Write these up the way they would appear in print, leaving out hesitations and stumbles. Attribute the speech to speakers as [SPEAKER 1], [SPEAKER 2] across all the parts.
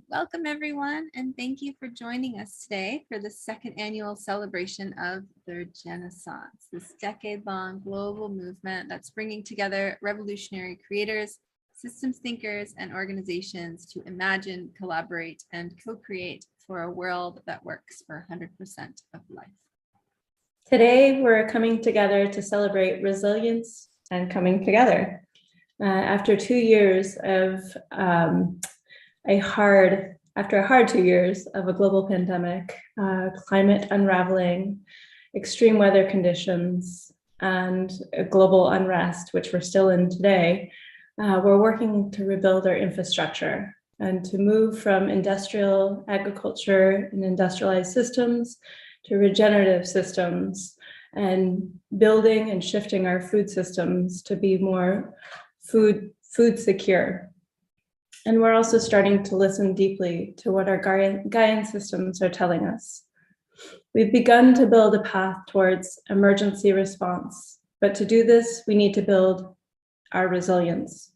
[SPEAKER 1] Welcome everyone, and thank you for joining us today for the second annual celebration of the Regenaissance, this decade-long global movement that's bringing together revolutionary creators, systems thinkers, and organizations to imagine, collaborate, and co-create for a world that works for 100% of life.
[SPEAKER 2] Today, we're coming together to celebrate resilience and coming together. After 2 years of a hard 2 years of a global pandemic, climate unraveling, extreme weather conditions, and a global unrest, which we're still in today, we're working to rebuild our infrastructure and to move from industrial agriculture and industrialized systems to regenerative systems, and building and shifting our food systems to be more food secure. And we're also starting to listen deeply to what our Gaian systems are telling us. We've begun to build a path towards emergency response, but to do this, we need to build our resilience.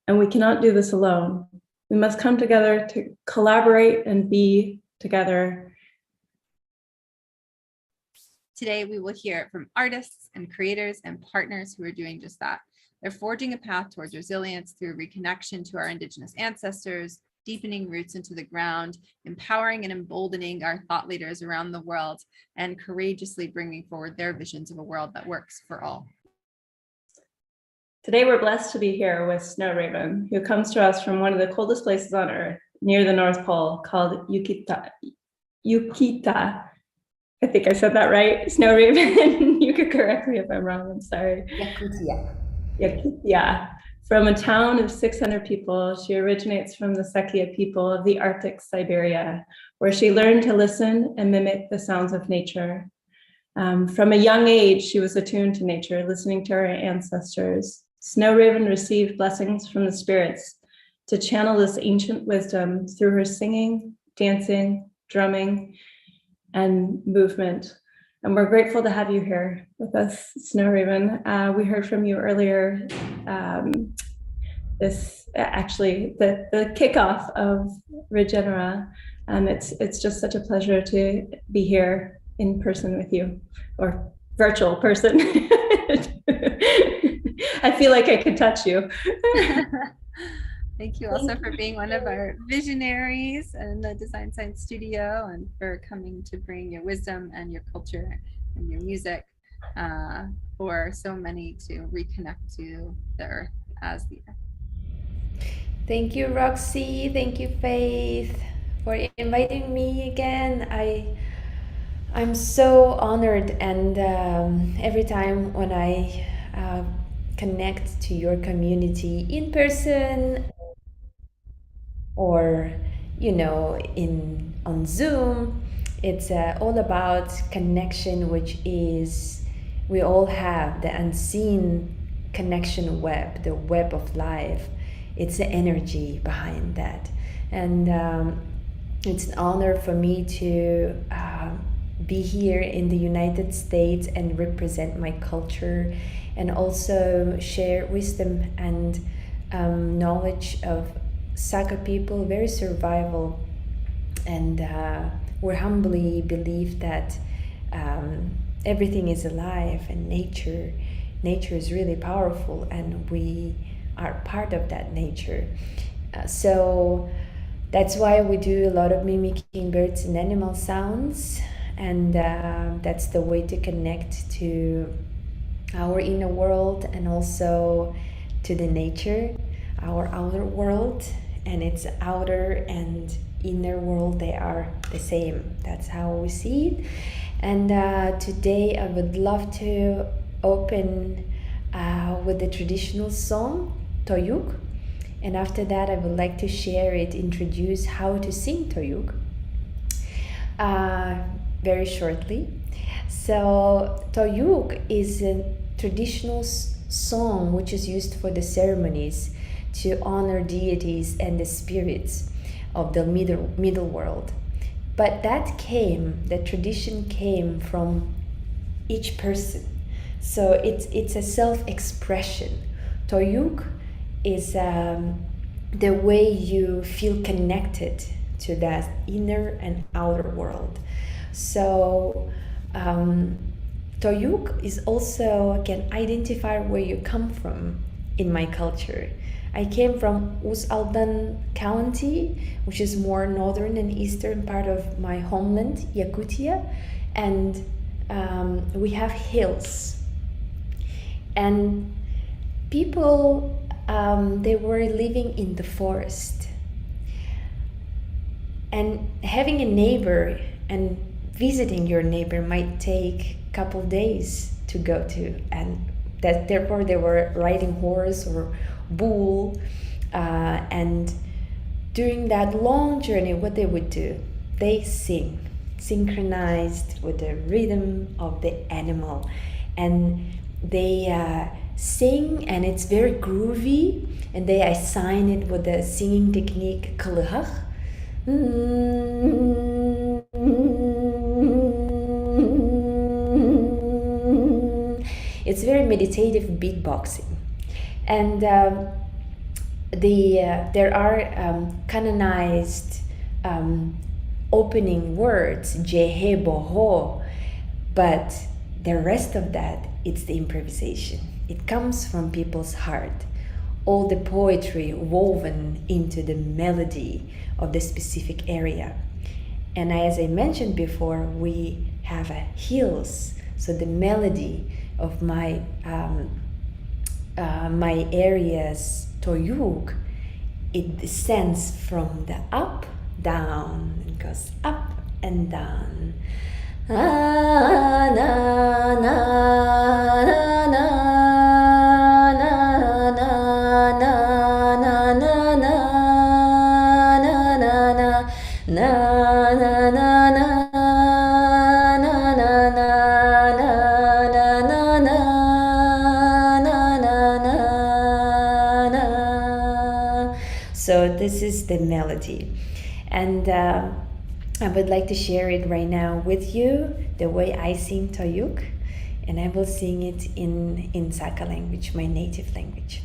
[SPEAKER 2] And we cannot do this alone. We must come together to collaborate and be together.
[SPEAKER 1] Today, we will hear from artists and creators and partners who are doing just that. They're forging a path towards resilience through reconnection to our Indigenous ancestors, deepening roots into the ground, empowering and emboldening our thought leaders around the world, and courageously bringing forward their visions of a world that works for all.
[SPEAKER 2] Today, we're blessed to be here with Snow Raven, who comes to us from one of the coldest places on Earth, near the North Pole, called Yucita. I think I said that right. Snow Raven, you could correct me if I'm wrong, I'm sorry. Yakutia. From a town of 600 people, she originates from the Sekia people of the Arctic Siberia, where she learned to listen and mimic the sounds of nature. From a young age, she was attuned to nature, listening to her ancestors. Snow Raven received blessings from the spirits to channel this ancient wisdom through her singing, dancing, drumming, and movement. And we're grateful to have you here with us, Snow Raven. We heard from you earlier, the kickoff of Regenera, and it's just such a pleasure to be here in person with you, or virtual person. I feel like I could touch you.
[SPEAKER 1] Thank you also for being one of our visionaries in the Design Science Studio, and for coming to bring your wisdom and your culture and your music for so many to reconnect to the earth as the earth.
[SPEAKER 3] Thank you, Roxy. Thank you, Faith, for inviting me again. I'm so honored, and every time when I connect to your community in person, or on Zoom, it's all about connection, which is we all have the unseen connection web, the web of life. It's the energy behind that, and it's an honor for me to be here in the United States and represent my culture, and also share wisdom and knowledge of Saka people, very survival, and we humbly believe that everything is alive, and nature is really powerful, and we are part of that nature. So that's why we do a lot of mimicking birds and animal sounds, and that's the way to connect to our inner world, and also to the nature, our outer world. And its outer and inner world, they are the same. That's how we see it. And today I would love to open with the traditional song, Toyuk. And after that, I would like to introduce how to sing Toyuk very shortly. So Toyuk is a traditional song which is used for the ceremonies to honor deities and the spirits of the middle world. But the tradition came from each person. So it's a self-expression. Toyuk is the way you feel connected to that inner and outer world. So Toyuk is also can identify where you come from in my culture. I came from Uz-Aldan County, which is more northern and eastern part of my homeland, Yakutia, and we have hills. And people, they were living in the forest. And having a neighbor and visiting your neighbor might take a couple days to go to, and that therefore they were riding horse or bull, and during that long journey, what they would do, they sing, synchronized with the rhythm of the animal, and they sing, and it's very groovy, and they assign it with the singing technique kalihach. It's very meditative beatboxing, and there are canonized opening words, jehe boho, but the rest of that, it's the improvisation. It comes from people's heart. All the poetry woven into the melody of the specific area. And as I mentioned before, we have hills, so the melody of my my area's Toyuk, it descends from the up, down, it goes up and down. Na, na, na, na, so this is the melody, and I would like to share it right now with you, the way I sing Toyuk, and I will sing it in Saka language, my native language.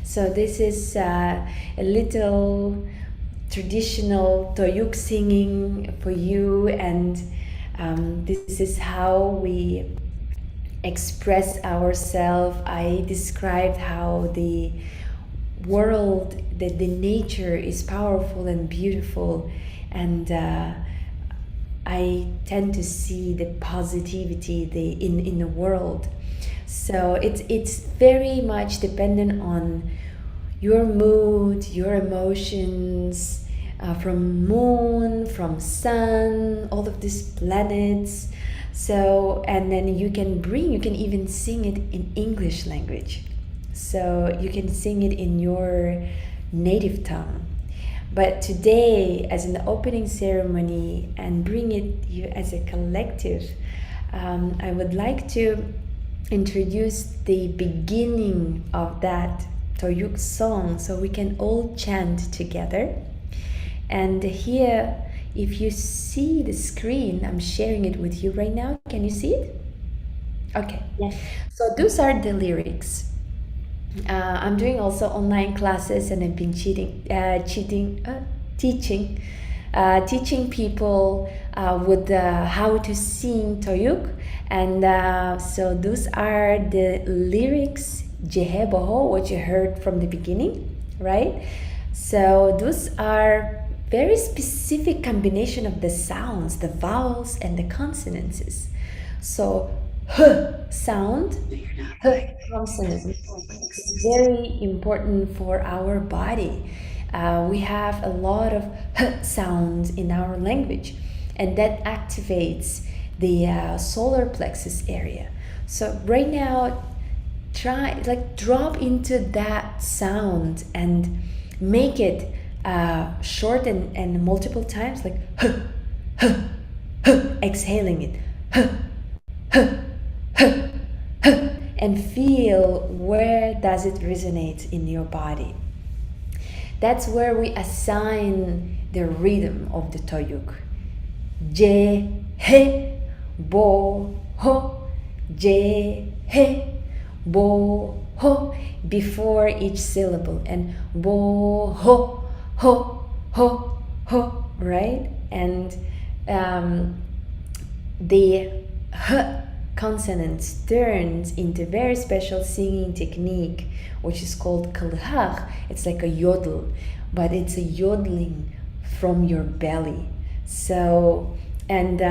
[SPEAKER 3] So this is a little traditional Toyuk singing for you, and this is how we express ourselves. I described how the world, the nature is powerful and beautiful, and I tend to see the positivity in the world. So it's very much dependent on your mood, your emotions, from moon, from sun, all of these planets. So, and then you can even sing it in English language. So you can sing it in your native tongue. But today, as an opening ceremony and bring it you as a collective, I would like to introduce the beginning of that Toyuk song so we can all chant together. And here, if you see the screen, I'm sharing it with you right now. Can you see it? Okay.
[SPEAKER 2] Yes.
[SPEAKER 3] So those are the lyrics. I'm doing also online classes, and I've been teaching people with how to sing Toyuk. And so those are the lyrics, Jeheboho, what you heard from the beginning, right? So those are very specific combination of the sounds, the vowels and the consonants. So h sound, h consonant is very important for our body. We have a lot of h sounds in our language, and that activates the solar plexus area. So right now, try drop into that sound and make it short and multiple times, like h, h, h, exhaling it, h, h, h, h, and feel where does it resonate in your body. That's where we assign the rhythm of the Toyuk. Je, he, bo, ho, je, he, bo, ho, before each syllable, and bo, ho, ho, ho, ho, right? And the h consonants turns into very special singing technique, which is called kalhach. It's like a yodel, but it's a yodeling from your belly. So, and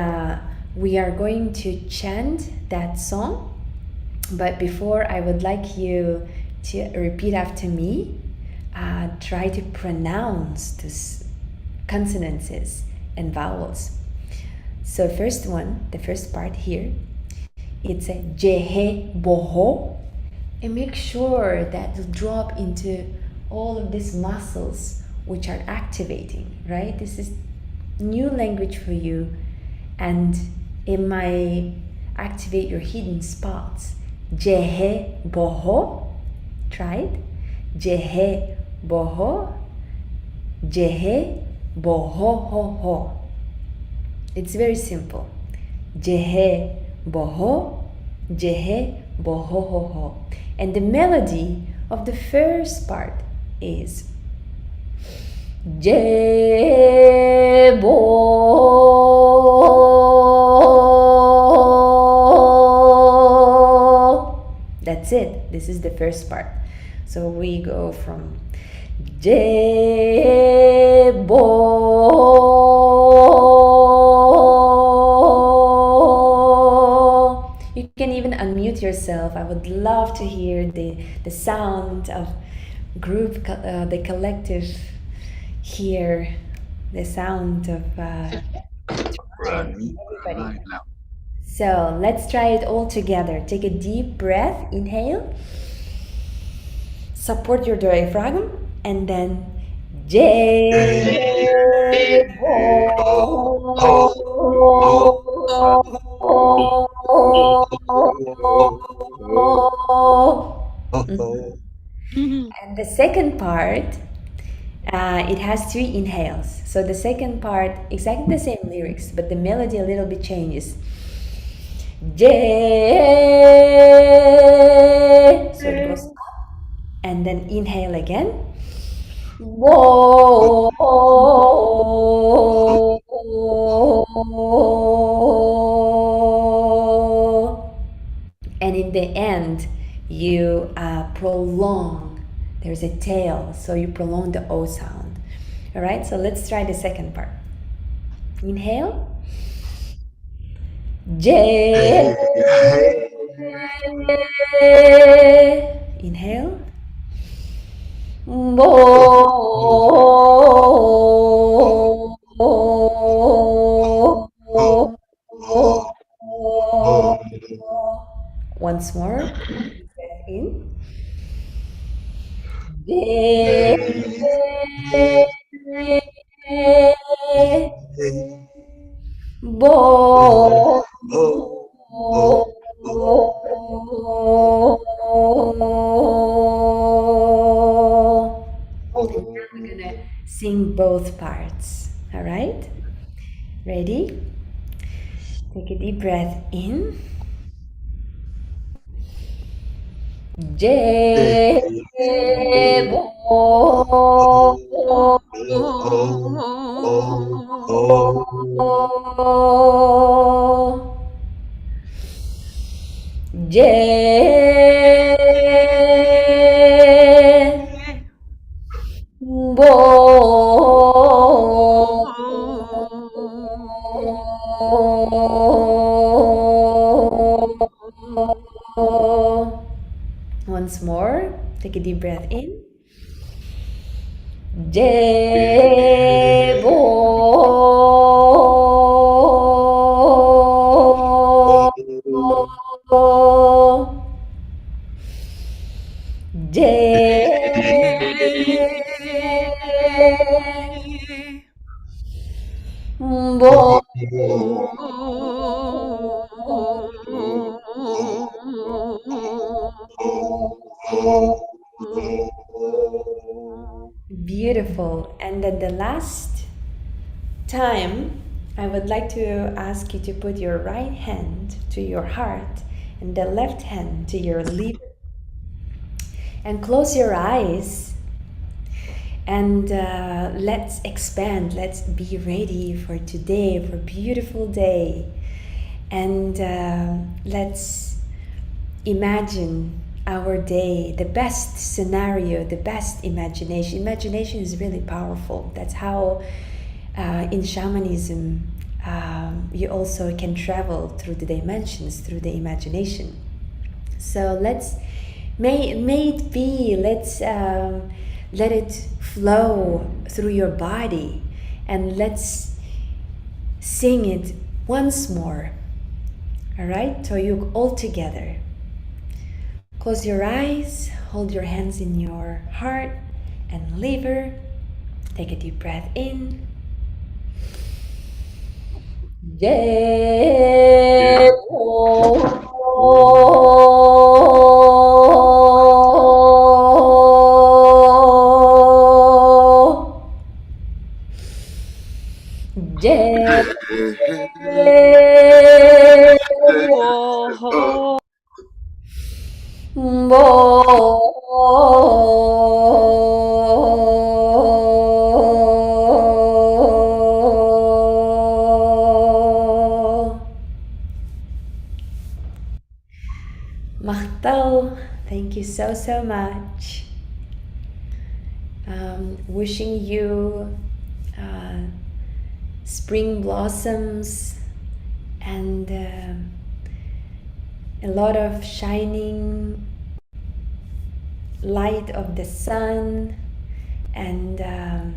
[SPEAKER 3] we are going to chant that song. But before, I would like you to repeat after me. Try to pronounce these consonants and vowels. So first one, the first part here, it's a jehe boho, and make sure that you drop into all of these muscles which are activating, right? This is new language for you, and it might activate your hidden spots. Jehe boho, try it. Jehe boho, jehe boho ho ho. It's very simple. Jehe boho, jehe boho ho ho. And the melody of the first part is Je bo. That's it. This is the first part. So we go from Je bo. You can even unmute yourself. I would love to hear the sound of group, the collective here, the sound of everybody. So let's try it all together. Take a deep breath, inhale, support your diaphragm, and then And the second part, it has 3 inhales. So the second part, exactly the same lyrics, but the melody a little bit changes. So it goes up, and then inhale again. And in the end, you prolong. There's a tail, so you prolong the O sound. All right, so let's try the second part. Inhale. J. Inhale. Once more. Breath in. Bo. both parts. All right? Ready? Take a deep breath in. Once more, take a deep breath in. Beautiful. And then the last time, I would like to ask you to put your right hand to your heart and the left hand to your liver. And close your eyes and let's expand. Let's be ready for today, for a beautiful day. And let's imagine our day, the best scenario, the best imagination. Imagination is really powerful. That's how in shamanism you also can travel through the dimensions, through the imagination. So let's may it be. Let's let it flow through your body, and let's sing it once more. All right, so you all together. Close your eyes, hold your hands in your heart and liver. Take a deep breath in. Mahtal, thank you so much. Wishing you spring blossoms and a lot of shining light of the sun and a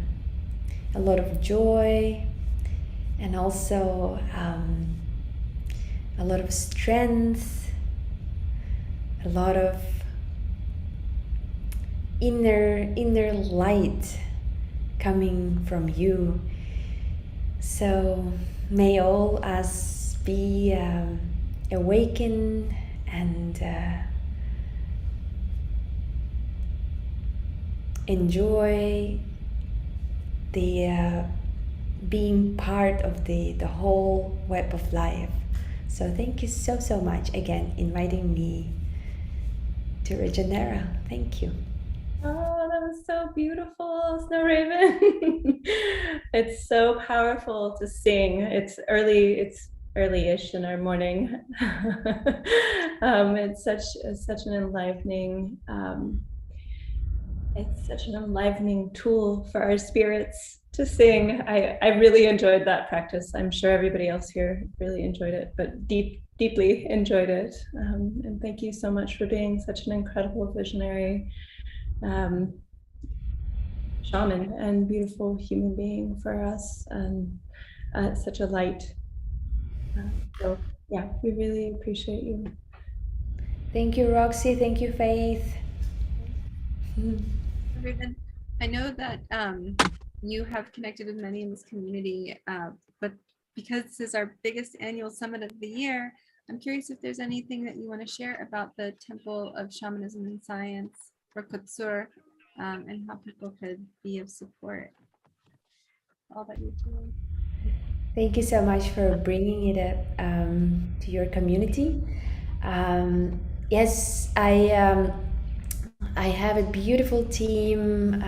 [SPEAKER 3] lot of joy, and also a lot of strength, a lot of inner light coming from you. So may all us be awakened and enjoy the being part of the whole web of life. So thank you so much again inviting me to Regenera. Thank you.
[SPEAKER 2] Oh, that was so beautiful, Snow Raven. It's so powerful to sing. It's early-ish in our morning. It's such an enlivening tool for our spirits to sing. I really enjoyed that practice. I'm sure everybody else here really enjoyed it, but deeply enjoyed it. And thank you so much for being such an incredible visionary shaman and beautiful human being for us, and such a light. So yeah, we really appreciate you.
[SPEAKER 3] Thank you, Roxy. Thank you, Faith.
[SPEAKER 1] Raven, I know that you have connected with many in this community, but because this is our biggest annual summit of the year, I'm curious if there's anything that you want to share about the Temple of Shamanism and Science, or Kutsur, and how people could be of support. all that you're doing.
[SPEAKER 3] Thank you so much for bringing it up to your community. Yes, I have a beautiful team.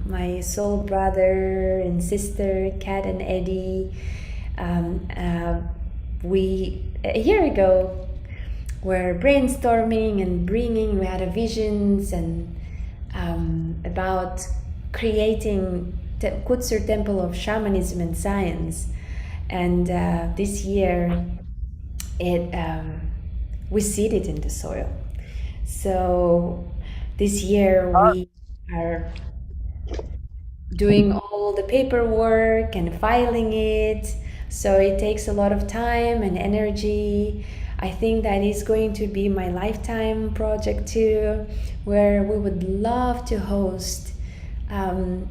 [SPEAKER 3] My soul brother and sister, Kat and Eddie. We a year ago were brainstorming and bringing. We had a visions and about creating Kutsur Temple of Shamanism and Science. And this year, it we seed it in the soil. So this year we are doing all the paperwork and filing it. So it takes a lot of time and energy. I think that is going to be my lifetime project too, where we would love to host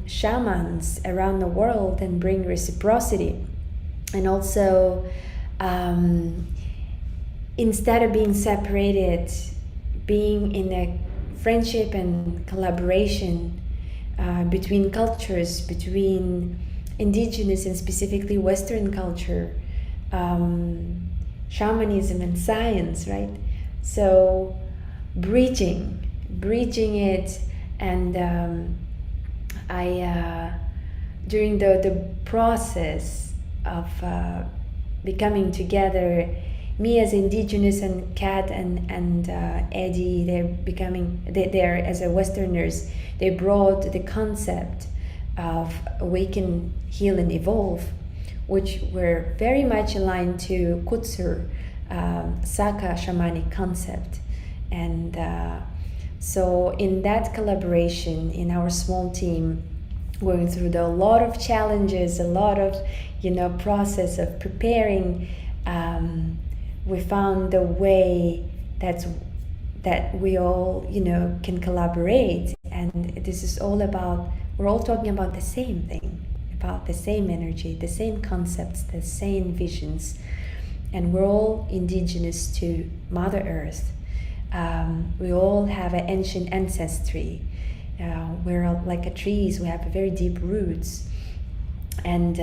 [SPEAKER 3] shamans around the world and bring reciprocity. And also, instead of being separated, being in a friendship and collaboration between cultures, between indigenous and specifically Western culture, shamanism and science, right? So bridging it, and I during the process of becoming together, me as indigenous and Kat and Eddie, they're as a Westerners, they brought the concept of awaken, heal, and evolve, which were very much aligned to Kutsur, Saka shamanic concept. And so in that collaboration, in our small team, going through a lot of challenges, a lot of process of preparing, we found the way that we all can collaborate. And this is all about, we're all talking about the same thing, about the same energy, the same concepts, the same visions, and we're all indigenous to Mother Earth. We all have an ancient ancestry. We're like a trees, we have very deep roots. And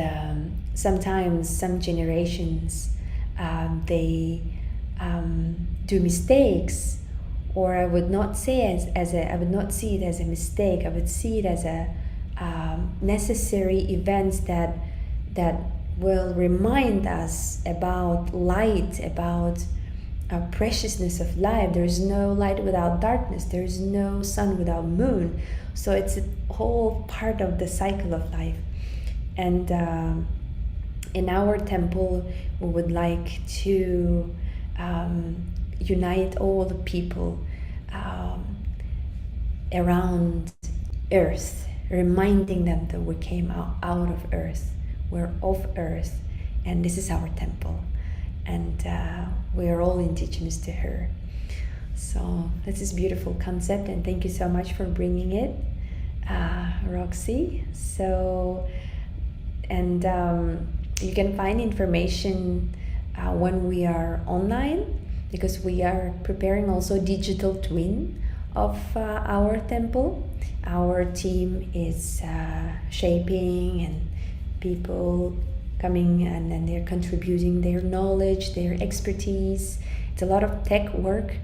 [SPEAKER 3] sometimes some generations, they do mistakes, or I would not say I would not see it as a mistake. I would see it as a necessary events that will remind us about light, about preciousness of life. There is no light without darkness. There is no sun without moon. So it's a whole part of the cycle of life. And in our temple, we would like to unite all the people around Earth, reminding them that we came out of Earth. We're of Earth, and this is our temple. And we are all indigenous to her. So this is a beautiful concept, and thank you so much for bringing it, Roxy. So, and you can find information when we are online, because we are preparing also digital twin of our temple. Our team is shaping, and people coming and then they're contributing their knowledge, their expertise. It's a lot of tech work,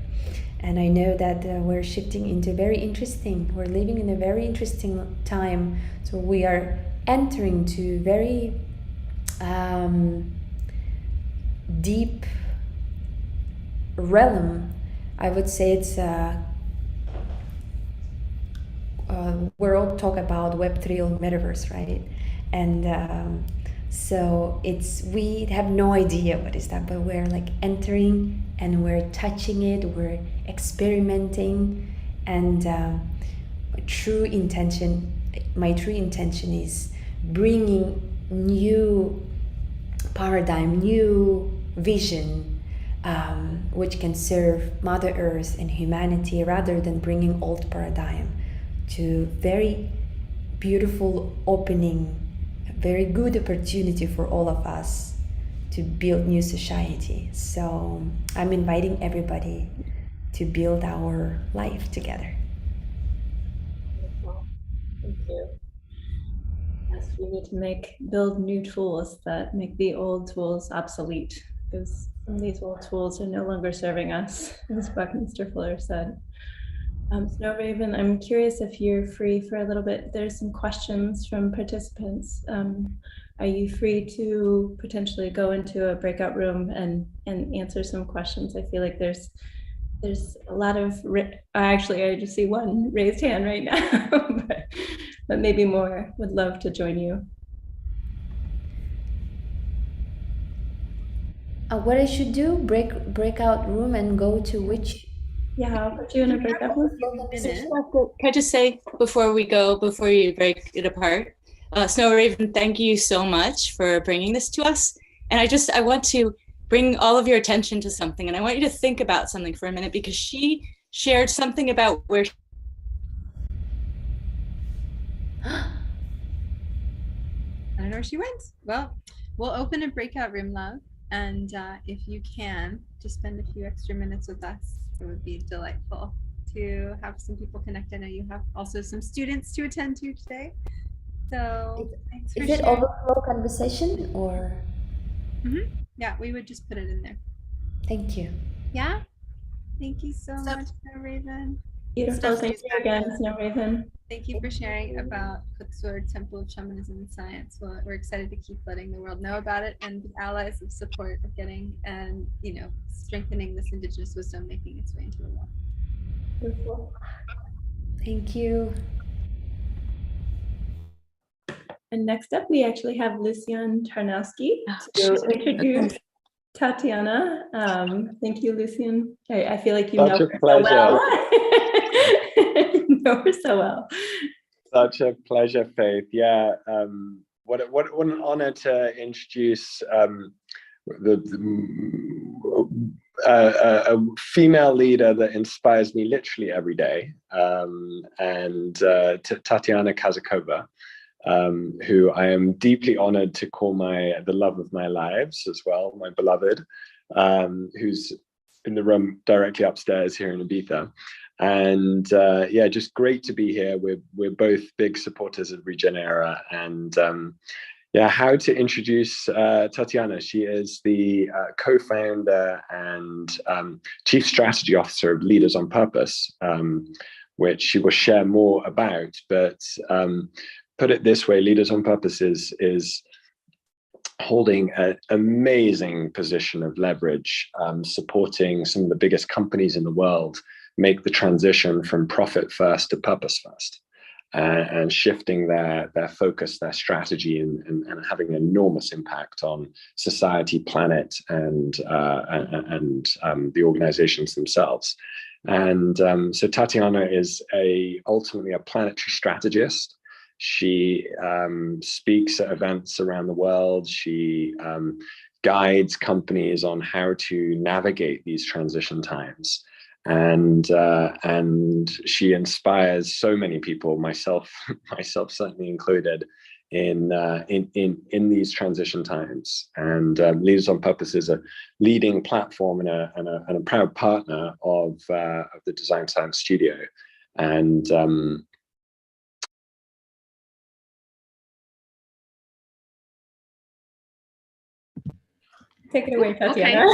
[SPEAKER 3] and I know that we're shifting into we're living in a very interesting time. So we are entering to very deep realm. I would say it's we're all talk about Web3 or metaverse, right? And so we have no idea what is that, but we're like entering and we're touching it, we're experimenting, and my true intention is bringing new paradigm, new vision, which can serve Mother Earth and humanity, rather than bringing old paradigm, to very beautiful opening, very good opportunity for all of us to build new society. So I'm inviting everybody to build our life together.
[SPEAKER 2] Well, thank you. Yes, we need to build new tools that make the old tools obsolete, because some of these old tools are no longer serving us, as Buckminster Fuller said. Snow Raven, I'm curious if you're free for a little bit. There's some questions from participants. Are you free to potentially go into a breakout room and answer some questions? I feel like there's a lot of, actually, I just see one raised hand right now, but maybe more. Would love to join you.
[SPEAKER 3] What I should do? Breakout room and go to which?
[SPEAKER 2] Yeah, I'll put you in a breakout room.
[SPEAKER 4] Can I just say before you break it apart, Snow Raven, thank you so much for bringing this to us. And I want to bring all of your attention to something, and I want you to think about something for a minute, because she shared something about where.
[SPEAKER 1] I don't know where she went. Well, we'll open a breakout room, love. And if you can, just spend a few extra minutes with us. It would be delightful to have some people connect. I know you have also some students to attend to today. So thanks for
[SPEAKER 3] Is it
[SPEAKER 1] sharing.
[SPEAKER 3] overflow conversation or?
[SPEAKER 1] Yeah, we would just put it in there.
[SPEAKER 3] Thank you.
[SPEAKER 1] Yeah. Thank you so much, Snow Raven.
[SPEAKER 2] Beautiful. Thank you again, Snow Raven.
[SPEAKER 1] Thank you for sharing about Cooksword Temple of Shamanism and Science. Well, we're excited to keep letting the world know about it and be allies of support of getting and strengthening this indigenous wisdom, making its way into the world.
[SPEAKER 2] Beautiful.
[SPEAKER 3] Thank you.
[SPEAKER 2] And next up, we actually have Lucian Tarnowski to introduce Tatiana. Thank you, Lucian. I feel like you know her so well. You know her so well.
[SPEAKER 5] Such a pleasure, Faith. Yeah, what an honor to introduce a female leader that inspires me literally every day, and Tatiana Kazakova, who I am deeply honored to call the love of my lives as well, my beloved, who's in the room directly upstairs here in Ibiza. And yeah, just great to be here. We're both big supporters of Regenera, and yeah, how to introduce Tatiana. She is the co-founder and chief strategy officer of Leaders on Purpose, which she will share more about. But put it this way, Leaders on Purpose is holding an amazing position of leverage, supporting some of the biggest companies in the world make the transition from profit first to purpose first, and shifting their focus, their strategy, and having an enormous impact on society, planet, and the organizations themselves. And so Tatiana is ultimately a planetary strategist. She speaks at events around the world. She guides companies on how to navigate these transition times. And she inspires so many people, myself certainly included, in these transition times. And Leaders on Purpose is a leading platform and a proud partner of the Design Science Studio. And
[SPEAKER 2] take it away, Tatiana.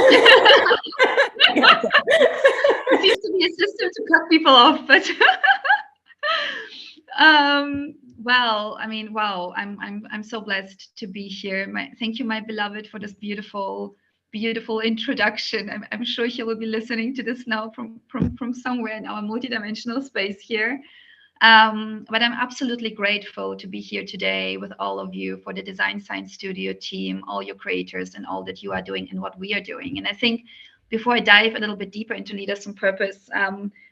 [SPEAKER 6] Okay. There seems to be a system to cut people off, but well, I mean, wow, I'm so blessed to be here. Thank you, my beloved, for this beautiful introduction. I'm sure he will be listening to this now from somewhere in our multidimensional space here. But I'm absolutely grateful to be here today with all of you, for the Design Science Studio team, all your creators, and all that you are doing and what we are doing. And I think before I dive a little bit deeper into Leaders on Purpose,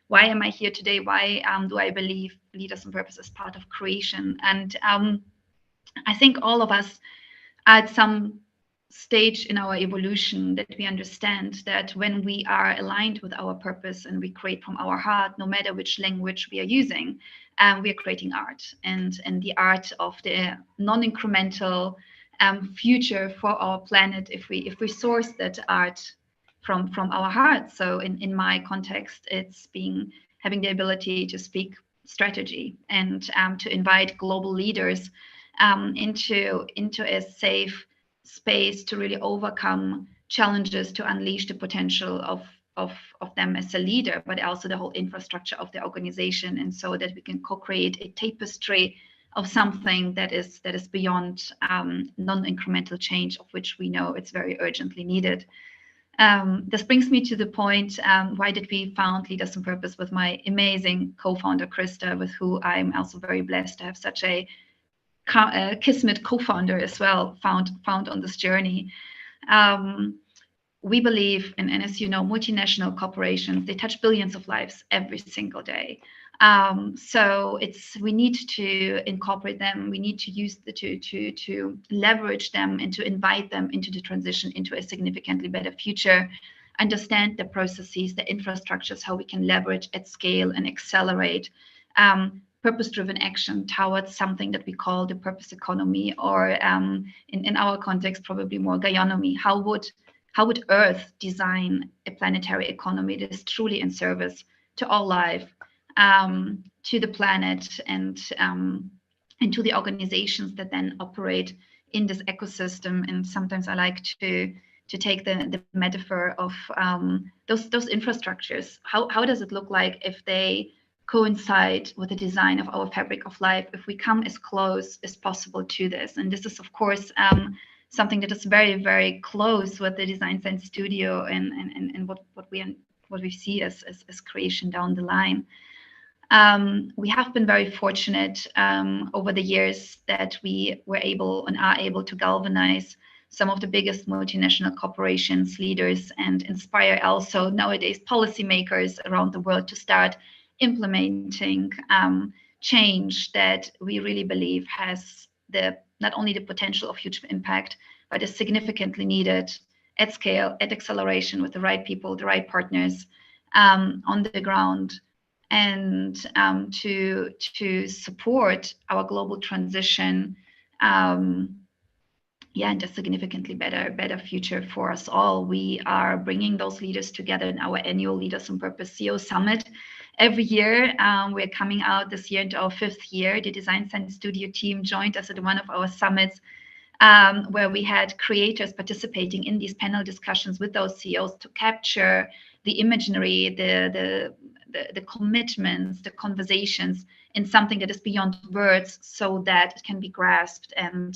[SPEAKER 6] why am I here today? Why do I believe Leaders on Purpose is part of creation? And I think all of us at some stage in our evolution that we understand that when we are aligned with our purpose and we create from our heart, no matter which language we are using, we are creating art, and the art of the non-incremental future for our planet if we source that art from our heart. So in my context, it's having the ability to speak strategy and to invite global leaders into a safe space to really overcome challenges, to unleash the potential of them as a leader, but also the whole infrastructure of the organization, and so that we can co-create a tapestry of something that is beyond non-incremental change, of which we know it's very urgently needed. This brings me to the point, why did we found Leaders on Purpose with my amazing co-founder, Krista, with who I'm also very blessed to have such a Kismet co-founder as well, found on this journey. We believe, and as you know, multinational corporations, they touch billions of lives every single day. So we need to incorporate them. We need to use to leverage them and to invite them into the transition into a significantly better future. Understand the processes, the infrastructures, how we can leverage at scale and accelerate purpose-driven action towards something that we call the purpose economy, or in our context, probably more Gaionomy. How would Earth design a planetary economy that is truly in service to all life, to the planet, and to the organizations that then operate in this ecosystem? And sometimes I like to take the metaphor of those infrastructures. How does it look like if they coincide with the design of our fabric of life, if we come as close as possible to this? And this is, of course, something that is very, very close with the Design Science Studio and what we see as creation down the line. We have been very fortunate over the years that we were able and are able to galvanize some of the biggest multinational corporations, leaders, and inspire also nowadays policymakers around the world to start implementing change that we really believe has not only the potential of huge impact, but is significantly needed at scale, at acceleration, with the right people, the right partners on the ground, and to support our global transition, and a significantly better future for us all. We are bringing those leaders together in our annual Leaders on Purpose CEO Summit. Every year, we're coming out this year into our 5th year. The Design Science Studio team joined us at one of our summits, where we had creators participating in these panel discussions with those CEOs to capture the imagery, the commitments, the conversations in something that is beyond words, so that it can be grasped and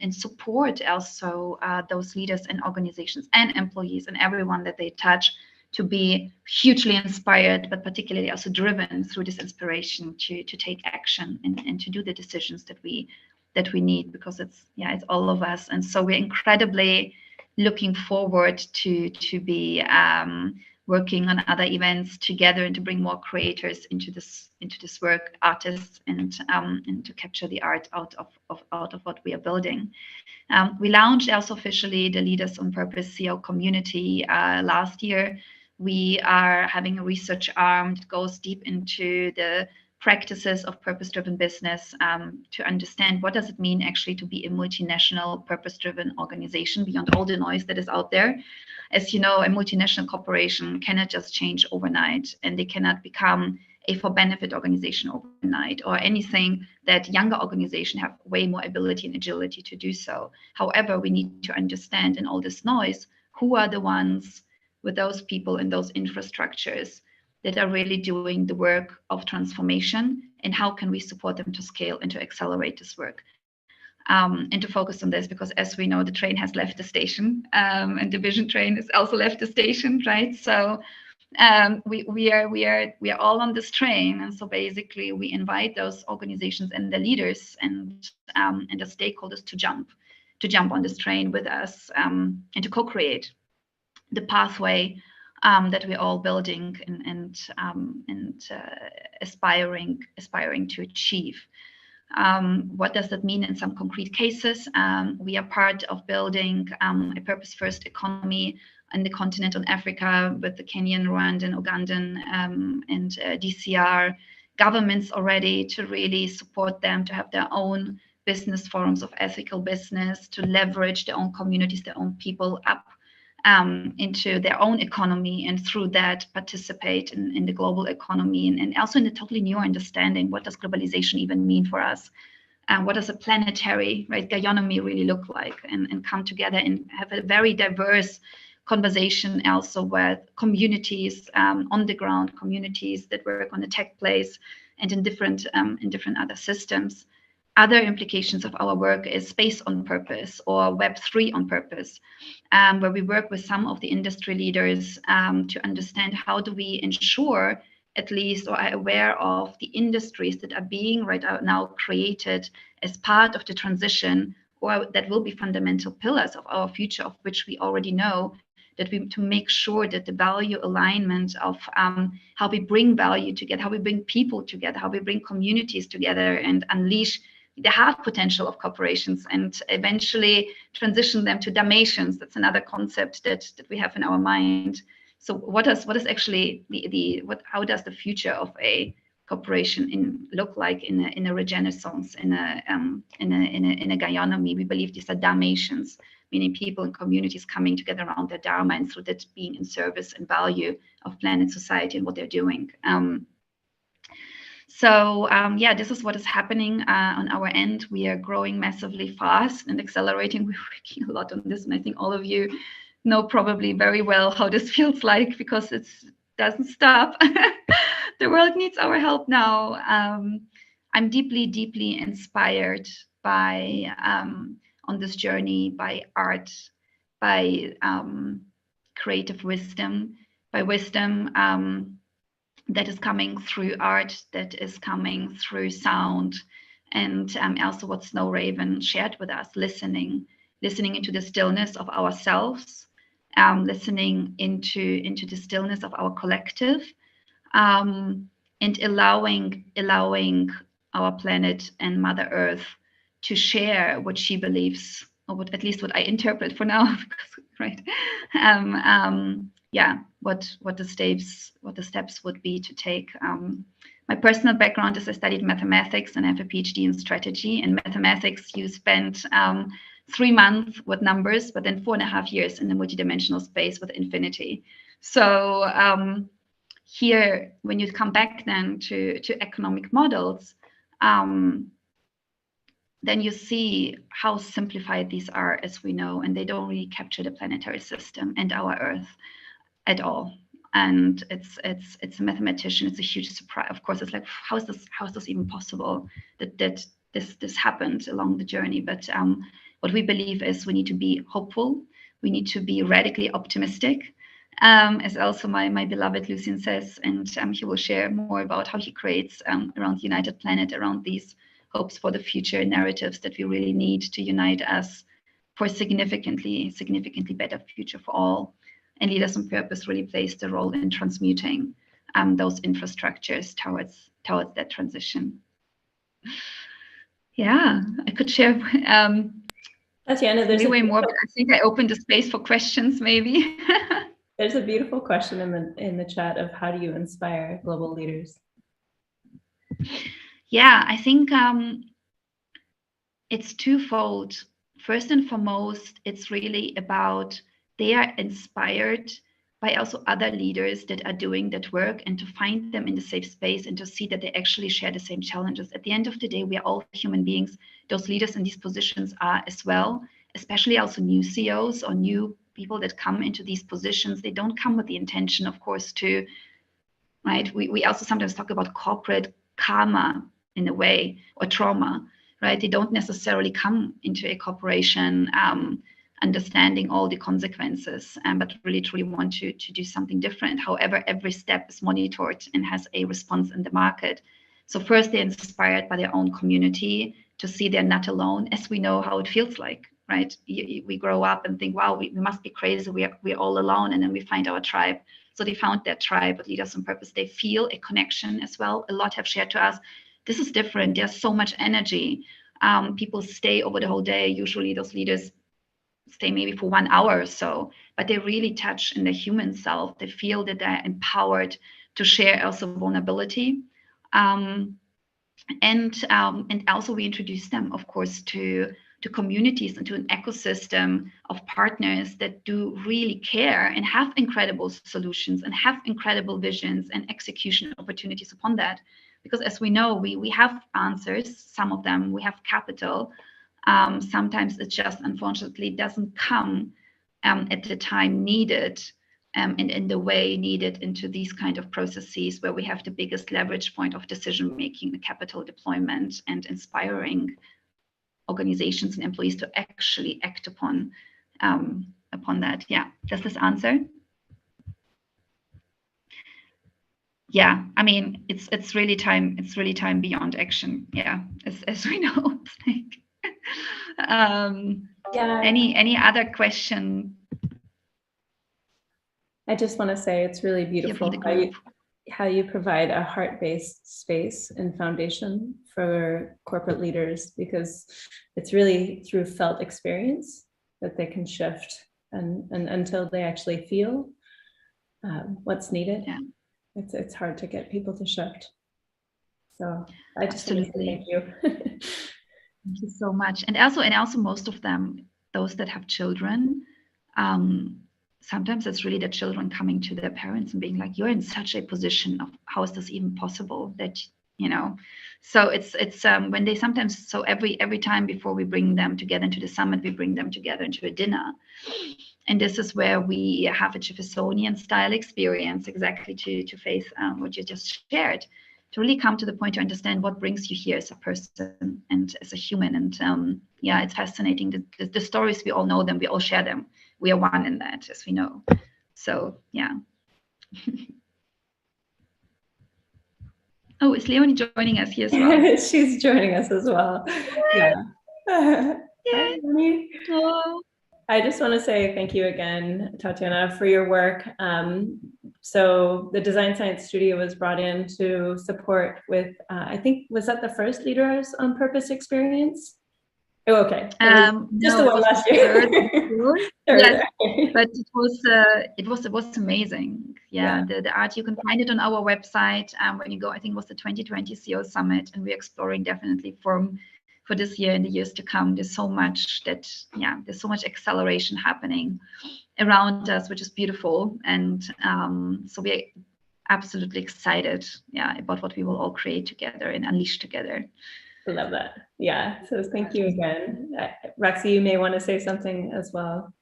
[SPEAKER 6] support also those leaders and organizations and employees and everyone that they touch to be hugely inspired, but particularly also driven through this inspiration to take action and to do the decisions that we need, because it's all of us. And so we're incredibly looking forward to be working on other events together and to bring more creators into this work, artists, and to capture the art out of what we are building. We launched also officially the Leaders on Purpose CEO community last year. We are having a research arm that goes deep into the practices of purpose-driven business, to understand what does it mean actually to be a multinational purpose-driven organization beyond all the noise that is out there. As you know, a multinational corporation cannot just change overnight, and they cannot become a for-benefit organization overnight, or anything that younger organizations have way more ability and agility to do so. However, we need to understand in all this noise, who are the ones with those people and those infrastructures that are really doing the work of transformation, and how can we support them to scale and to accelerate this work, and to focus on this, because as we know, the train has left the station, and the vision train has also left the station, right? So we are all on this train, and so basically we invite those organizations and the leaders and the stakeholders to jump on this train with us, and to co-create the pathway that we're all building and aspiring to achieve. What does that mean in some concrete cases? We are part of building a purpose-first economy on the continent on Africa with the Kenyan, Rwandan, Ugandan, and DCR governments already, to really support them to have their own business forums of ethical business, to leverage their own communities, their own people up into their own economy, and through that participate in the global economy, and also in a totally new understanding, what does globalization even mean for us? what does a planetary, right, gaionomy really look like, and come together and have a very diverse conversation also with communities, on the ground communities that work on the tech place and in different other systems. Other implications of our work is space on purpose, or Web3 on purpose, where we work with some of the industry leaders to understand how do we ensure, at least, or are aware of the industries that are being right now created as part of the transition, or that will be fundamental pillars of our future, of which we already know that we, to make sure that the value alignment of how we bring value together, how we bring people together, how we bring communities together and unleash the half potential of corporations and eventually transition them to Dalmatians. That's another concept that we have in our mind. So what is actually how does the future of a corporation look like in a Regenaissance, in a gaionomy? We believe these are Dalmatians, meaning people and communities coming together around their dharma, and through that being in service and value of planet, society, and what they're doing. Yeah, this is what is happening on our end. We are growing massively fast and accelerating. We're working a lot on this, and I think all of you know probably very well how this feels like, because it doesn't stop. The world needs our help now. I'm deeply, deeply inspired by on this journey, by art, by creative wisdom, by wisdom that is coming through art, that is coming through sound, and also what Snow Raven shared with us, listening into the stillness of ourselves, listening into the stillness of our collective, and allowing our planet and Mother Earth to share what she believes, or at least what I interpret for now, right? Yeah, what the steps would be to take. My personal background is I studied mathematics and I have a PhD in strategy. In mathematics, you spend 3 months with numbers, but then 4.5 years in the multidimensional space with infinity. So here, when you come back then to economic models, then you see how simplified these are, as we know, and they don't really capture the planetary system and our Earth at all. And it's a mathematician. It's a huge surprise. Of course, it's like, how is this even possible that this happened along the journey? But what we believe is we need to be hopeful. We need to be radically optimistic, as also my beloved Lucien says, and he will share more about how he creates around the United Planet, around these hopes for the future narratives that we really need to unite us for a significantly better future for all. And Leaders on Purpose really plays the role in transmuting those infrastructures towards that transition. Yeah, I could share
[SPEAKER 2] Tatiana, there's
[SPEAKER 6] way more, but I think I opened the space for questions maybe.
[SPEAKER 2] There's a beautiful question in the chat of how do you inspire global leaders?
[SPEAKER 6] Yeah, I think it's twofold. First and foremost, it's really about they are inspired by also other leaders that are doing that work, and to find them in the safe space and to see that they actually share the same challenges. At the end of the day, we are all human beings. Those leaders in these positions are as well, especially also new CEOs or new people that come into these positions. They don't come with the intention, of course, to, right? We also sometimes talk about corporate karma in a way, or trauma, right? They don't necessarily come into a corporation understanding all the consequences, but really truly want to do something different. However, every step is monitored and has a response in the market. So first, they're inspired by their own community to see they're not alone, as we know how it feels like, right? We grow up and think, wow, we must be crazy. We're all alone, and then we find our tribe. So they found their tribe with Leaders on Purpose. They feel a connection as well. A lot have shared to us, this is different. There's so much energy. People stay over the whole day. Usually those leaders stay maybe for 1 hour or so, but they really touch in the human self. They feel that they're empowered to share also vulnerability. And also we introduce them, of course, to communities and to an ecosystem of partners that do really care and have incredible solutions and have incredible visions and execution opportunities upon that. Because as we know, we have answers, some of them, we have capital. Sometimes it just unfortunately doesn't come at the time needed and in the way needed into these kind of processes where we have the biggest leverage point of decision making, the capital deployment, and inspiring organizations and employees to actually act upon that. Yeah, does this answer? Yeah, I mean, it's really time beyond action. Yeah, as we know.
[SPEAKER 2] Yeah.
[SPEAKER 6] Any other question?
[SPEAKER 2] I just want to say it's really beautiful how you provide a heart-based space and foundation for corporate leaders, because it's really through felt experience that they can shift, and until they actually feel what's needed,
[SPEAKER 6] yeah,
[SPEAKER 2] it's hard to get people to shift. So I just
[SPEAKER 6] absolutely
[SPEAKER 2] thank you.
[SPEAKER 6] Thank you so much. And also most of them, those that have children, sometimes it's really the children coming to their parents and being like, you're in such a position of how is this even possible that, you know, so it's when they sometimes, so every time before we bring them together into the summit, we bring them together into a dinner. And this is where we have a Jeffersonian style experience, exactly to face what you just shared, to really come to the point to understand what brings you here as a person and as a human. And yeah, it's fascinating. The stories, we all know them, we all share them. We are one in that, as we know. So yeah. Oh, is Leonie joining us here as well?
[SPEAKER 2] She's joining us as well. Yeah.
[SPEAKER 6] Yeah.
[SPEAKER 2] Hi, Leonie.
[SPEAKER 6] Oh.
[SPEAKER 2] I just want to say thank you again, Tatiana, for your work. So the Design Science Studio was brought in to support with, I think, was that the first Leaders on Purpose experience? Oh, okay. Just the one last year.
[SPEAKER 6] Yes, but it was amazing. Yeah, yeah. The art, you can find it on our website when you go. I think it was the 2020 CEO Summit, and we're exploring definitely for this year and the years to come. There's so much there's so much acceleration happening around us, which is beautiful. And so we're absolutely excited, about what we will all create together and unleash together.
[SPEAKER 2] I love that. Yeah. So thank you again. Roxy, you may want to say something as well.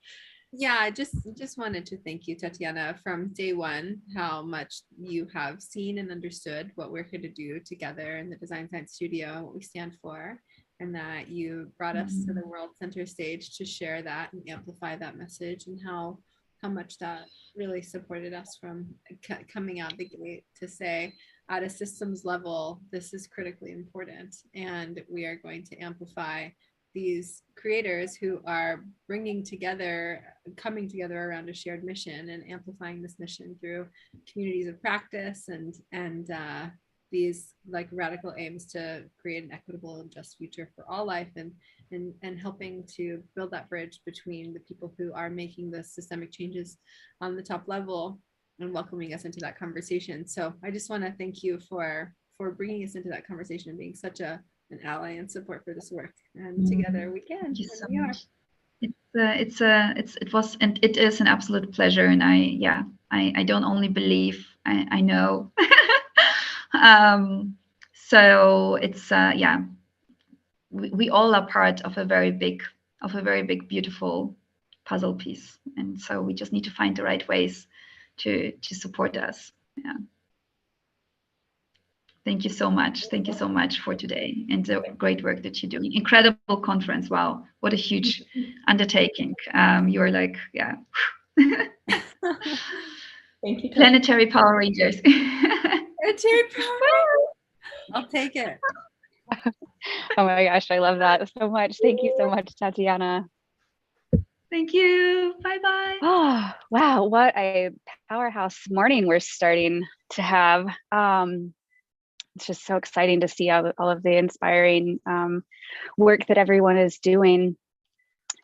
[SPEAKER 1] Yeah, I just wanted to thank you, Tatiana, from day one, how much you have seen and understood what we're here to do together in the Design Science Studio, what we stand for, and that you brought us to the world center stage to share that and amplify that message, and how much that really supported us from coming out the gate to say, at a systems level, this is critically important, and we are going to amplify these creators who are coming together around a shared mission and amplifying this mission through communities of practice and these like radical aims to create an equitable and just future for all life, and helping to build that bridge between the people who are making the systemic changes on the top level and welcoming us into that conversation. So I just want to thank you for bringing us into that conversation and being such an ally and support for this work. And together we can.
[SPEAKER 6] Thank you so much. It was and it is an absolute pleasure. And I don't only believe, I know. So it's we all are part of a very big, beautiful puzzle piece. And so we just need to find the right ways to support us. Yeah. Thank you so much. Thank you so much for today and the great work that you're doing. Incredible conference. Wow, what a huge undertaking. You're like, yeah.
[SPEAKER 2] Thank you.
[SPEAKER 6] Planetary Power Rangers.
[SPEAKER 1] Planetary Power. I'll take it.
[SPEAKER 7] Oh my gosh, I love that so much. Thank you so much, Tatiana.
[SPEAKER 6] Thank you. Bye-bye.
[SPEAKER 7] Oh, wow. What a powerhouse morning we're starting to have. It's just so exciting to see all of the inspiring work that everyone is doing.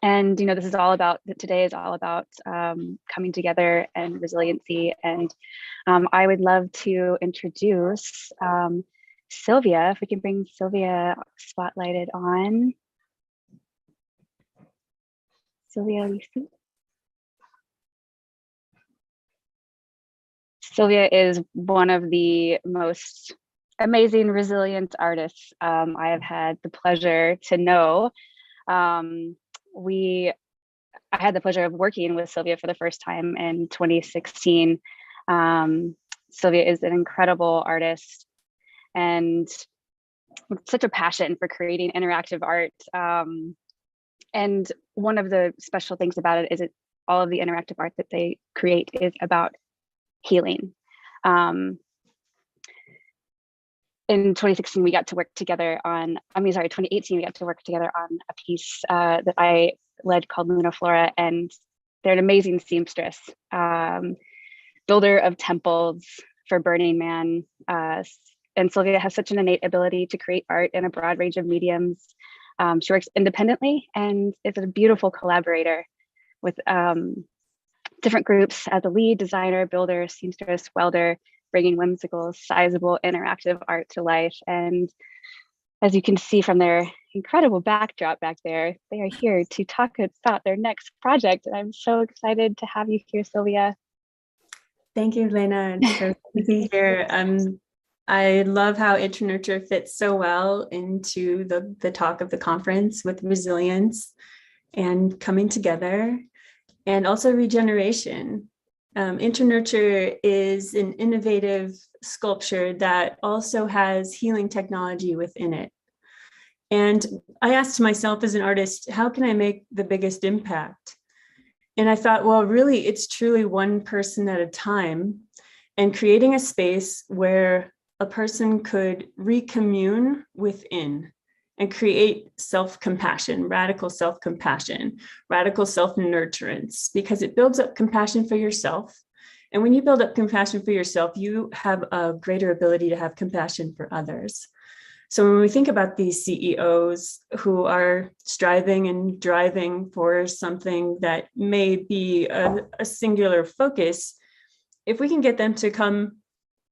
[SPEAKER 7] And, this is all about, today is all about coming together and resiliency. And I would love to introduce Sylvia, if we can bring Sylvia spotlighted on. Sylvia, you see? Sylvia is one of the most amazing, resilient artists I have had the pleasure to know. I had the pleasure of working with Sylvia for the first time in 2016. Sylvia is an incredible artist and with such a passion for creating interactive art. And one of the special things about it is all of the interactive art that they create is about healing. In 2016, we got to work together on, 2018, we got to work together on a piece that I led called Luna Flora, and they're an amazing seamstress, builder of temples for Burning Man. And Sylvia has such an innate ability to create art in a broad range of mediums. She works independently and is a beautiful collaborator with different groups as a lead designer, builder, seamstress, welder, bringing whimsical, sizable, interactive art to life. And as you can see from their incredible backdrop back there, they are here to talk about their next project. And I'm so excited to have you here, Sylvia.
[SPEAKER 2] Thank you, Lena. It's so good to be here. I love how InterNurture fits so well into the talk of the conference with resilience and coming together, and also regeneration. InterNurture is an innovative sculpture that also has healing technology within it. And I asked myself as an artist, how can I make the biggest impact? And I thought, well, really, it's truly one person at a time, and creating a space where a person could recommune within and create self-compassion, radical self-compassion, radical self-nurturance, because it builds up compassion for yourself. And when you build up compassion for yourself, you have a greater ability to have compassion for others. So when we think about these CEOs who are striving and driving for something that may be a singular focus, if we can get them to come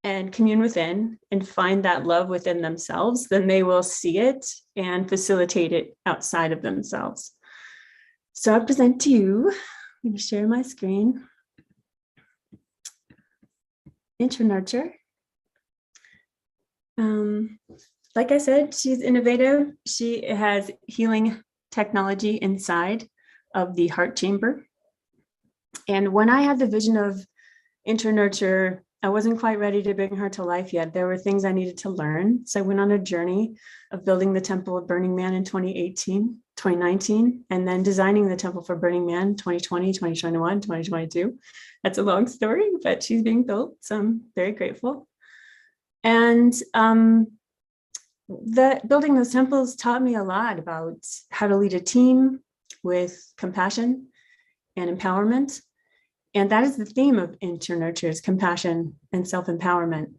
[SPEAKER 2] and commune within and find that love within themselves, then they will see it and facilitate it outside of themselves. So I present to you, let me share my screen. InterNurture. Like I said, she's innovative. She has healing technology inside of the heart chamber. And when I had the vision of InterNurture, I wasn't quite ready to bring her to life yet. There were things I needed to learn. So I went on a journey of building the Temple of Burning Man in 2019, and then designing the Temple for Burning Man 2020, 2021, 2022. That's a long story, but she's being built. So I'm very grateful. And building those temples taught me a lot about how to lead a team with compassion and empowerment. And that is the theme of InterNurture's compassion and self-empowerment.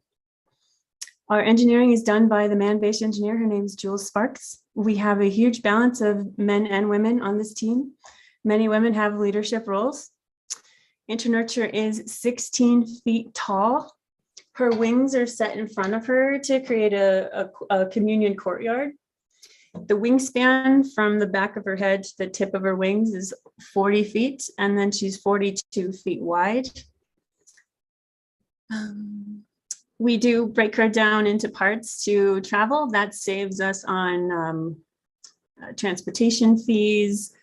[SPEAKER 2] Our engineering is done by the man-based engineer. Her name is Jules Sparks. We have a huge balance of men and women on this team. Many women have leadership roles. InterNurture is 16 feet tall. Her wings are set in front of her to create a communion courtyard. The wingspan from the back of her head to the tip of her wings is 40 feet, and then she's 42 feet wide. We do break her down into parts to travel. That saves us on transportation fees.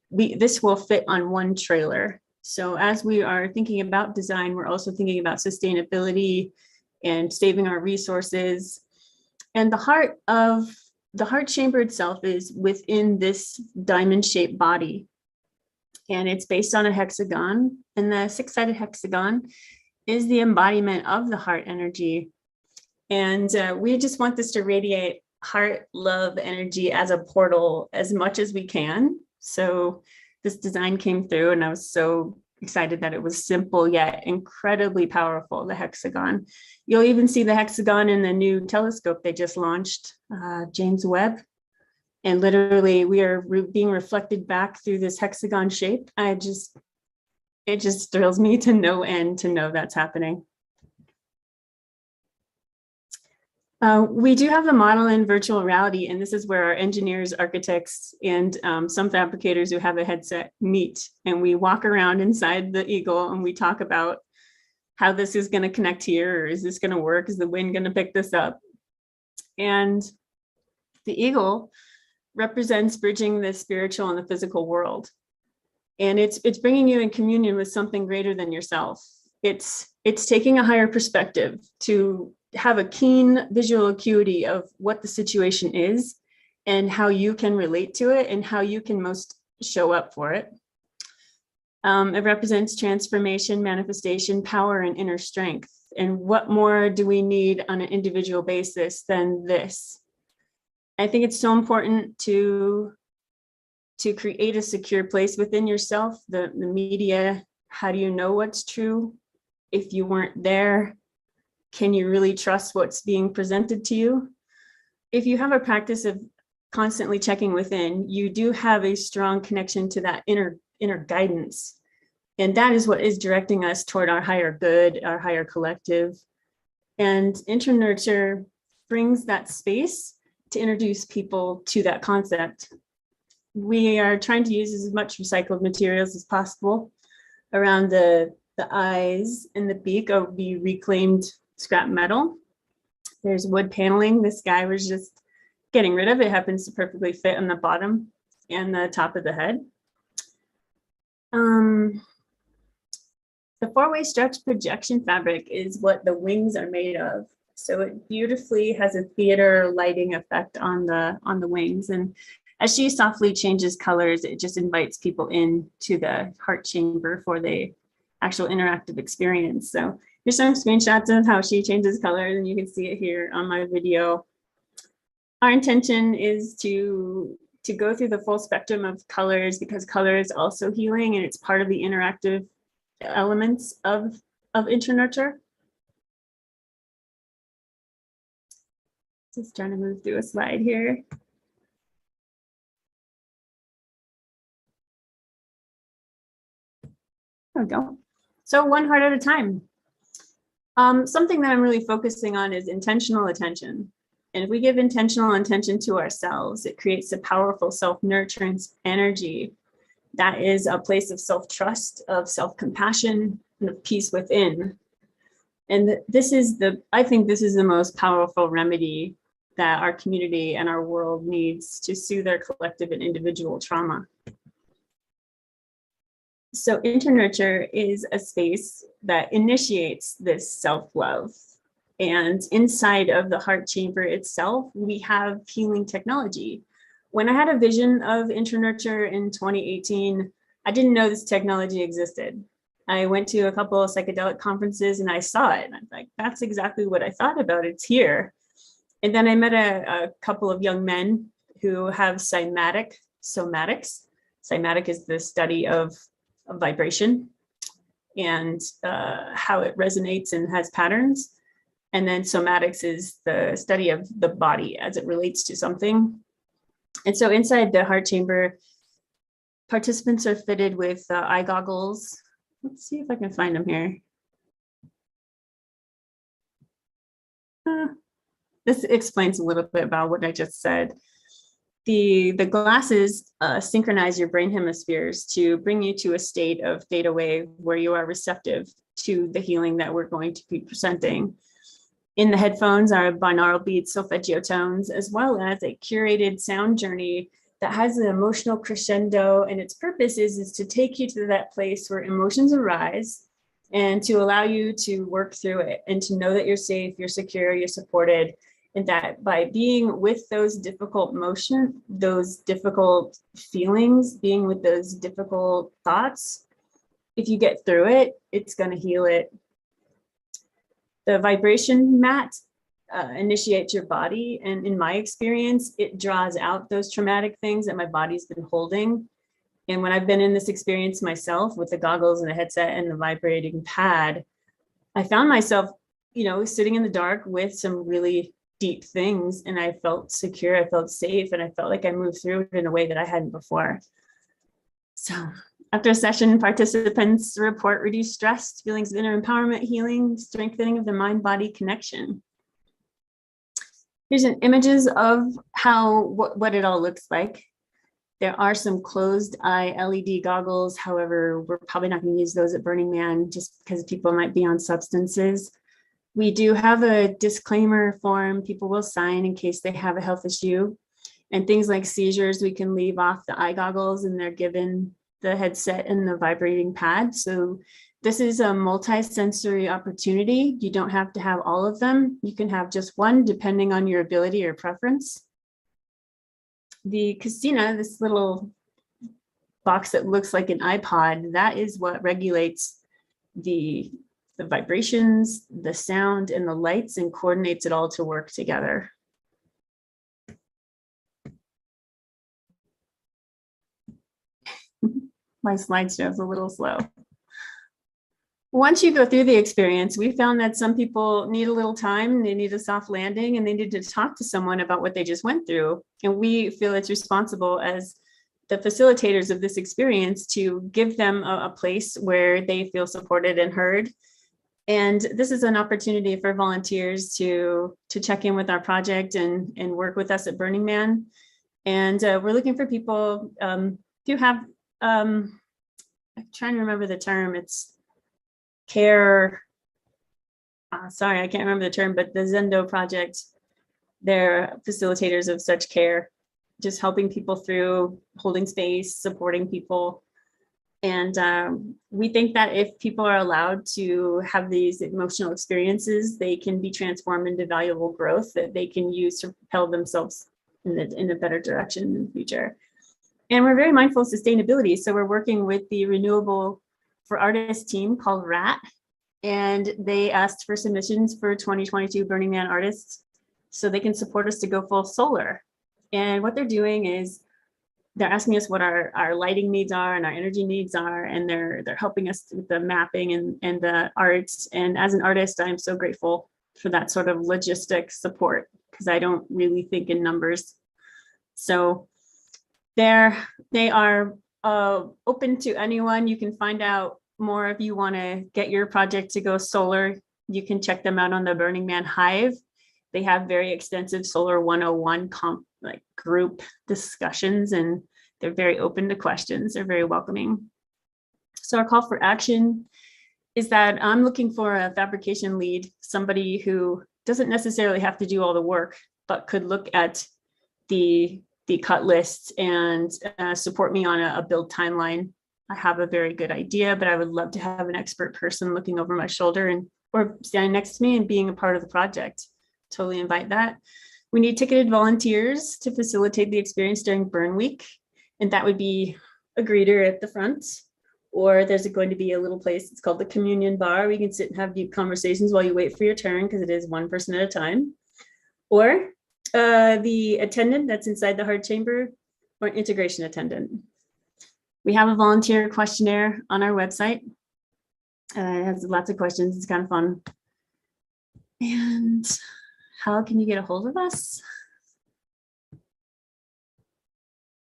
[SPEAKER 2] This will fit on one trailer. So as we are thinking about design, we're also thinking about sustainability and saving our resources. And the heart chamber itself is within this diamond-shaped body. And it's based on a hexagon. And the six-sided hexagon is the embodiment of the heart energy. And we just want this to radiate heart, love, energy as a portal as much as we can. So this design came through, and I was so excited that it was simple yet incredibly powerful, the hexagon. You'll even see the hexagon in the new telescope they just launched, James Webb. And literally we are being reflected back through this hexagon shape. It just thrills me to no end to know that's happening. We do have the model in virtual reality, and this is where our engineers, architects, and some fabricators who have a headset meet, and we walk around inside the Eagle and we talk about how this is going to connect here, or is this going to work? Is the wind going to pick this up? And the eagle represents bridging the spiritual and the physical world. And it's bringing you in communion with something greater than yourself. It's taking a higher perspective to have a keen visual acuity of what the situation is and how you can relate to it and how you can most show up for it. It represents transformation, manifestation, power, and inner strength. And what more do we need on an individual basis than this? I think it's so important to create a secure place within yourself. The media, how do you know what's true? If you weren't there, can you really trust what's being presented to you? If you have a practice of constantly checking within, you do have a strong connection to that inner guidance. And that is what is directing us toward our higher good, our higher collective. And InterNurture brings that space to introduce people to that concept. We are trying to use as much recycled materials as possible around the eyes and the beak of the reclaimed scrap metal. There's wood paneling. This guy was just getting rid of. It happens to perfectly fit on the bottom and the top of the head. The four-way stretch projection fabric is what the wings are made of. So it beautifully has a theater lighting effect on the wings. And as she softly changes colors, it just invites people into the heart chamber for the actual interactive experience. So here's some screenshots of how she changes colors, and you can see it here on my video. Our intention is to go through the full spectrum of colors, because color is also healing and it's part of the interactive elements of InterNurture. Just trying to move through a slide here. There we go. So one heart at a time. Something that I'm really focusing on is intentional attention. And if we give intentional attention to ourselves, it creates a powerful self-nurturance energy that is a place of self-trust, of self-compassion, and of peace within. And I think this is the most powerful remedy that our community and our world needs to soothe our collective and individual trauma. So InterNurture is a space that initiates this self-love. And inside of the heart chamber itself, we have healing technology. When I had a vision of InterNurture in 2018, I didn't know this technology existed. I went to a couple of psychedelic conferences and I saw it. And I'm like, that's exactly what I thought about. It's here. And then I met a couple of young men who have somatics. Cymatic is the study of vibration and how it resonates and has patterns. And then somatics is the study of the body as it relates to something. And so inside the heart chamber, participants are fitted with eye goggles. Let's see if I can find them here. This explains a little bit about what I just said. The glasses synchronize your brain hemispheres to bring you to a state of theta wave where you are receptive to the healing that we're going to be presenting. In the headphones are binaural beats, solfeggio tones, as well as a curated sound journey that has an emotional crescendo, and its purpose is to take you to that place where emotions arise and to allow you to work through it and to know that you're safe, you're secure, you're supported, and that by being with those difficult emotions, those difficult feelings, being with those difficult thoughts, if you get through it, it's going to heal it. The vibration mat initiates your body. And in my experience, it draws out those traumatic things that my body's been holding. And when I've been in this experience myself with the goggles and the headset and the vibrating pad, I found myself, sitting in the dark with some really deep things. And I felt secure, I felt safe, and I felt like I moved through it in a way that I hadn't before. So after a session, participants report reduced stress, feelings of inner empowerment, healing, strengthening of the mind-body connection. Here's images of what it all looks like. There are some closed eye LED goggles. However, we're probably not going to use those at Burning Man just because people might be on substances. We do have a disclaimer form people will sign in case they have a health issue. And things like seizures, we can leave off the eye goggles and they're given the headset and the vibrating pad. So this is a multi-sensory opportunity. You don't have to have all of them. You can have just one depending on your ability or preference. The Casina, this little box that looks like an iPod, that is what regulates the vibrations, the sound, and the lights, and coordinates it all to work together. My slideshow is a little slow. Once you go through the experience, we found that some people need a little time, they need a soft landing, and they need to talk to someone about what they just went through. And we feel it's responsible as the facilitators of this experience to give them a place where they feel supported and heard. And this is an opportunity for volunteers to check in with our project and work with us at Burning Man. And we're looking for people who have, I'm trying to remember the term, it's care, sorry, I can't remember the term, but the Zendo project, they're facilitators of such care, just helping people through, holding space, supporting people. And we think that if people are allowed to have these emotional experiences, they can be transformed into valuable growth that they can use to propel themselves in a better direction in the future. And we're very mindful of sustainability. So we're working with the Renewable for Artists team called RAT. And they asked for submissions for 2022 Burning Man artists so they can support us to go full solar. And what they're doing is they're asking us what our lighting needs are and our energy needs are, and they're helping us with the mapping and the arts. And as an artist, I'm so grateful for that sort of logistic support because I don't really think in numbers. So they are open to anyone. You can find out more if you want to get your project to go solar. You can check them out on the Burning Man Hive. They have very extensive Solar 101 group discussions, and they're very open to questions. They're very welcoming. So our call for action is that I'm looking for a fabrication lead, somebody who doesn't necessarily have to do all the work, but could look at the cut list and support me on a build timeline. I have a very good idea, but I would love to have an expert person looking over my shoulder or standing next to me and being a part of the project. Totally invite that. We need ticketed volunteers to facilitate the experience during Burn Week. And that would be a greeter at the front, or there's going to be a little place, it's called the Communion Bar, where you can sit and have deep conversations while you wait for your turn, because it is one person at a time. Or the attendant that's inside the heart chamber, or an integration attendant. We have a volunteer questionnaire on our website. It has lots of questions, it's kind of fun. And how can you get a hold of us?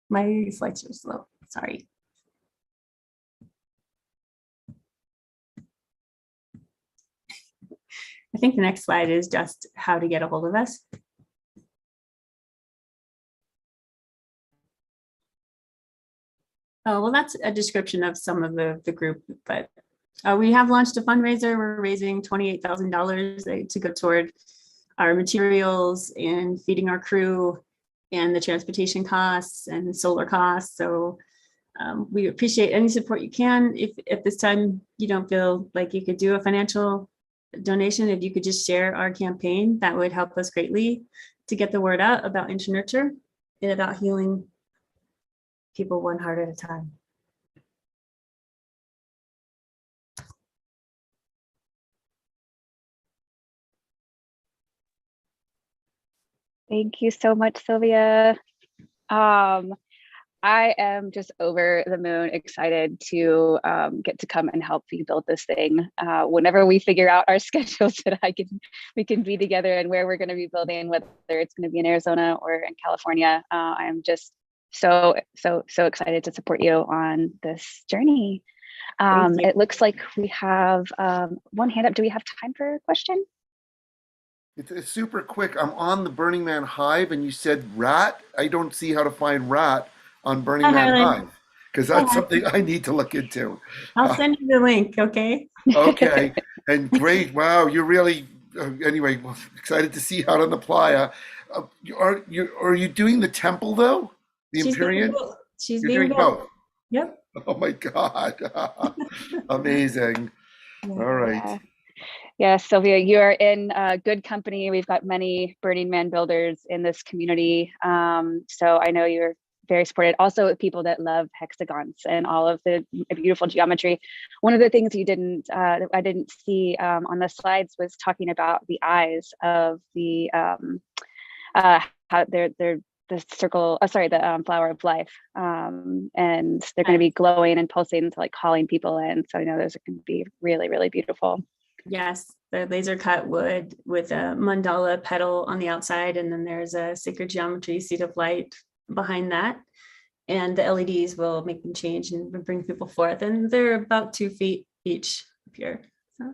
[SPEAKER 2] My slides are slow, sorry. I think the next slide is just how to get a hold of us. Oh, well, that's a description of some of the group, but we have launched a fundraiser. We're raising $28,000 to go toward our materials and feeding our crew and the transportation costs and solar costs. So we appreciate any support you can. If at this time you don't feel like you could do a financial donation, if you could just share our campaign, that would help us greatly to get the word out about InterNurture and about healing people one heart at a time.
[SPEAKER 7] Thank you so much, Sylvia. I am just over the moon excited to get to come and help you build this thing. Whenever we figure out our schedules that we can be together and where we're going to be building, whether it's going to be in Arizona or in California, I'm just so excited to support you on this journey. It looks like we have one hand up. Do we have time for a question?
[SPEAKER 8] It's super quick. I'm on the Burning Man Hive and you said rat. I don't see how to find rat on Burning Man Hive, because that's something I need to look into.
[SPEAKER 2] I'll send you the link, okay?
[SPEAKER 8] Okay, and great. Wow, you're really anyway, well, excited to see you out on the playa. Are you doing the temple though? The
[SPEAKER 2] She's being
[SPEAKER 8] Empyrean?
[SPEAKER 2] built. She's
[SPEAKER 8] You're
[SPEAKER 2] being
[SPEAKER 8] doing
[SPEAKER 2] built.
[SPEAKER 8] both.
[SPEAKER 2] Yep.
[SPEAKER 8] Oh my God. Amazing.
[SPEAKER 2] Yeah.
[SPEAKER 8] All right.
[SPEAKER 7] Yeah. Yeah, Sylvia, you are in good company. We've got many Burning Man builders in this community. So I know you're very supported. Also people that love hexagons and all of the beautiful geometry. One of the things you didn't, I didn't see on the slides was talking about the eyes of the, how they're the circle, the flower of life. And they're going to be glowing and pulsing to like calling people in. So I know those are going to be really, really beautiful.
[SPEAKER 2] Yes, the laser cut wood with a mandala petal on the outside, and then there's a sacred geometry seed of light behind that. And the LEDs will make them change and bring people forth. And they're about 2 feet each up here. So.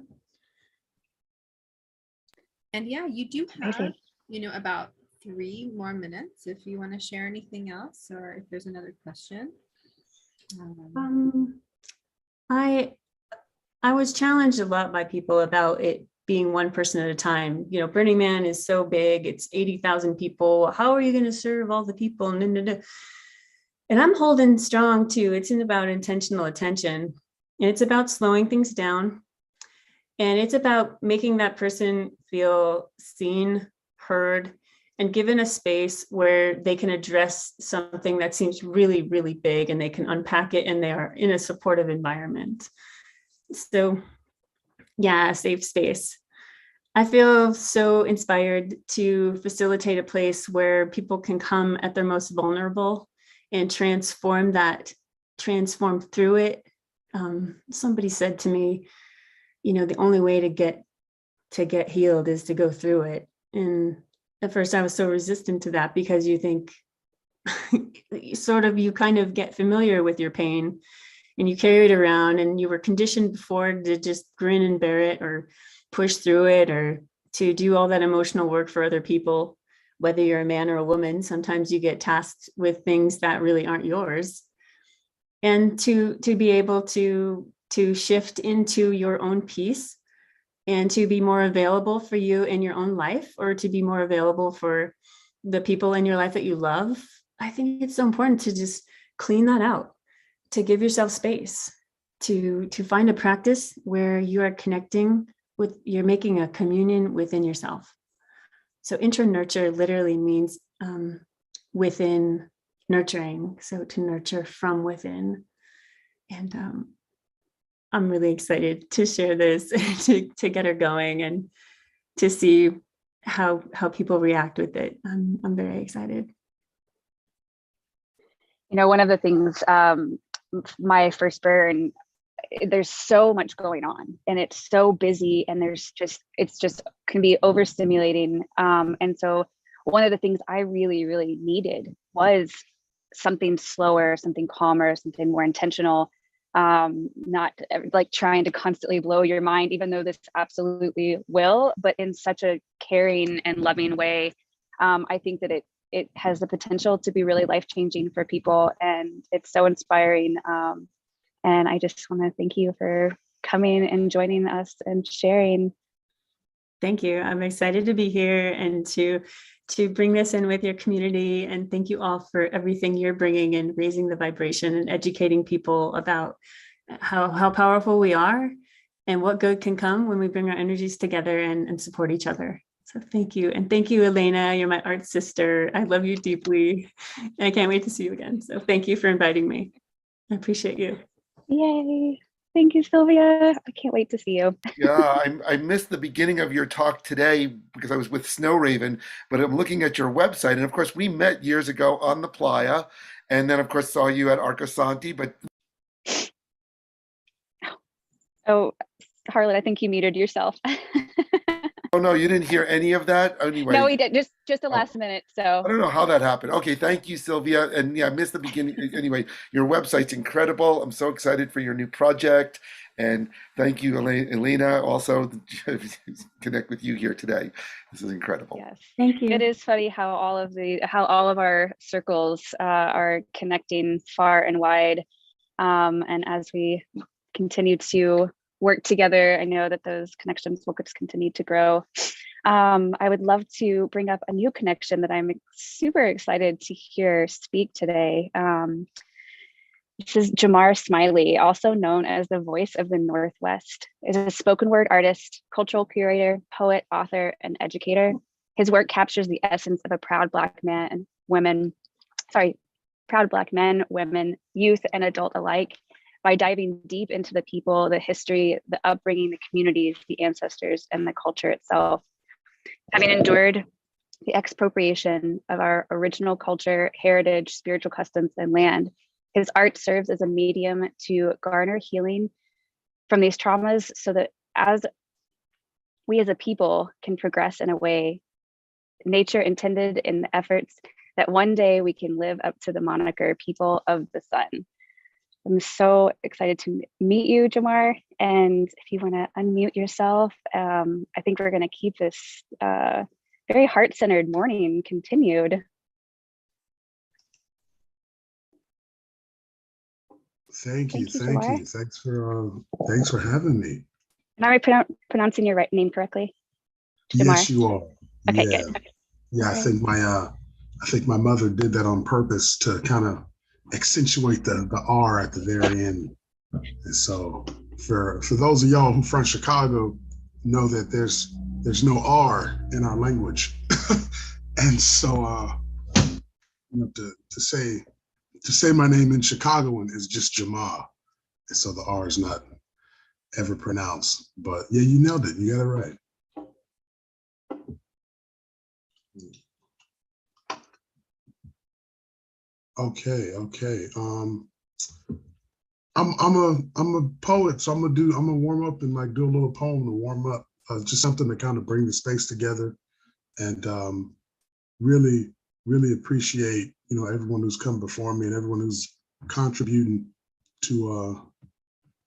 [SPEAKER 1] And yeah, you do have,
[SPEAKER 7] Amazing.
[SPEAKER 1] About 3 more minutes if you want to share anything else, or if there's another question.
[SPEAKER 2] I was challenged a lot by people about it being one person at a time. Burning Man is so big, it's 80,000 people. How are you going to serve all the people? And I'm holding strong too. It's about intentional attention. And it's about slowing things down. And it's about making that person feel seen, heard, and given a space where they can address something that seems really, really big, and they can unpack it, and they are in a supportive environment. So yeah, a safe space. I feel so inspired to facilitate a place where people can come at their most vulnerable and transform through it. Somebody said to me, the only way to get healed is to go through it. And at first I was so resistant to that, because you think you kind of get familiar with your pain and you carry it around, and you were conditioned before to just grin and bear it, or push through it, or to do all that emotional work for other people, whether you're a man or a woman. Sometimes you get tasked with things that really aren't yours. And to be able to shift into your own peace, and to be more available for you in your own life, or to be more available for the people in your life that you love. I think it's so important to just clean that out, to give yourself space, to find a practice where you are connecting with, you're making a communion within yourself. So intro-nurture literally means within nurturing. So to nurture from within. And I'm really excited to share this, to get her going, and to see how people react with it. I'm very excited.
[SPEAKER 7] One of the things, my first burn, there's so much going on, and it's so busy, and it's just can be overstimulating. And so one of the things I really, really needed was something slower, something calmer, something more intentional, not like trying to constantly blow your mind, even though this absolutely will, but in such a caring and loving way. I think that it has the potential to be really life-changing for people, and it's so inspiring. And I just want to thank you for coming and joining us and sharing.
[SPEAKER 2] Thank you. I'm excited to be here and to bring this in with your community. And thank you all for everything you're bringing in, raising the vibration and educating people about how powerful we are and what good can come when we bring our energies together and support each other. So thank you. And thank you, Elena. You're my art sister. I love you deeply. I can't wait to see you again. So thank you for inviting me. I appreciate you.
[SPEAKER 7] Yay. Thank you, Sylvia. I can't wait to see you.
[SPEAKER 8] Yeah, I missed the beginning of your talk today because I was with Snow Raven, but I'm looking at your website. And of course, we met years ago on the playa, and then of course saw you at Arcosanti. But
[SPEAKER 7] oh, Harlan, I think you muted yourself.
[SPEAKER 8] oh no, you didn't hear any of that? Anyway.
[SPEAKER 7] No, we did. Just the last minute. So
[SPEAKER 8] I don't know how that happened. Okay, thank you, Sylvia. And yeah, I missed the beginning. Anyway, your website's incredible. I'm so excited for your new project. And thank you, Elena, also to connect with you here today. This is incredible.
[SPEAKER 7] yes,
[SPEAKER 2] Thank you.
[SPEAKER 7] it is funny how all of our circles are connecting far and wide. And as we continue to work together. I know that those connections will just continue to grow. I would love to bring up a new connection that I'm super excited to hear speak today. This is Jamar Smiley, also known as the Voice of the Northwest, is a spoken word artist, cultural curator, poet, author, and educator. His work captures the essence of a proud Black men, women, youth, and adult alike by diving deep into the people, the history, the upbringing, the communities, the ancestors, and the culture itself. Having endured the expropriation of our original culture, heritage, spiritual customs, and land, his art serves as a medium to garner healing from these traumas so that as we as a people can progress in a way nature intended in the efforts that one day we can live up to the moniker people of the sun. I'm so excited to meet you, Jamar. And if you want to unmute yourself, I think we're going to keep this very heart-centered morning continued.
[SPEAKER 9] Thank you.
[SPEAKER 7] Jamar.
[SPEAKER 9] Thanks for having me.
[SPEAKER 7] Am I pronouncing your right name correctly? Jamar.
[SPEAKER 9] Yes, you are.
[SPEAKER 7] Okay,
[SPEAKER 9] Yeah.
[SPEAKER 7] good.
[SPEAKER 9] Yeah, I think my mother did that on purpose to kind of accentuate the R at the very end. And so for those of y'all who from Chicago know that there's no R in our language. And so to say my name in Chicagoan is just Jamar. And so the R is not ever pronounced. But yeah, you nailed it. You got it right. Okay. I'm a poet, so I'm gonna warm up and like do a little poem to warm up. Just something to kind of bring the space together, and really appreciate everyone who's come before me and everyone who's contributing to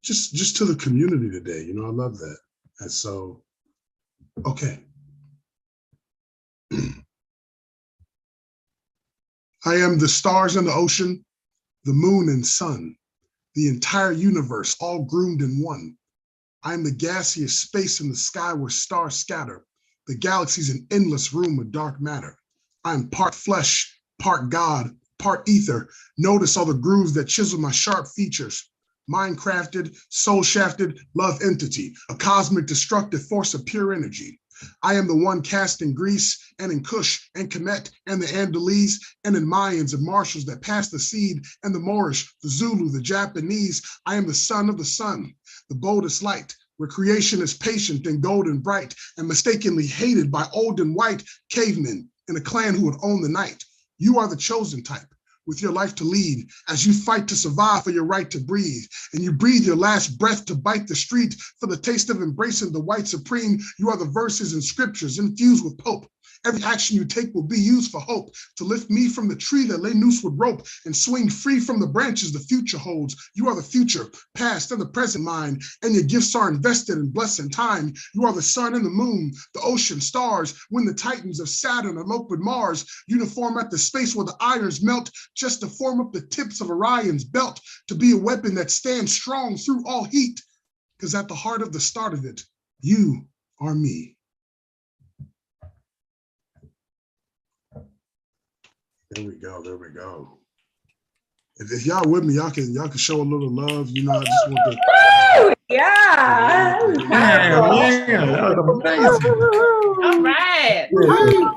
[SPEAKER 9] just to the community today. I love that. And so, okay. I am the stars in the ocean, the moon and sun, the entire universe, all groomed in one. I am the gaseous space in the sky where stars scatter. The galaxy's an endless room of dark matter. I am part flesh, part God, part ether. Notice all the grooves that chisel my sharp features. Mind-crafted, soul-shafted, love entity, a cosmic destructive force of pure energy. I am the one cast in Greece and in Kush and Kemet and the Andalese and in Mayans and Marshals that passed the seed and the Moorish, the Zulu, the Japanese. I am the son of the sun, the boldest light, where creation is patient and golden bright and mistakenly hated by old and white cavemen in a clan who would own the night. You are the chosen type, with your life to lead as you fight to survive for your right to breathe. And you breathe your last breath to bite the street for the taste of embracing the white supreme. You are the verses and scriptures infused with hope. Every action you take will be used for hope, to lift me from the tree that lay noose with rope and swing free from the branches the future holds. You are the future, past and the present mind, and your gifts are invested in blessing time. You are the sun and the moon, the ocean, stars, when the titans of Saturn elope with Mars, uniform at the space where the irons melt, just to form up the tips of Orion's belt, to be a weapon that stands strong through all heat, because at the heart of the start of it, you are me. There we go. If y'all with me, y'all can show a little love. I just want to.
[SPEAKER 2] Woo! Yeah.
[SPEAKER 9] That was amazing.
[SPEAKER 10] All right.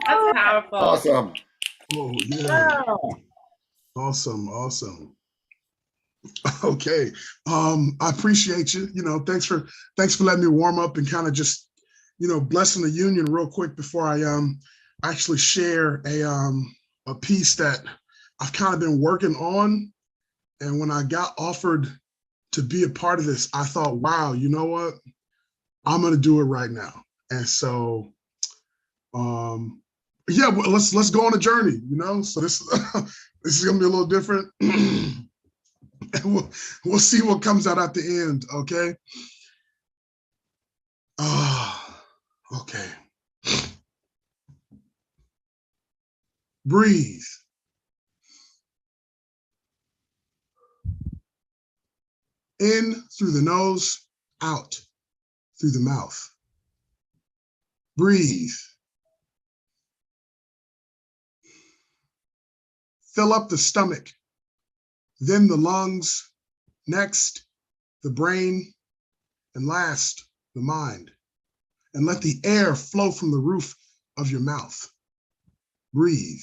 [SPEAKER 10] That's powerful.
[SPEAKER 8] Awesome.
[SPEAKER 9] Oh yeah. Awesome. Okay. I appreciate you. Thanks for letting me warm up and kind of just, blessing the union real quick before I actually share a piece that I've kind of been working on. And when I got offered to be a part of this, I thought, wow, you know what? I'm going to do it right now. And so, yeah, well, let's go on a journey, So this is going to be a little different. And we'll see what comes out at the end, okay? Okay. Breathe. In through the nose, out through the mouth. Breathe. Fill up the stomach, then the lungs, next, the brain, and last, the mind. And let the air flow from the roof of your mouth. Breathe.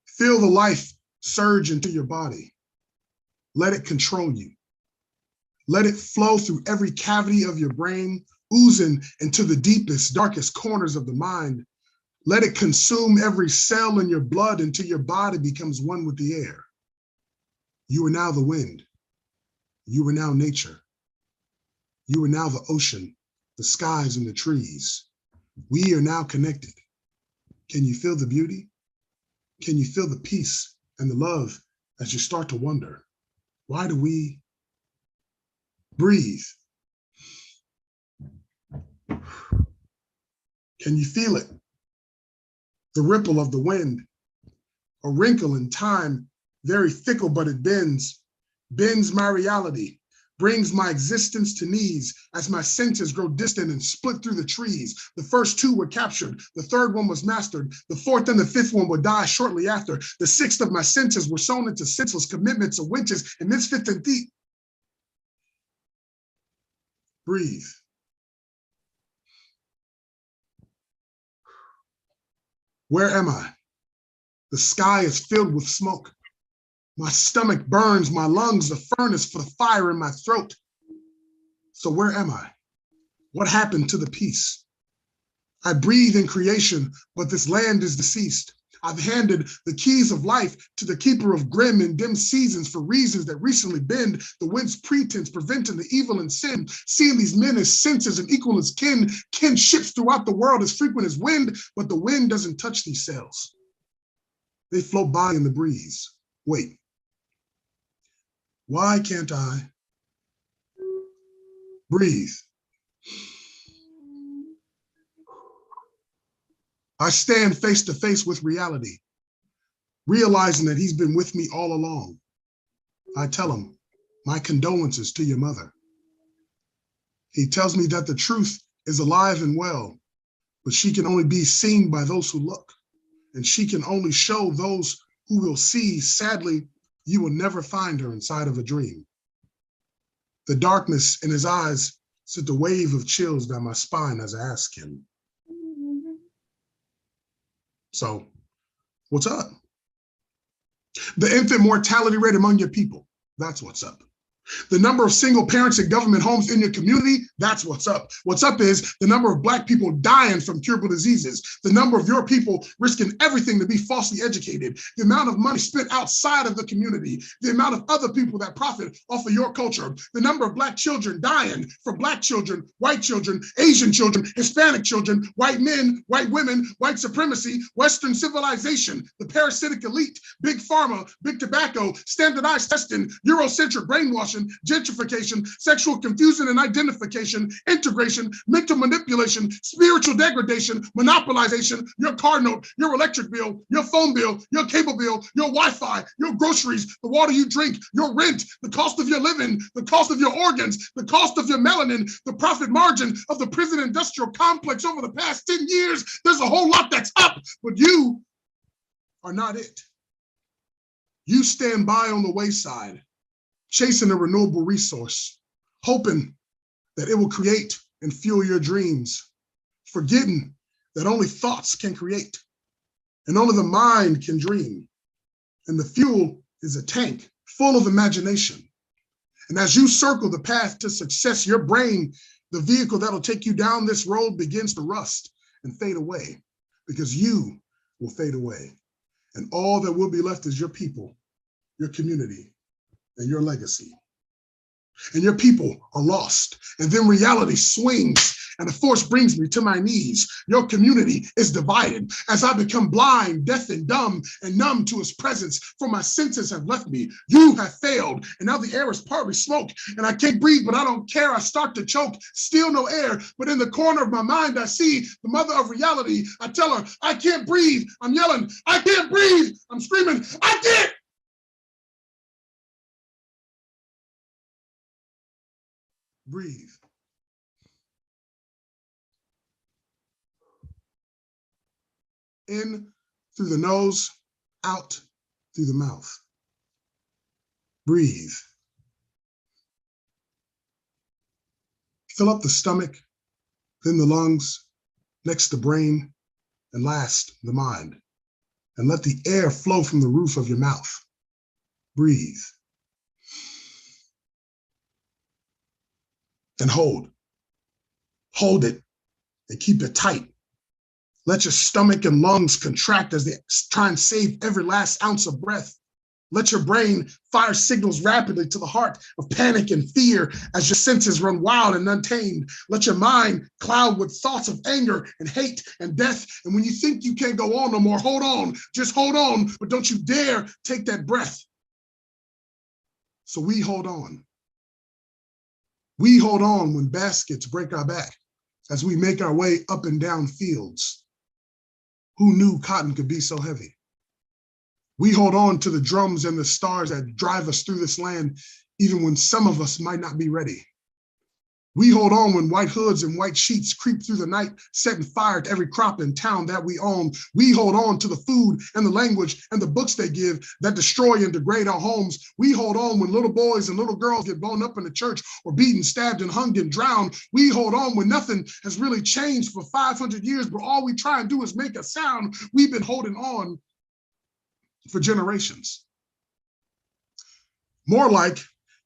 [SPEAKER 9] Feel the life surge into your body. Let it control you. Let it flow through every cavity of your brain, oozing into the deepest, darkest corners of the mind. Let it consume every cell in your blood until your body becomes one with the air. You are now the wind. You are now nature. You are now the ocean, the skies, and the trees. We are now connected. Can you feel the beauty? Can you feel the peace and the love as you start to wonder, why do we breathe? Can you feel it? The ripple of the wind, a wrinkle in time, very fickle, but it bends my reality, brings my existence to knees as my senses grow distant and split through the trees. The first two were captured. The third one was mastered. The fourth and the fifth one would die shortly after. The sixth of my senses were sown into senseless commitments of witches and misfits and thief. Breathe. Where am I? The sky is filled with smoke. My stomach burns, my lungs a furnace for the fire in my throat. So where am I? What happened to the peace? I breathe in creation, but this land is deceased. I've handed the keys of life to the keeper of grim and dim seasons for reasons that recently bend the wind's pretense, preventing the evil and sin. Seeing these men as senses and equal as kin ships throughout the world as frequent as wind, but the wind doesn't touch these sails. They float by in the breeze. Wait. Why can't I breathe? I stand face to face with reality, realizing that he's been with me all along. I tell him, my condolences to your mother. He tells me that the truth is alive and well, but she can only be seen by those who look, and she can only show those who will see. Sadly, you will never find her inside of a dream. The darkness in his eyes sent a wave of chills down my spine as I asked him, so what's up? The infant mortality rate among your people, that's what's up. The number of single parents in government homes in your community, that's what's up. What's up is the number of Black people dying from curable diseases, the number of your people risking everything to be falsely educated, the amount of money spent outside of the community, the amount of other people that profit off of your culture, the number of Black children dying from Black children, white children, Asian children, Hispanic children, white men, white women, white supremacy, Western civilization, the parasitic elite, big pharma, big tobacco, standardized testing, Eurocentric brainwashing, gentrification, sexual confusion and identification, integration, mental manipulation, spiritual degradation, monopolization, your car note, your electric bill, your phone bill, your cable bill, your Wi-Fi, your groceries, the water you drink, your rent, the cost of your living, the cost of your organs, the cost of your melanin, the profit margin of the prison industrial complex over the past 10 years. There's a whole lot that's up, but you are not it. You stand by on the wayside, chasing a renewable resource, hoping that it will create and fuel your dreams, forgetting that only thoughts can create and only the mind can dream. And the fuel is a tank full of imagination. And as you circle the path to success, your brain, the vehicle that'll take you down this road, begins to rust and fade away, because you will fade away. And all that will be left is your people, your community, and your legacy. And your people are lost. And then reality swings and the force brings me to my knees. Your community is divided as I become blind, deaf, and dumb, and numb to his presence, for my senses have left me. You have failed, and now the air is partly smoke, and I can't breathe, but I don't care. I start to choke, still no air, but in the corner of my mind, I see the mother of reality. I tell her, I can't breathe. I'm yelling, I can't breathe. I'm screaming, I can't Breathe. In through the nose, out through the mouth. Breathe. Fill up the stomach, then the lungs, next the brain, and last the mind. And let the air flow from the roof of your mouth. Breathe. And hold. Hold it and keep it tight. Let your stomach and lungs contract as they try and save every last ounce of breath. Let your brain fire signals rapidly to the heart of panic and fear as your senses run wild and untamed. Let your mind cloud with thoughts of anger and hate and death. And when you think you can't go on no more, hold on, just hold on, but don't you dare take that breath. So we hold on. We hold on when baskets break our back as we make our way up and down fields. Who knew cotton could be so heavy? We hold on to the drums and the stars that drive us through this land, even when some of us might not be ready. We hold on when white hoods and white sheets creep through the night, setting fire to every crop in town that we own. We hold on to the food and the language and the books they give that destroy and degrade our homes. We hold on when little boys and little girls get blown up in the church or beaten, stabbed, and hung and drowned. We hold on when nothing has really changed for 500 years, but all we try and do is make a sound. We've been holding on for generations. More like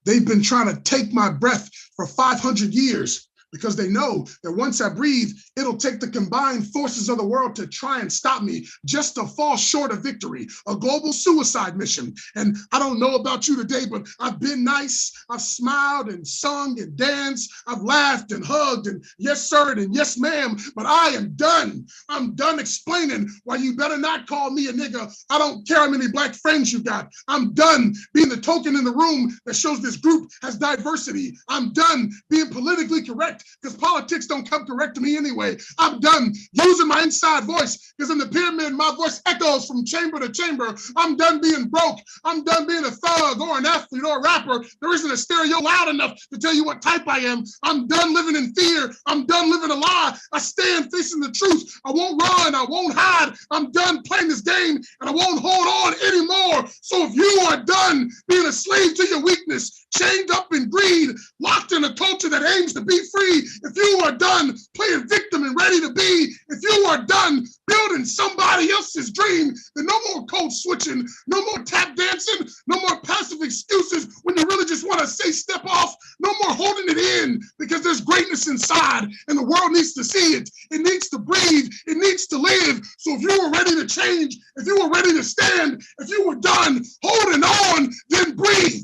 [SPEAKER 9] they've been trying to take my breath for 500 years because they know that once I breathe, it'll take the combined forces of the world to try and stop me just to fall short of victory, a global suicide mission. And I don't know about you today, but I've been nice. I've smiled and sung and danced. I've laughed and hugged and yes, sir, and yes, ma'am, but I am done. I'm done explaining why you better not call me a nigga. I don't care how many black friends you got. I'm done being the token in the room that shows this group has diversity. I'm done being politically correct because politics don't come correct to me anyway. I'm done using my inside voice because in the pyramid, my voice echoes from chamber to chamber. I'm done being broke. I'm done being a thug or an athlete or a rapper. There isn't a stereo loud enough to tell you what type I am. I'm done living in fear. I'm done living a lie. I stand facing the truth. I won't run. I won't hide. I'm done playing this game and I won't hold on anymore. So if you are done being a slave to your weakness, chained up in greed, locked in a culture that aims to be free, if you are done playing victim and ready to be, if you are done building somebody else's dream, then no more code switching, no more tap dancing, no more passive excuses when you really just want to say step off, no more holding it in because there's greatness inside and the world needs to see it. It needs to breathe. It needs to live. So if you were ready to change, if you were ready to stand, if you were done holding on, then breathe.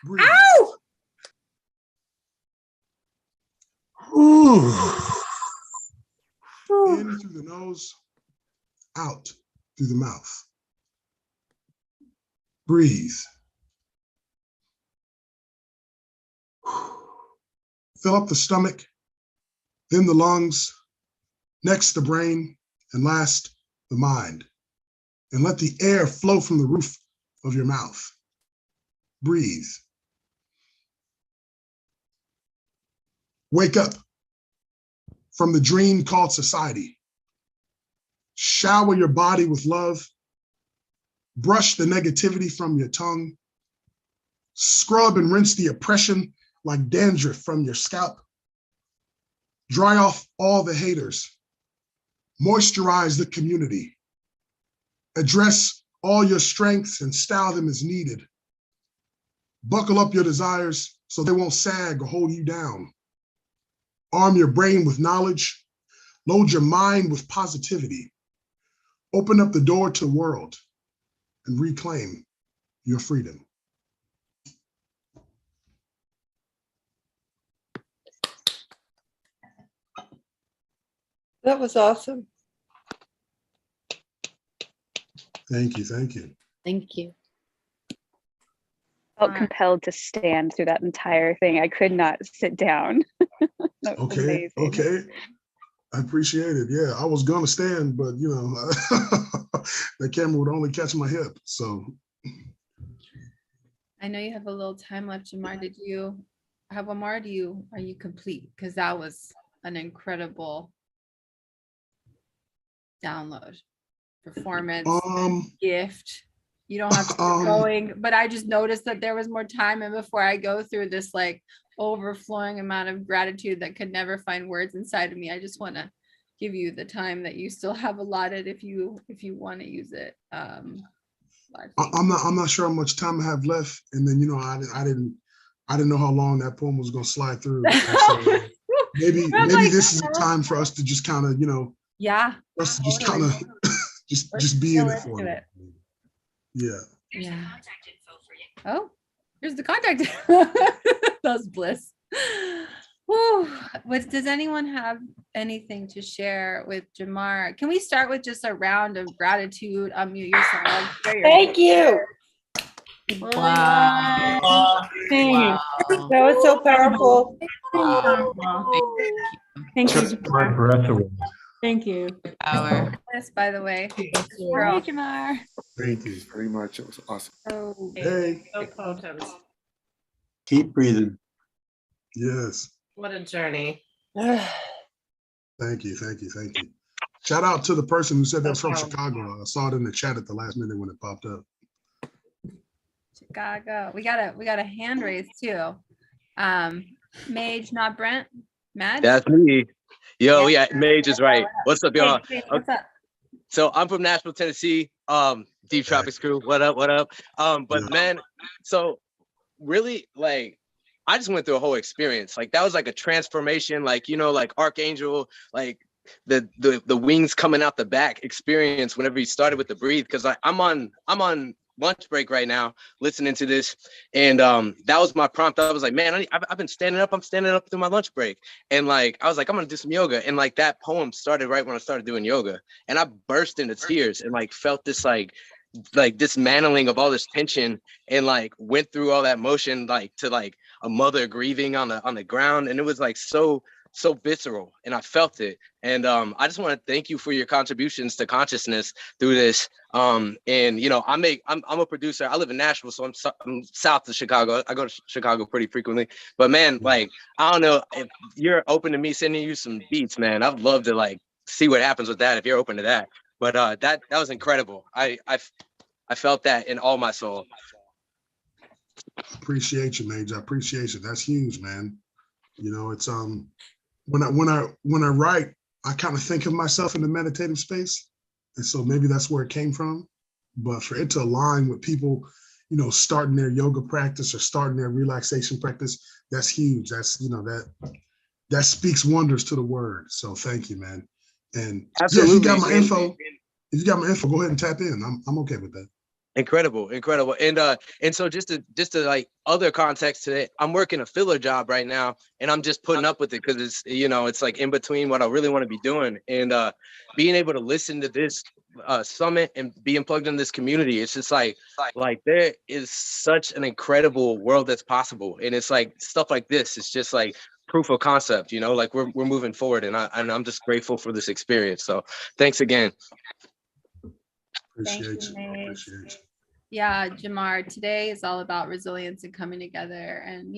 [SPEAKER 9] Breathe.
[SPEAKER 10] Ow!
[SPEAKER 9] In through the nose, out through the mouth. Breathe. Fill up the stomach, then the lungs, next the brain, and last the mind. And let the air flow from the roof of your mouth. Breathe. Wake up from the dream called society. Shower your body with love. Brush the negativity from your tongue. Scrub and rinse the oppression like dandruff from your scalp. Dry off all the haters. Moisturize the community. Address all your strengths and style them as needed. Buckle up your desires so they won't sag or hold you down. Arm your brain with knowledge. Load your mind with positivity. Open up the door to the world and reclaim your freedom.
[SPEAKER 11] That was awesome.
[SPEAKER 9] Thank you, thank you.
[SPEAKER 4] Thank you.
[SPEAKER 7] Felt compelled to stand through that entire thing. I could not sit down. That was
[SPEAKER 9] Okay,
[SPEAKER 7] amazing.
[SPEAKER 9] okay. I appreciate it. Yeah, I was gonna stand, but you know, that camera would only catch my hip. So
[SPEAKER 1] I know you have a little time left, Jamar. Did you have one more? Are you complete? Because that was an incredible download, performance, gift. You don't have to keep going, but I just noticed that there was more time. And before I go through this like overflowing amount of gratitude that could never find words inside of me, I just want to give you the time that you still have allotted if you want to use it.
[SPEAKER 9] I'm not sure how much time I have left, and then I didn't know how long that poem was going to slide through. So maybe this is a time for us to just kind of us to just kind of just be in it for it. Yeah.
[SPEAKER 1] Oh, here's the contact. That was bliss. Whew. Does anyone have anything to share with Jamar? Can we start with just a round of gratitude? Unmute yourself.
[SPEAKER 3] Thank you.
[SPEAKER 10] Wow.
[SPEAKER 3] That was so powerful.
[SPEAKER 2] Thank you,
[SPEAKER 11] Took my breath away.
[SPEAKER 2] Thank you.
[SPEAKER 10] Power.
[SPEAKER 1] This, by the way.
[SPEAKER 2] Hi, Jamar.
[SPEAKER 8] Thank you very much. It was awesome.
[SPEAKER 1] Oh,
[SPEAKER 9] Hey.
[SPEAKER 10] So potent.
[SPEAKER 11] Keep breathing.
[SPEAKER 9] Yes.
[SPEAKER 10] What a journey.
[SPEAKER 9] Thank you. Shout out to the person who said that from Chicago. I saw it in the chat at the last minute when it popped up.
[SPEAKER 1] Chicago. We got a hand raise too. Mage, not Brent. Madge?
[SPEAKER 12] That's me. Yo, yeah, Mage is right. What's up, y'all?
[SPEAKER 1] Hey, what's up?
[SPEAKER 12] So I'm from Nashville, Tennessee. Deep Tropics crew. What up? But man, so really, like, I just went through a whole experience. Like, that was like a transformation, like, like Archangel, like the wings coming out the back experience whenever he started with the breathe. Cause I'm on lunch break right now listening to this, and that was my prompt. I was like, man, I've been standing up. I'm standing up through my lunch break, and like I was like, I'm gonna do some yoga, and like that poem started right when I started doing yoga, and I burst into tears and like felt this like dismantling of all this tension, and like went through all that motion, like to like a mother grieving on the ground, and it was like so visceral, and I felt it. And I just want to thank you for your contributions to consciousness through this. And I'm a producer. I live in Nashville, so I'm south of Chicago. I go to Chicago pretty frequently. But man, like, I don't know if you're open to me sending you some beats, man. I'd love to like see what happens with that if you're open to that. But that was incredible. I felt that in all my soul.
[SPEAKER 9] Appreciate you, Mage. I appreciate you. That's huge, man. It's when I write, I kind of think of myself in the meditative space, and so maybe that's where it came from. But for it to align with people, starting their yoga practice or starting their relaxation practice, that's huge. That's that speaks wonders to the word. So thank you, man. And
[SPEAKER 12] absolutely.
[SPEAKER 9] If you got my info, go ahead and tap in. I'm okay with that.
[SPEAKER 12] Incredible. And so just to like other context to it, I'm working a filler job right now, and I'm just putting up with it because it's it's like in between what I really want to be doing, and being able to listen to this summit and being plugged in this community, it's just like there is such an incredible world that's possible, and it's like stuff like this. It's just like proof of concept, like we're moving forward, and I'm just grateful for this experience. So thanks again.
[SPEAKER 9] Appreciate you.
[SPEAKER 1] Yeah, Jamar, today is all about resilience and coming together. And,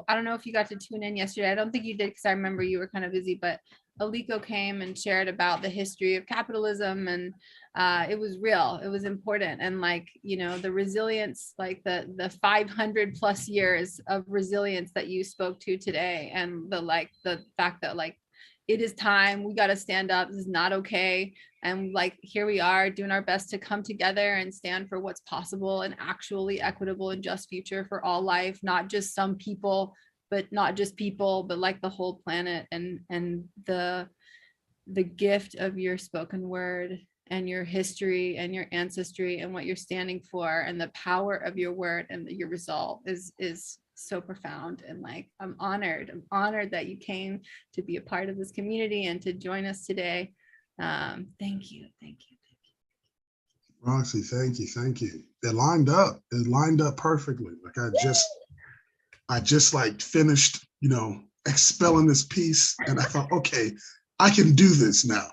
[SPEAKER 1] I don't know if you got to tune in yesterday. I don't think you did because I remember you were kind of busy, but Aliko came and shared about the history of capitalism, and it was real. It was important. And the resilience, like the 500 plus years of resilience that you spoke to today, and the fact that it is time, we got to stand up. This is not okay. And here we are doing our best to come together and stand for what's possible, and actually equitable and just future for all life, not just some people, but the whole planet. And the gift of your spoken word and your history and your ancestry and what you're standing for, and the power of your word and your resolve is so profound. And I'm honored that you came to be a part of this community and to join us today. Thank you.
[SPEAKER 9] Roxy, thank you. It lined up perfectly. I just finished, expelling this piece, and I thought, okay, I can do this now.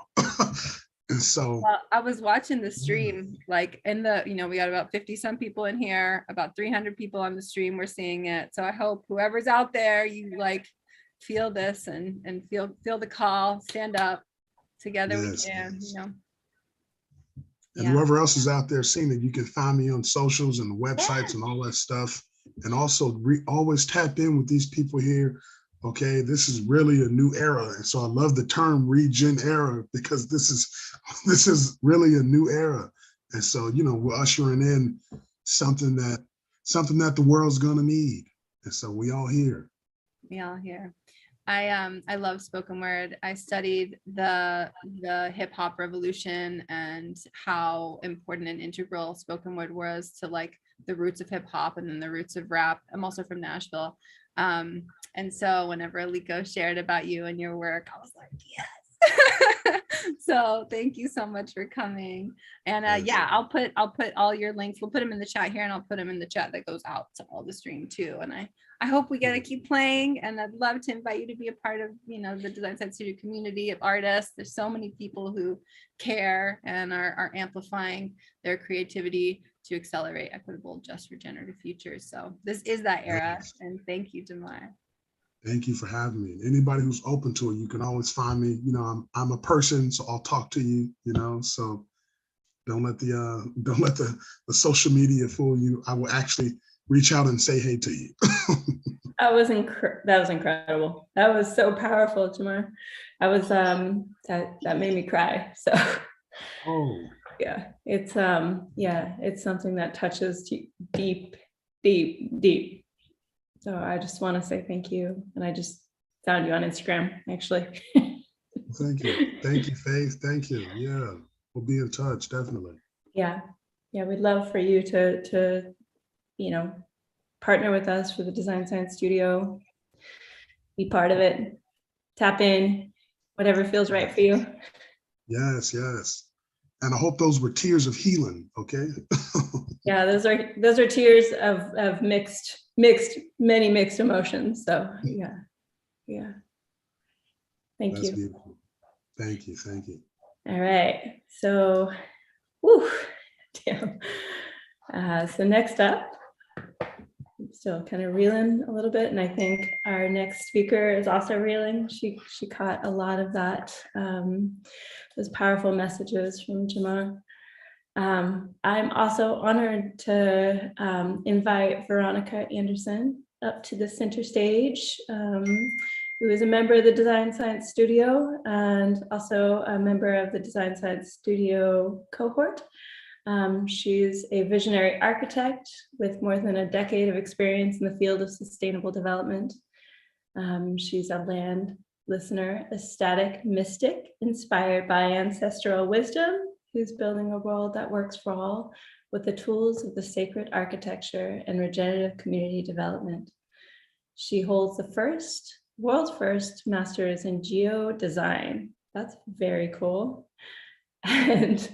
[SPEAKER 9] And so,
[SPEAKER 1] Well, I was watching the stream, like in the, we got about 50 some people in here, about 300 people on the stream. We're seeing it. So I hope whoever's out there, you like feel this and feel the call, stand up. Together we
[SPEAKER 9] yes,
[SPEAKER 1] can,
[SPEAKER 9] yes.
[SPEAKER 1] Yeah.
[SPEAKER 9] And whoever else is out there seeing it, you can find me on socials and the websites
[SPEAKER 1] Yeah.
[SPEAKER 9] and all that stuff. And also always tap in with these people here. Okay, this is really a new era. And so I love the term regen era, because this is really a new era. And so, we're ushering in something that the world's gonna need. And so we all here.
[SPEAKER 1] We all here. I love spoken word. I studied the hip hop revolution and how important and integral spoken word was to like the roots of hip hop and then the roots of rap. I'm also from Nashville. And so whenever Aliko shared about you and your work, I was like, yes. So thank you so much for coming. And yeah, I'll put all your links. We'll put them in the chat here, and I'll put them in the chat that goes out to all the stream too. And I hope we get to keep playing, and I'd love to invite you to be a part of, the Design Science Studio community of artists. There's so many people who care and are amplifying their creativity to accelerate equitable, just, regenerative futures. So this is that era, and thank you, Jamar.
[SPEAKER 9] Thank you for having me. Anybody who's open to it, you can always find me. I'm a person, so I'll talk to you. So don't let the social media fool you. I will actually reach out and say hey to you.
[SPEAKER 2] That was incredible. That was so powerful, Jamar. I was that made me cry. So yeah, it's something that touches deep. So I just want to say thank you. And I just found you on Instagram, actually.
[SPEAKER 9] Thank you, Faith. Thank you. Yeah, we'll be in touch, definitely.
[SPEAKER 2] Yeah, we'd love for you to partner with us for the Design Science Studio, be part of it, tap in, whatever feels right for you.
[SPEAKER 9] Yes. And I hope those were tears of healing, okay?
[SPEAKER 2] Yeah, those are tears of many mixed emotions. So yeah. Thank
[SPEAKER 9] That's
[SPEAKER 2] you.
[SPEAKER 9] Beautiful. Thank you.
[SPEAKER 2] All right, so, damn. So next up, I'm still kind of reeling a little bit, and I think our next speaker is also reeling. She caught a lot of that, those powerful messages from Jamar. I'm also honored to invite Veronica Anderson up to the center stage, who is a member of the Design Science Studio and also a member of the Design Science Studio cohort. She's a visionary architect with more than a decade of experience in the field of sustainable development. She's a land listener, ecstatic mystic, inspired by ancestral wisdom, who's building a world that works for all with the tools of the sacred architecture and regenerative community development. She holds the world's first master's in geodesign. That's very cool. And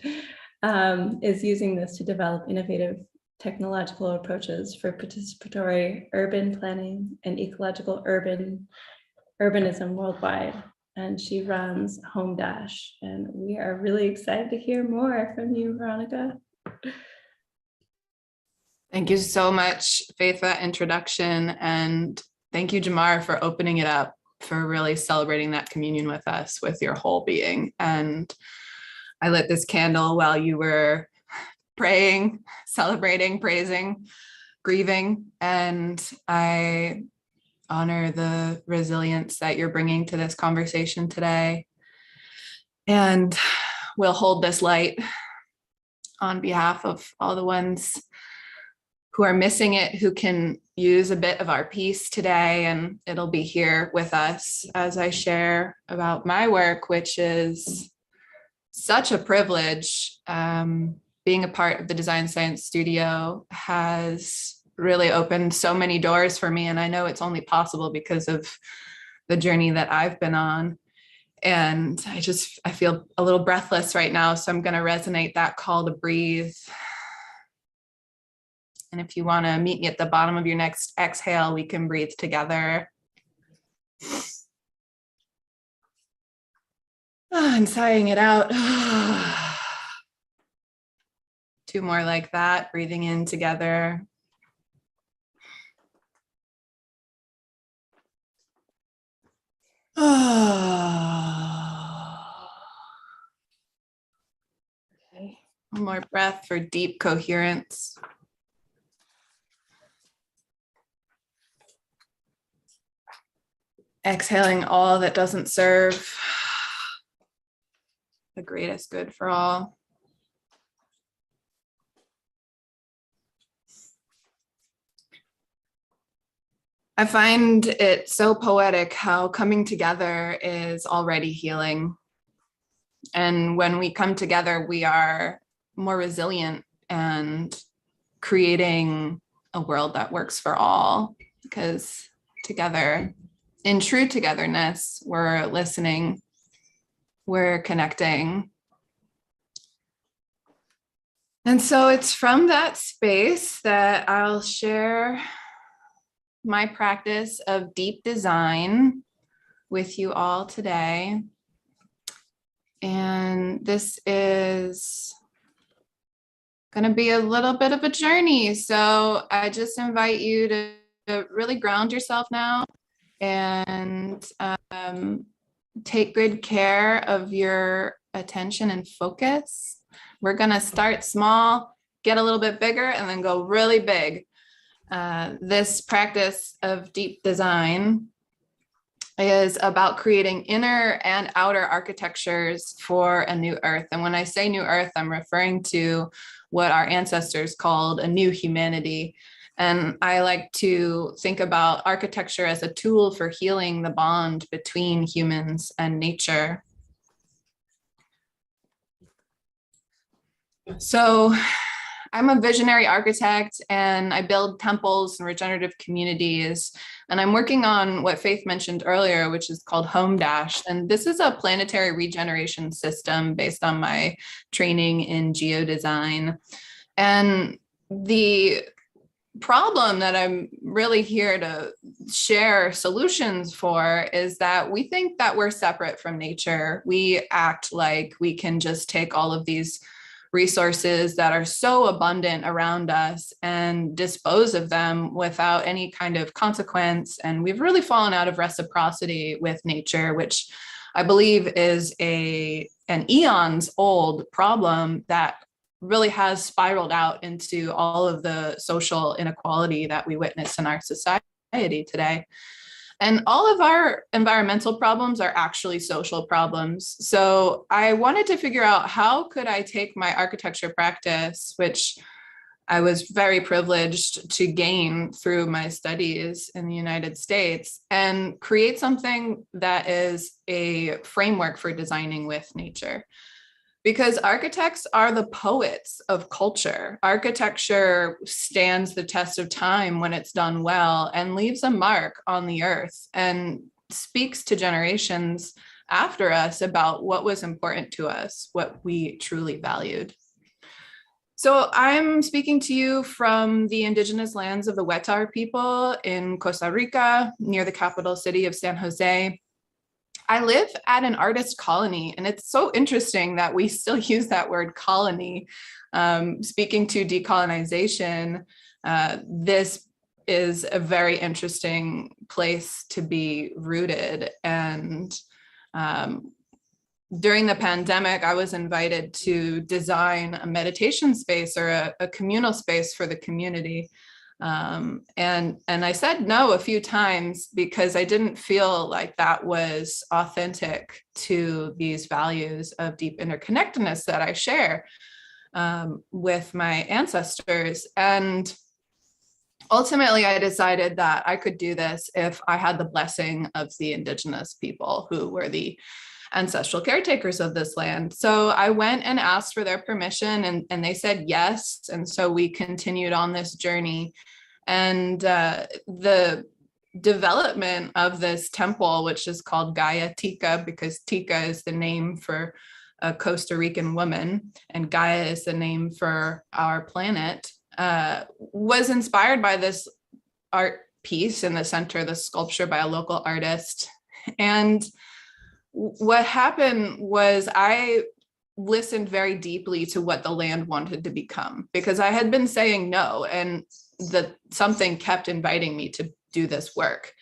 [SPEAKER 2] is using this to develop innovative technological approaches for participatory urban planning and ecological urbanism worldwide. And she runs Home Dash. And we are really excited to hear more from you, Veronica.
[SPEAKER 13] Thank you so much, Faith, for that introduction. And thank you, Jamar, for opening it up, for really celebrating that communion with us, with your whole being. And I lit this candle while you were praying, celebrating, praising, grieving, and I honor the resilience that you're bringing to this conversation today. And we'll hold this light on behalf of all the ones who are missing it, who can use a bit of our peace today, and it'll be here with us as I share about my work, which is such a privilege. Being a part of the Design Science Studio has really opened so many doors for me, and I know it's only possible because of the journey that I've been on. And I feel a little breathless right now, so I'm going to resonate that call to breathe. And if you want to meet me at the bottom of your next exhale, we can breathe together. And sighing it out. 2 more like that, breathing in together. One more breath for deep coherence. Exhaling all that doesn't serve the greatest good for all. I find it so poetic how coming together is already healing. And when we come together, we are more resilient and creating a world that works for all, because together, in true togetherness, we're listening, we're connecting. And so it's from that space that I'll share my practice of deep design with you all today. And this is going to be a little bit of a journey. So I just invite you to really ground yourself now and take good care of your attention and focus. We're going to start small, get a little bit bigger, and then go really big. This practice of deep design is about creating inner and outer architectures for a new earth. And when I say new earth, I'm referring to what our ancestors called a new humanity. And I like to think about architecture as a tool for healing the bond between humans and nature. So I'm a visionary architect and I build temples and regenerative communities. And I'm working on what Faith mentioned earlier, which is called Home Dash. And this is a planetary regeneration system based on my training in geodesign. And the problem that I'm really here to share solutions for is that we think that we're separate from nature. We act like we can just take all of these resources that are so abundant around us and dispose of them without any kind of consequence. And we've really fallen out of reciprocity with nature, which I believe is an eons old problem that really has spiraled out into all of the social inequality that we witness in our society today. And all of our environmental problems are actually social problems. So I wanted to figure out how could I take my architecture practice, which I was very privileged to gain through my studies in the United States, and create something that is a framework for designing with nature. Because architects are the poets of culture. Architecture stands the test of time when it's done well and leaves a mark on the earth and speaks to generations after us about what was important to us, what we truly valued. So I'm speaking to you from the indigenous lands of the Wetar people in Costa Rica, near the capital city of San Jose. I live at an artist colony, and it's so interesting that we still use that word colony. Speaking to decolonization, this is a very interesting place to be rooted. And during the pandemic, I was invited to design a meditation space or a communal space for the community. And I said no a few times because I didn't feel like that was authentic to these values of deep interconnectedness that I share with my ancestors. And ultimately, I decided that I could do this if I had the blessing of the indigenous people who were the ancestral caretakers of this land. So I went and asked for their permission, and they said yes. And so we continued on this journey. And the development of this temple, which is called Gaia Tika, because Tika is the name for a Costa Rican woman, and Gaia is the name for our planet, was inspired by this art piece in the center, the sculpture by a local artist. And what happened was I listened very deeply to what the land wanted to become, because I had been saying no, and that something kept inviting me to do this work.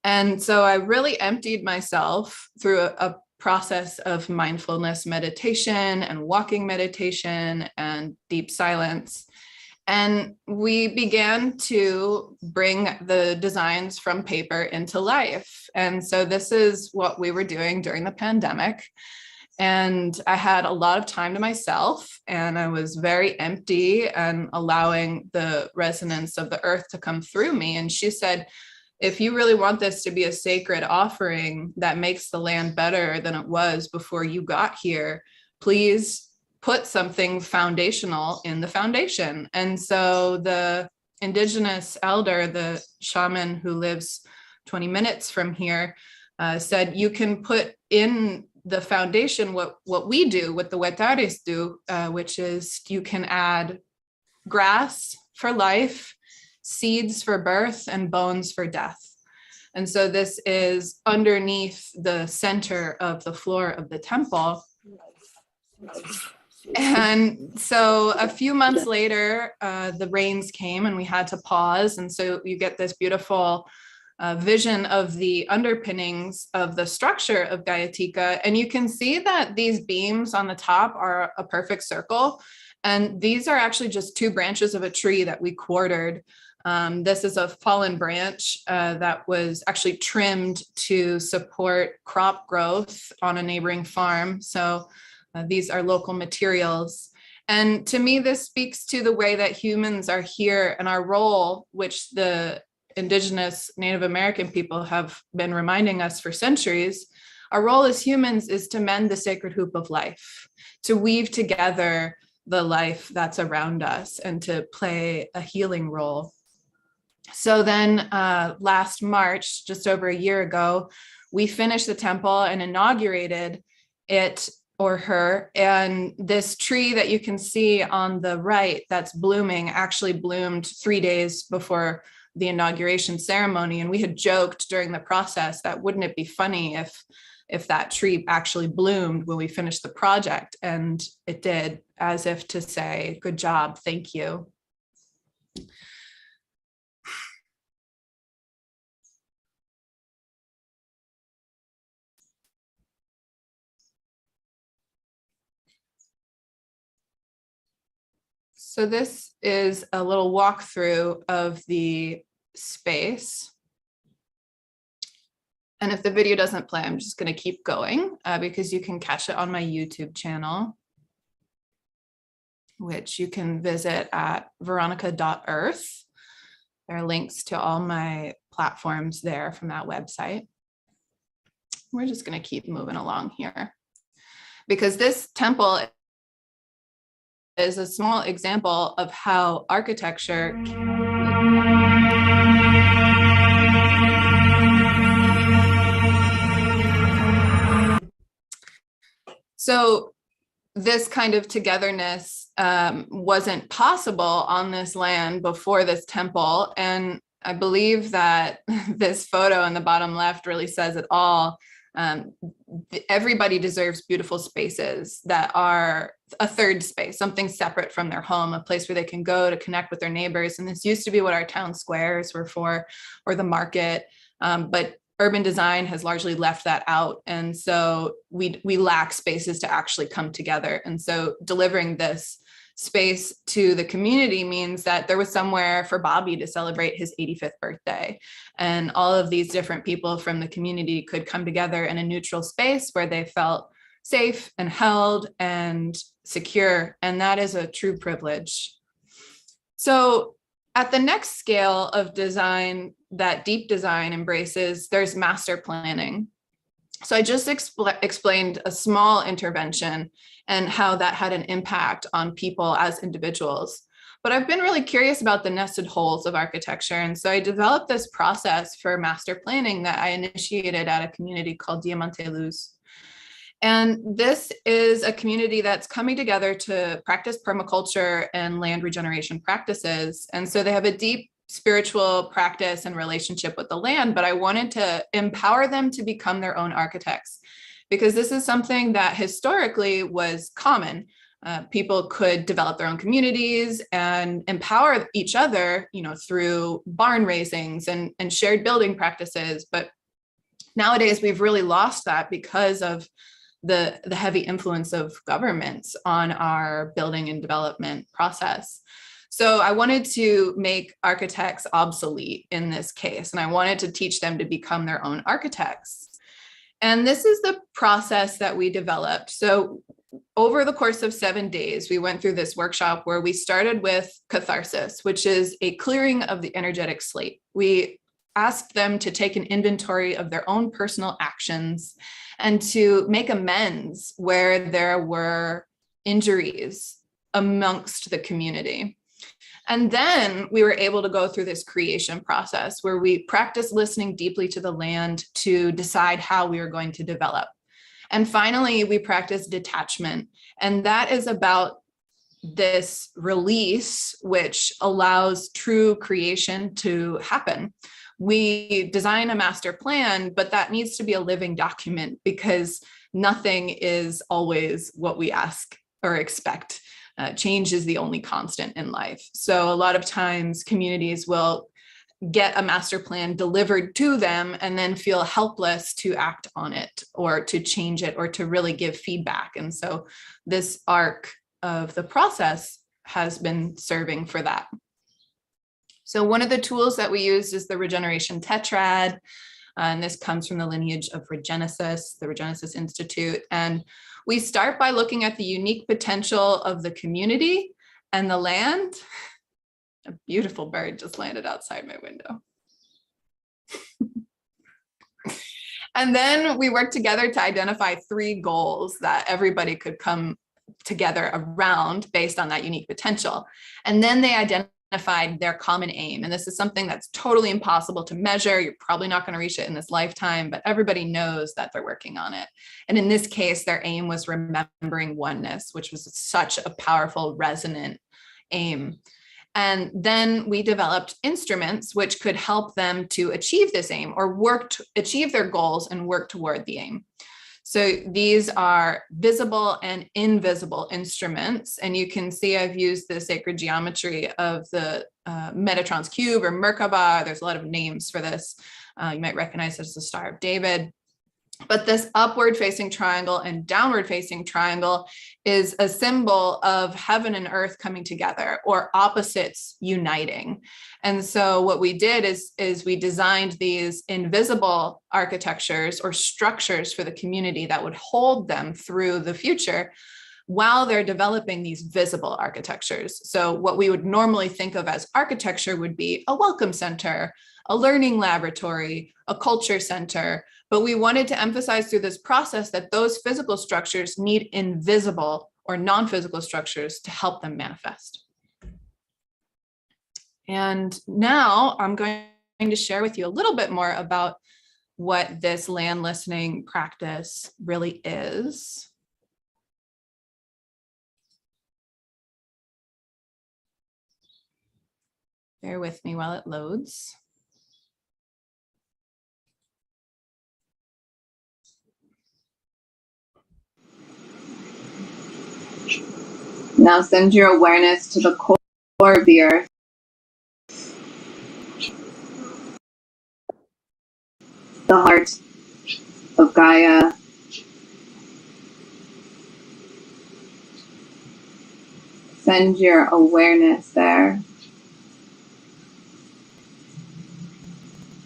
[SPEAKER 13] And so I really emptied myself through a process of mindfulness meditation and walking meditation and deep silence. And we began to bring the designs from paper into life. And so this is what we were doing during the pandemic. And I had a lot of time to myself, and I was very empty and allowing the resonance of the earth to come through me. And she said, if you really want this to be a sacred offering that makes the land better than it was before you got here, please put something foundational in the foundation. And so the indigenous elder, the shaman who lives 20 minutes from here, said, you can put in the foundation what we do, what the Wetares do, which is you can add grass for life, seeds for birth, and bones for death. And so this is underneath the center of the floor of the temple. And so a few months later, the rains came and we had to pause. And so you get this beautiful vision of the underpinnings of the structure of Gayatika. And you can see that these beams on the top are a perfect circle. And these are actually just two branches of a tree that we quartered. This is a fallen branch that was actually trimmed to support crop growth on a neighboring farm. So these are local materials. And to me, this speaks to the way that humans are here and our role, which the indigenous Native American people have been reminding us for centuries. Our role as humans is to mend the sacred hoop of life, to weave together the life that's around us and to play a healing role. So then last March, just over a year ago, we finished the temple and inaugurated it, or her. And this tree that you can see on the right that's blooming actually bloomed 3 days before the inauguration ceremony. And we had joked during the process that wouldn't it be funny if that tree actually bloomed when we finished the project? And it did, as if to say, good job, thank you. So this is a little walkthrough of the space. And if the video doesn't play, I'm just going to keep going because you can catch it on my YouTube channel, which you can visit at veronica.earth. There are links to all my platforms there from that website. We're just going to keep moving along here because this temple is a small example of how architecture so this kind of togetherness wasn't possible on this land before this temple. And I believe that this photo in the bottom left really says it all. Everybody deserves beautiful spaces that are a third space, something separate from their home, a place where they can go to connect with their neighbors. And this used to be what our town squares were for, or the market. But urban design has largely left that out. And so we lack spaces to actually come together. And so delivering this space to the community means that there was somewhere for Bobby to celebrate his 85th birthday. And all of these different people from the community could come together in a neutral space where they felt safe and held and secure. And that is a true privilege. So at the next scale of design that deep design embraces, there's master planning. So I just explained a small intervention and how that had an impact on people as individuals. But I've been really curious about the nested holes of architecture. And so I developed this process for master planning that I initiated at a community called Diamante Luz. And this is a community that's coming together to practice permaculture and land regeneration practices. And so they have a deep spiritual practice and relationship with the land, but I wanted to empower them to become their own architects because this is something that historically was common. People could develop their own communities and empower each other, through barn raisings and shared building practices. But nowadays we've really lost that because of the heavy influence of governments on our building and development process. So I wanted to make architects obsolete in this case, and I wanted to teach them to become their own architects. And this is the process that we developed. So over the course of 7 days, we went through this workshop where we started with catharsis, which is a clearing of the energetic slate. We asked them to take an inventory of their own personal actions and to make amends where there were injuries amongst the community. And then we were able to go through this creation process where we practiced listening deeply to the land to decide how we were going to develop. And finally, we practiced detachment. And that is about this release, which allows true creation to happen. We design a master plan, but that needs to be a living document because nothing is always what we ask or expect. Change is the only constant in life. So a lot of times communities will get a master plan delivered to them and then feel helpless to act on it or to change it or to really give feedback. And so this arc of the process has been serving for that. So one of the tools that we used is the regeneration tetrad. And this comes from the lineage of Regenaissance, the Regenaissance Institute. And we start by looking at the unique potential of the community and the land. A beautiful bird just landed outside my window. And then we work together to identify 3 goals that everybody could come together around based on that unique potential. And then they identified their common aim. And this is something that's totally impossible to measure. You're probably not going to reach it in this lifetime, but everybody knows that they're working on it. And in this case, their aim was remembering oneness, which was such a powerful, resonant aim. And then we developed instruments which could help them to achieve this aim or work to achieve their goals and work toward the aim. So these are visible and invisible instruments. And you can see I've used the sacred geometry of the Metatron's cube or Merkaba. There's a lot of names for this. You might recognize it as the Star of David. But this upward facing triangle and downward facing triangle is a symbol of heaven and earth coming together or opposites uniting. And so what we did is we designed these invisible architectures or structures for the community that would hold them through the future while they're developing these visible architectures. So what we would normally think of as architecture would be a welcome center, a learning laboratory, a culture center. But we wanted to emphasize through this process that those physical structures need invisible or non-physical structures to help them manifest. And now I'm going to share with you a little bit more about what this land listening practice really is. Bear with me while it loads.
[SPEAKER 1] Now send your awareness to the core of the earth. The heart of Gaia. Send your awareness there.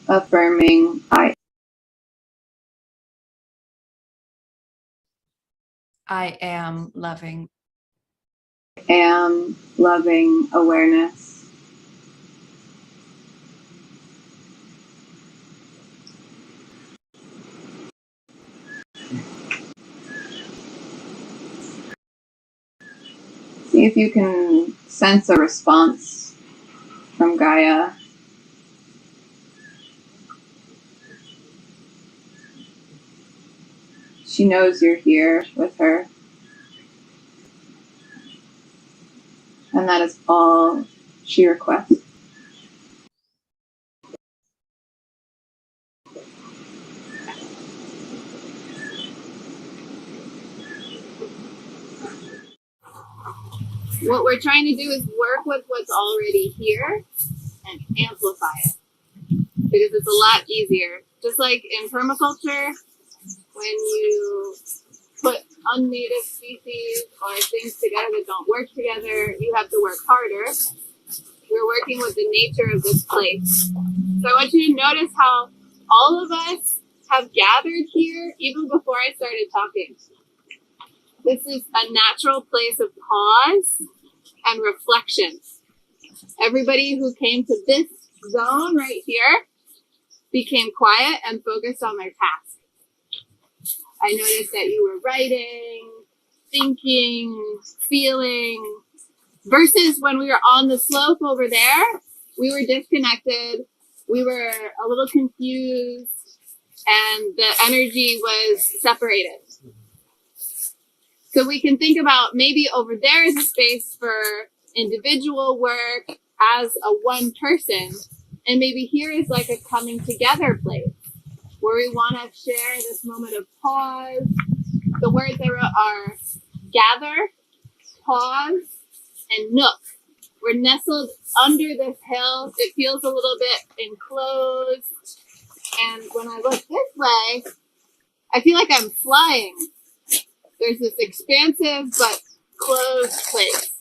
[SPEAKER 1] Affirming, I
[SPEAKER 13] am loving.
[SPEAKER 1] Am loving awareness. See if you can sense a response from Gaia. She knows you're here with her. And that is all she requests.
[SPEAKER 14] what we're trying to do is work with what's already here and amplify it, because it's a lot easier. Just like in permaculture, when you put unnative species or things together that don't work together, you have to work harder. We're working with the nature of this place. So I want you to notice how all of us have gathered here even before I started talking. This is a natural place of pause and reflection. Everybody who came to this zone right here became quiet and focused on their task. I noticed that you were writing, thinking, feeling, versus when we were on the slope over there, we were disconnected, we were a little confused, and the energy was separated. So we can think about maybe over there is a space for individual work as a one person, and maybe here is like a coming together place where we want to share this moment of pause. The words I wrote are gather, pause, and nook. We're nestled under this hill. It feels a little bit enclosed. And when I look this way, I feel like I'm flying. There's this expansive but closed place.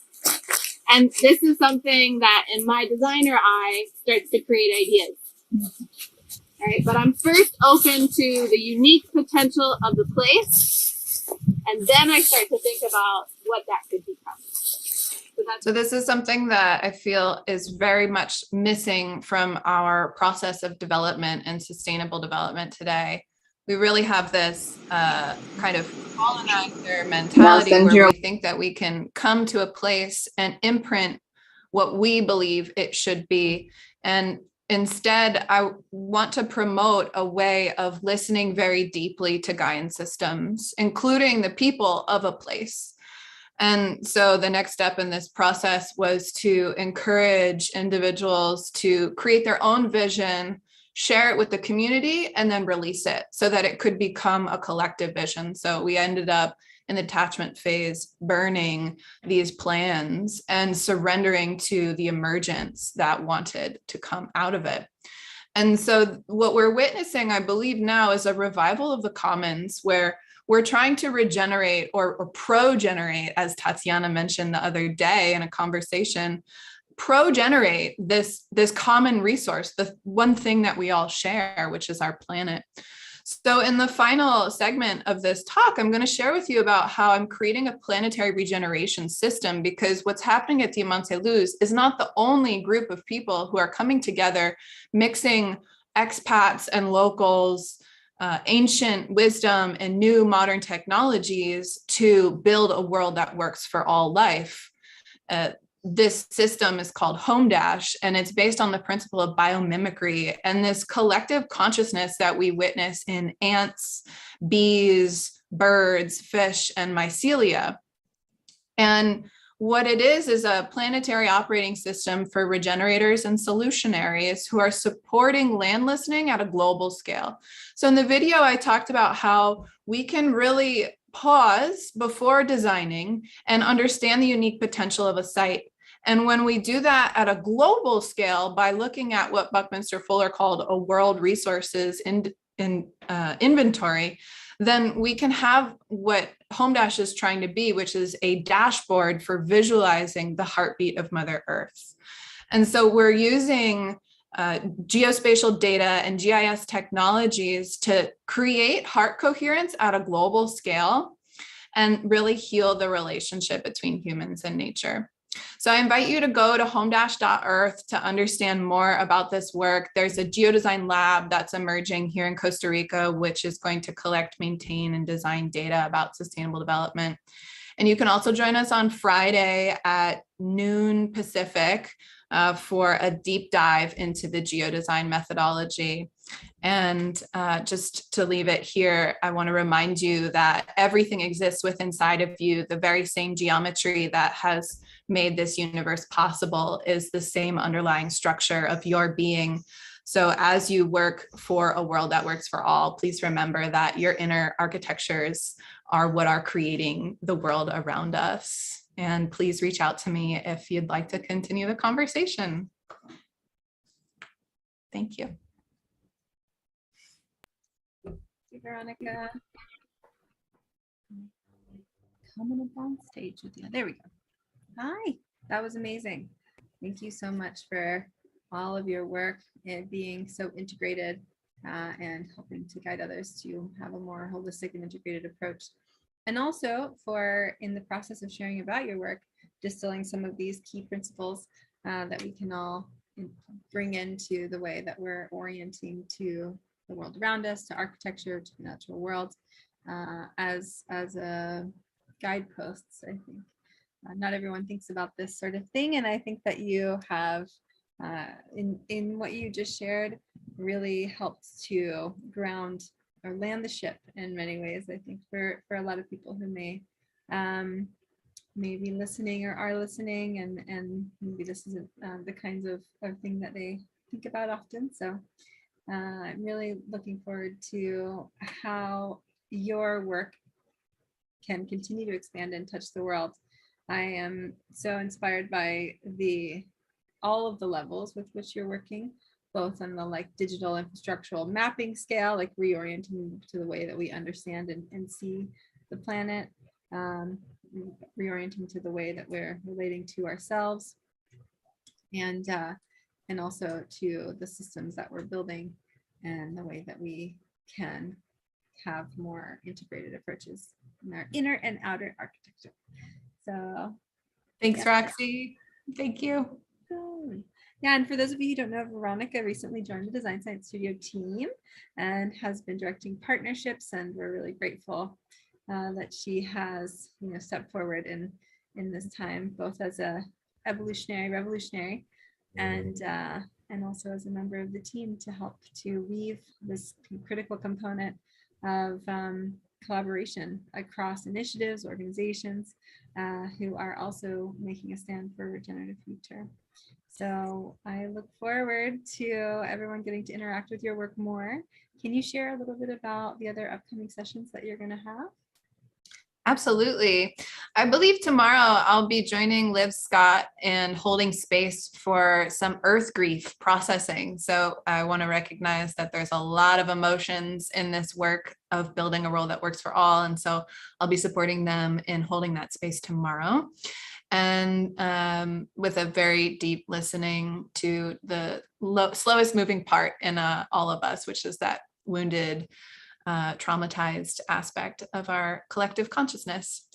[SPEAKER 14] And this is something that in my designer eye starts to create ideas. All right, but I'm first open to the unique potential of the place. And then I start to think about what that could become.
[SPEAKER 13] So this is something that I feel is very much missing from our process of development and sustainable development today. We really have this kind of colonizer mentality where we think that we can come to a place and imprint what we believe it should be. And instead, I want to promote a way of listening very deeply to guidance systems, including the people of a place. And so the next step in this process was to encourage individuals to create their own vision, share it with the community, and then release it so that it could become a collective vision. So we ended up in the attachment phase burning these plans and surrendering to the emergence that wanted to come out of it. And so what we're witnessing, I believe now, is a revival of the commons where we're trying to regenerate or pro-generate, as Tatiana mentioned the other day in a conversation, pro-generate this common resource, the one thing that we all share, which is our planet. So in the final segment of this talk, I'm going to share with you about how I'm creating a planetary regeneration system, because what's happening at Diamant-et-Luz is not the only group of people who are coming together, mixing expats and locals, ancient wisdom and new modern technologies to build a world that works for all life. This system is called Home Dash, and it's based on the principle of biomimicry and this collective consciousness that we witness in ants, bees, birds, fish, and mycelia. And what it is a planetary operating system for regenerators and solutionaries who are supporting land listening at a global scale. So in the video, I talked about how we can really pause before designing and understand the unique potential of a site. And when we do that at a global scale by looking at what Buckminster Fuller called a world resources inventory, then we can have what Home Dash is trying to be, which is a dashboard for visualizing the heartbeat of Mother Earth. And so we're using geospatial data and GIS technologies to create heart coherence at a global scale and really heal the relationship between humans and nature. So I invite you to go to homedash.earth to understand more about this work. There's a geodesign lab that's emerging here in Costa Rica, which is going to collect, maintain, and design data about sustainable development. And you can also join us on Friday at noon Pacific for a deep dive into the geodesign methodology. And just to leave it here, I want to remind you that everything exists within inside of you. The very same geometry that has made this universe possible is the same underlying structure of your being. So as you work for a world that works for all, please remember that your inner architectures are what are creating the world around us. And please reach out to me if you'd like to continue the conversation. Thank you.
[SPEAKER 1] Thank you, Veronica. Coming up on stage with you. There we go. Hi, that was amazing. Thank you so much for all of your work and being so integrated and helping to guide others to have a more holistic and integrated approach. And also for, in the process of sharing about your work, distilling some of these key principles that we can all bring into the way that we're orienting to the world around us, to architecture, to the natural world, as a guideposts, I think. Not everyone thinks about this sort of thing, and I think that you have, in what you just shared, really helped to ground or land the ship in many ways, I think, for a lot of people who may be listening or are listening, and maybe this isn't the kinds of thing that they think about often. So I'm really looking forward to how your work can continue to expand and touch the world. I am so inspired by all of the levels with which you're working, both on the digital infrastructural mapping scale, reorienting to the way that we understand and see the planet, reorienting to the way that we're relating to ourselves, and also to the systems that we're building and the way that we can have more integrated approaches in our inner and outer architecture. So
[SPEAKER 13] thanks, Roxy. Thank you.
[SPEAKER 1] Yeah, and for those of you who don't know, Veronica recently joined the Design Science Studio team and has been directing partnerships, and we're really grateful that she has stepped forward in this time, both as a revolutionary, and also as a member of the team to help to weave this critical component of collaboration across initiatives, organizations who are also making a stand for a regenerative future. So I look forward to everyone getting to interact with your work more. Can you share a little bit about the other upcoming sessions that you're going to have?
[SPEAKER 13] Absolutely. I believe tomorrow I'll be joining Liv Scott and holding space for some earth grief processing. So I want to recognize that there's a lot of emotions in this work of building a world that works for all. And so I'll be supporting them in holding that space tomorrow. And with a very deep listening to the slowest moving part in all of us, which is that wounded, traumatized aspect of our collective consciousness.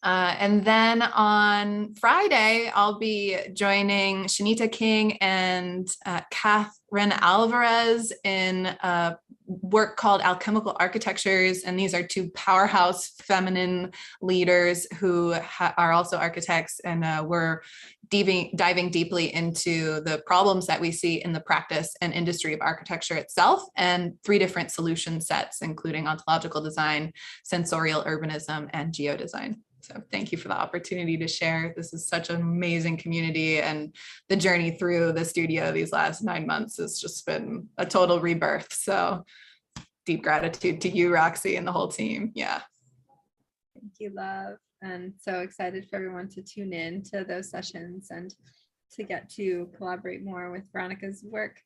[SPEAKER 13] And then on Friday, I'll be joining Shanita King and Catherine Alvarez in a work called Alchemical Architectures. And these are two powerhouse feminine leaders who are also architects. And we're diving deeply into the problems that we see in the practice and industry of architecture itself, and 3 different solution sets, including ontological design, sensorial urbanism, and geodesign. So thank you for the opportunity to share. This is such an amazing community, and the journey through the studio these last 9 months has just been a total rebirth. So deep gratitude to you, Roxy, and the whole team. Yeah.
[SPEAKER 1] Thank you, love. And so excited for everyone to tune in to those sessions and to get to collaborate more with Veronica's work.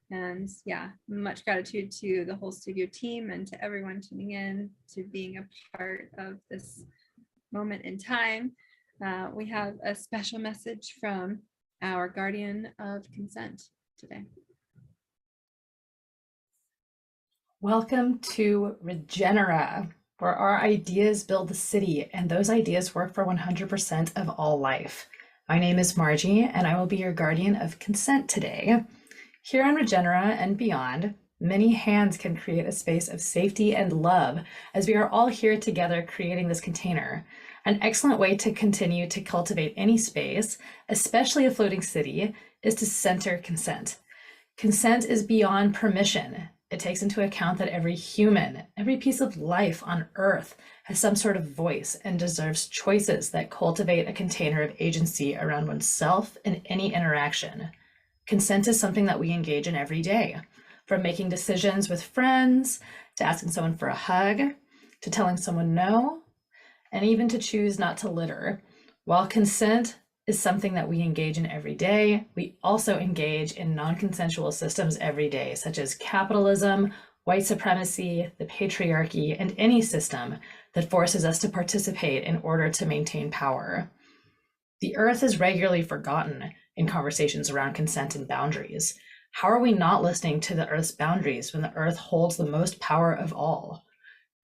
[SPEAKER 1] And yeah, much gratitude to the whole studio team and to everyone tuning in, to being a part of this moment in time. We have a special message from our guardian of consent today.
[SPEAKER 15] Welcome to Regenera, where our ideas build the city and those ideas work for 100% of all life. My name is Margie, and I will be your guardian of consent today. Here on Regenera and beyond, many hands can create a space of safety and love as we are all here together creating this container. An excellent way to continue to cultivate any space, especially a floating city, is to center consent. Consent is beyond permission. It takes into account that every human, every piece of life on Earth has some sort of voice and deserves choices that cultivate a container of agency around oneself in any interaction. Consent is something that we engage in every day, from making decisions with friends, to asking someone for a hug, to telling someone no, and even to choose not to litter. While consent is something that we engage in every day, we also engage in non-consensual systems every day, such as capitalism, white supremacy, the patriarchy, and any system that forces us to participate in order to maintain power. The Earth is regularly forgotten in conversations around consent and boundaries. How are we not listening to the Earth's boundaries when the Earth holds the most power of all?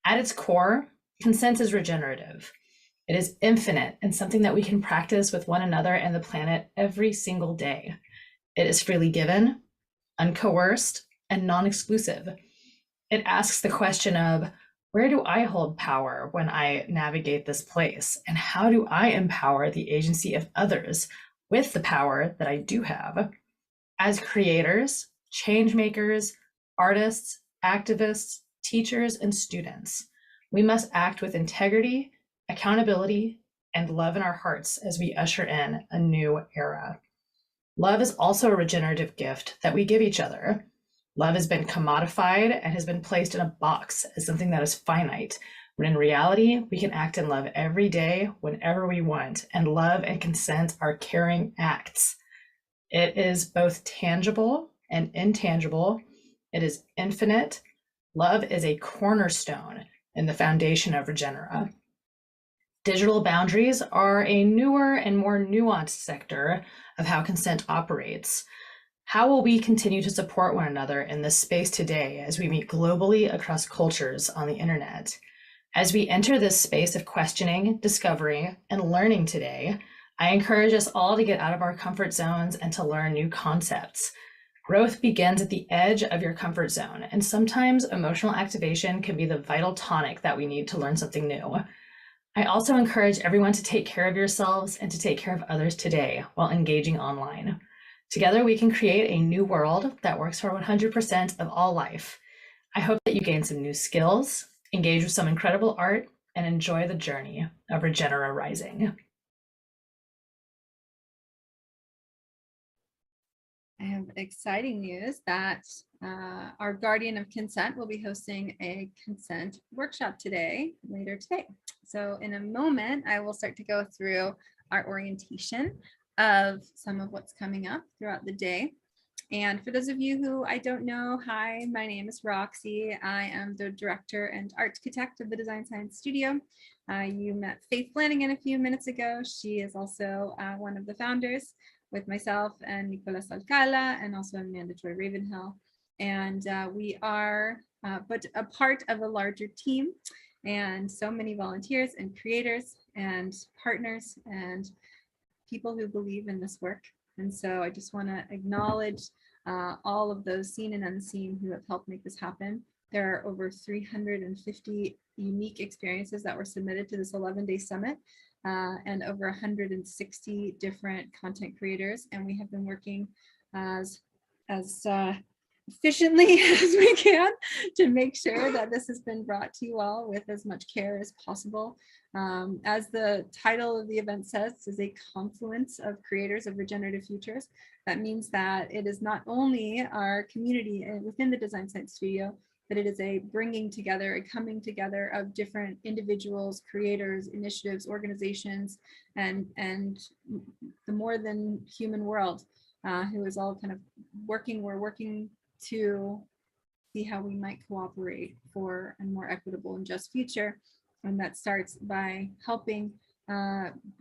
[SPEAKER 15] At its core, consent is regenerative. It is infinite and something that we can practice with one another and the planet every single day. It is freely given, uncoerced, and non-exclusive. It asks the question of, where do I hold power when I navigate this place? And how do I empower the agency of others with the power that I do have? As creators, change makers, artists, activists, teachers, and students, we must act with integrity, accountability, and love in our hearts as we usher in a new era. Love is also a regenerative gift that we give each other. Love has been commodified and has been placed in a box as something that is finite, when in reality, we can act in love every day, whenever we want, and love and consent are caring acts. It is both tangible and intangible. It is infinite. Love is a cornerstone in the foundation of Regenera. Digital boundaries are a newer and more nuanced sector of how consent operates. How will we continue to support one another in this space today as we meet globally across cultures on the internet? As we enter this space of questioning, discovery, and learning today, I encourage us all to get out of our comfort zones and to learn new concepts. Growth begins at the edge of your comfort zone, and sometimes emotional activation can be the vital tonic that we need to learn something new. I also encourage everyone to take care of yourselves and to take care of others today while engaging online. Together, we can create a new world that works for 100% of all life. I hope that you gain some new skills, engage with some incredible art, and enjoy the journey of Regenera Rising.
[SPEAKER 1] I have exciting news that our Guardian of Consent will be hosting a consent workshop later today. So in a moment, I will start to go through our orientation of some of what's coming up throughout the day. And for those of you who I don't know, hi, my name is Roxy. I am the director and architect of the Design Science Studio. You met Faith Flanagan a few minutes ago. She is also one of the founders, with myself and Nicolas Alcala and also Amanda Joy Ravenhill. And we are but a part of a larger team, and so many volunteers and creators and partners and people who believe in this work. And so I just want to acknowledge all of those seen and unseen who have helped make this happen. There are over 350 unique experiences that were submitted to this 11-day summit. And over 160 different content creators, and we have been working as efficiently as we can to make sure that this has been brought to you all with as much care as possible. As the title of the event says, this is a confluence of creators of regenerative futures. That means that it is not only our community within the Design Science Studio, but it is a bringing together, a coming together of different individuals, creators, initiatives, organizations, and the more than human world, who is all kind of working. We're working to see how we might cooperate for a more equitable and just future. And that starts by helping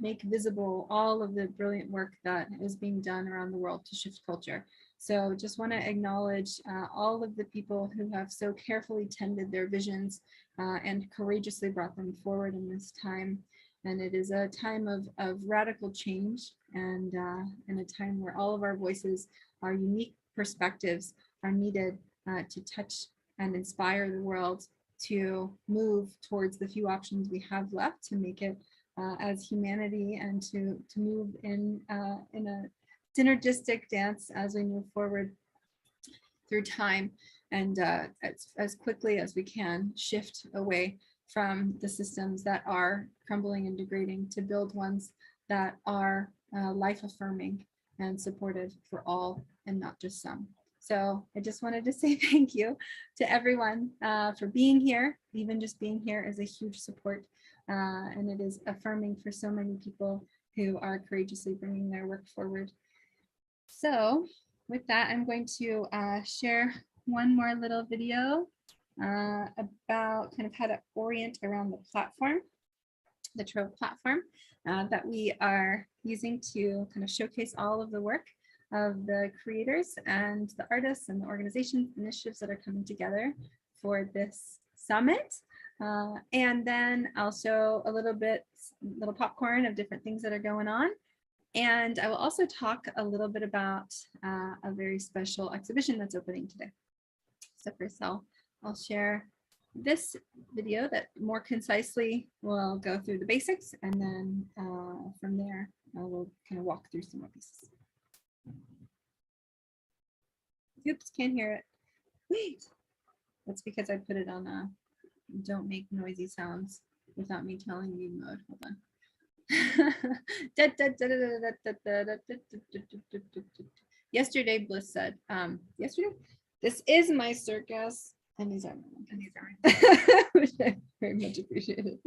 [SPEAKER 1] make visible all of the brilliant work that is being done around the world to shift culture. So just want to acknowledge all of the people who have so carefully tended their visions and courageously brought them forward in this time. And it is a time of radical change, and a time where all of our voices, our unique perspectives are needed to touch and inspire the world to move towards the few options we have left to make it as humanity, and to move in a synergistic dance as we move forward through time, and as quickly as we can shift away from the systems that are crumbling and degrading to build ones that are life affirming and supportive for all and not just some. So I just wanted to say thank you to everyone for being here. Even just being here is a huge support, and it is affirming for so many people who are courageously bringing their work forward. So with that, I'm going to share one more little video about kind of how to orient around the platform, the Trove platform that we are using to kind of showcase all of the work of the creators and the artists and the organizations, initiatives that are coming together for this summit. And then I'll show a little popcorn of different things that are going on. And I will also talk a little bit about a very special exhibition that's opening today. So first I'll share this video that more concisely will go through the basics, and then from there I will kind of walk through some more pieces. Oops, can't hear it. Wait, that's because I put it on a don't make noisy sounds without me telling you mode. Hold on. Yesterday Bliss said, yesterday, this is my circus, and these are which I very much appreciated.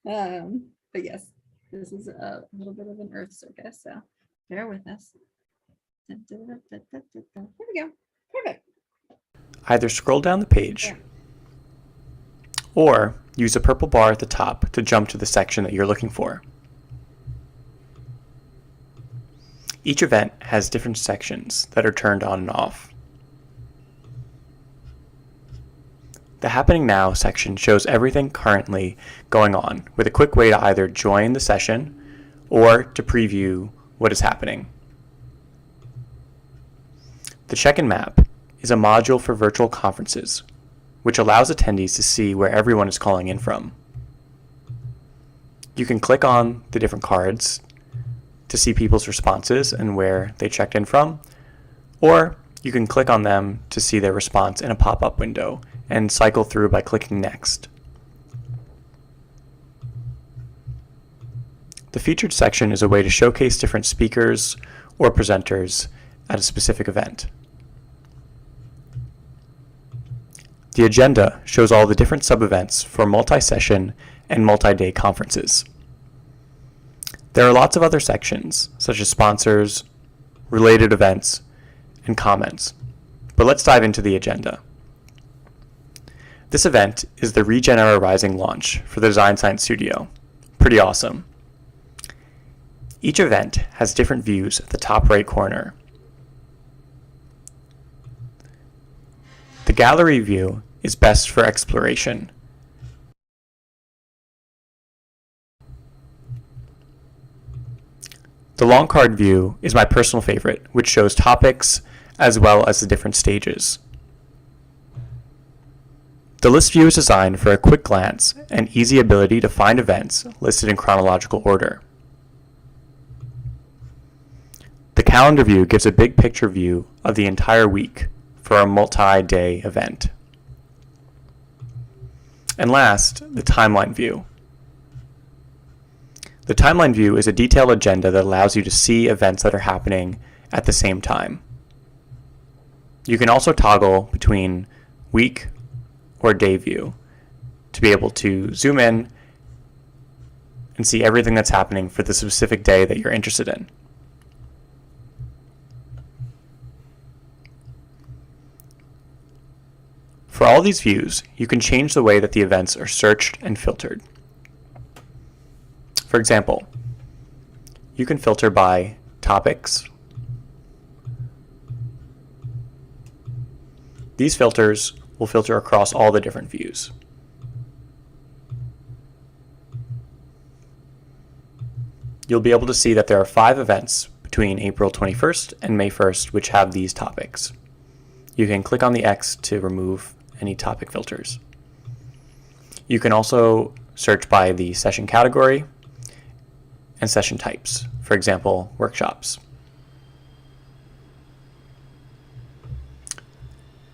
[SPEAKER 1] But yes, this is a little bit of an earth circus, so bear with us. Here we go. Perfect.
[SPEAKER 16] Either scroll down the page or use a purple bar at the top to jump to the section that you're looking for. Each event has different sections that are turned on and off. The Happening Now section shows everything currently going on, with a quick way to either join the session or to preview what is happening. The Check-in Map is a module for virtual conferences, which allows attendees to see where everyone is calling in from. You can click on the different cards to see people's responses and where they checked in from, or you can click on them to see their response in a pop-up window and cycle through by clicking Next. The Featured section is a way to showcase different speakers or presenters at a specific event. The Agenda shows all the different sub-events for multi-session and multi-day conferences. There are lots of other sections, such as sponsors, related events, and comments, but let's dive into the agenda. This event is the Regenaissance Rising launch for the Design Science Studio. Pretty awesome. Each event has different views at the top right corner. The gallery view is best for exploration. The long card view is my personal favorite, which shows topics as well as the different stages. The list view is designed for a quick glance and easy ability to find events listed in chronological order. The calendar view gives a big picture view of the entire week for a multi-day event. And last, the timeline view. The timeline view is a detailed agenda that allows you to see events that are happening at the same time. You can also toggle between week or day view to be able to zoom in and see everything that's happening for the specific day that you're interested in. For all these views, you can change the way that the events are searched and filtered. For example, you can filter by topics. These filters will filter across all the different views. You'll be able to see that there are 5 events between April 21st and May 1st which have these topics. You can click on the X to remove any topic filters. You can also search by the session category and session types, for example, workshops.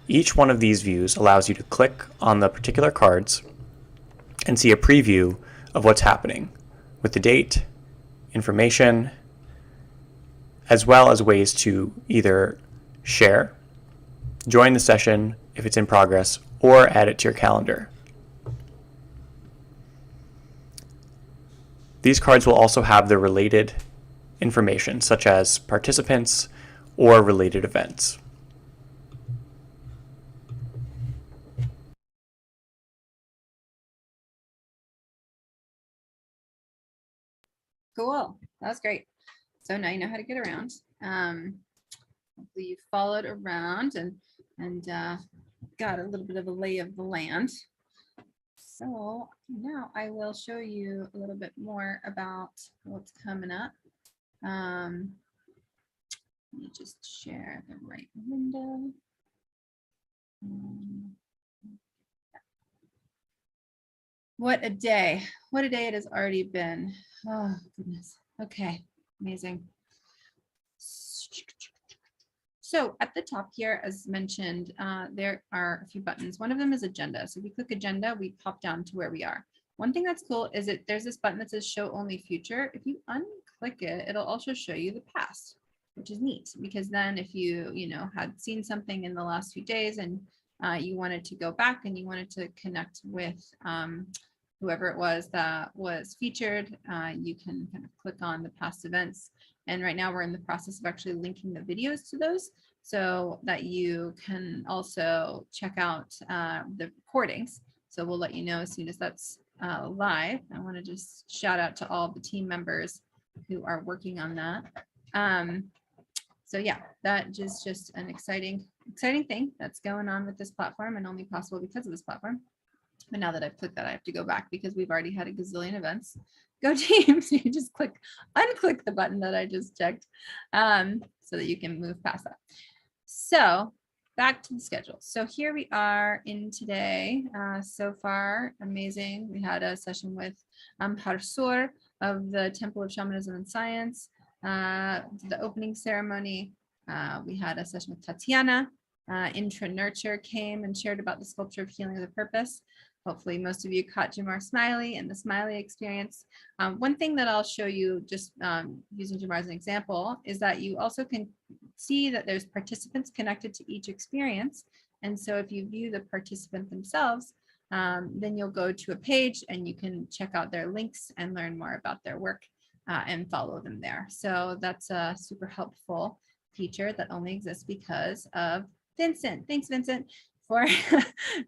[SPEAKER 16] Each one of these views allows you to click on the particular cards and see a preview of what's happening with the date, information, as well as ways to either share, join the session if it's in progress, or add it to your calendar. These cards will also have the related information such as participants or related events.
[SPEAKER 1] Cool. That was great. So now you know how to get around. Hopefully you followed around and got a little bit of a lay of the land. So now I will show you a little bit more about what's coming up. Let me just share the right window. What a day. What a day it has already been. Oh, goodness. Okay, amazing. So at the top here, as mentioned, there are a few buttons. One of them is agenda. So if we click agenda, we pop down to where we are. One thing that's cool is that there's this button that says show only future. If you unclick it, it'll also show you the past, which is neat, because then if you had seen something in the last few days and you wanted to go back and you wanted to connect with whoever it was that was featured, you can kind of click on the past events. And right now we're in the process of actually linking the videos to those so that you can also check out the recordings. So we'll let you know as soon as that's live. I want to just shout out to all the team members who are working on that. So yeah, that is just an exciting thing that's going on with this platform, and only possible because of this platform. But now that I've clicked that, I have to go back because we've already had a gazillion events. Go teams, you just unclick the button that I just checked so that you can move past that. So back to the schedule. So here we are in today. So far, amazing. We had a session with Harsur of the Temple of Shamanism and Science, the opening ceremony. We had a session with Tatiana. Intra Nurture came and shared about the sculpture of healing with a purpose. Hopefully most of you caught Jamar Smiley and the Smiley experience. One thing that I'll show you, just using Jamar as an example, is that you also can see that there's participants connected to each experience. And so if you view the participant themselves, then you'll go to a page and you can check out their links and learn more about their work and follow them there. So that's a super helpful feature that only exists because of Vincent. Thanks, Vincent, for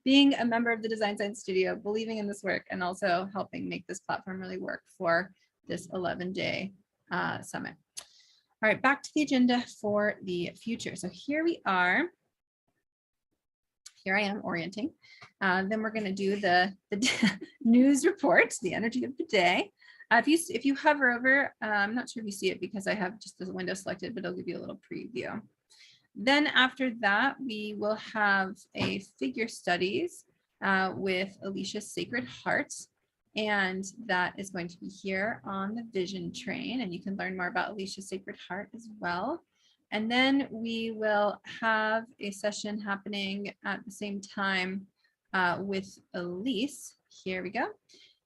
[SPEAKER 1] being a member of the Design Science Studio, believing in this work, and also helping make this platform really work for this 11-day summit. All right, back to the agenda for the future. So here we are. Here I am orienting. Then we're going to do the news report, the energy of the day. If you hover over, I'm not sure if you see it because I have just the window selected, but it'll give you a little preview. Then after that, we will have a figure studies with Alicia's Sacred Heart. And that is going to be here on the vision train. And you can learn more about Alicia's Sacred Heart as well. And then we will have a session happening at the same time with Elise. Here we go.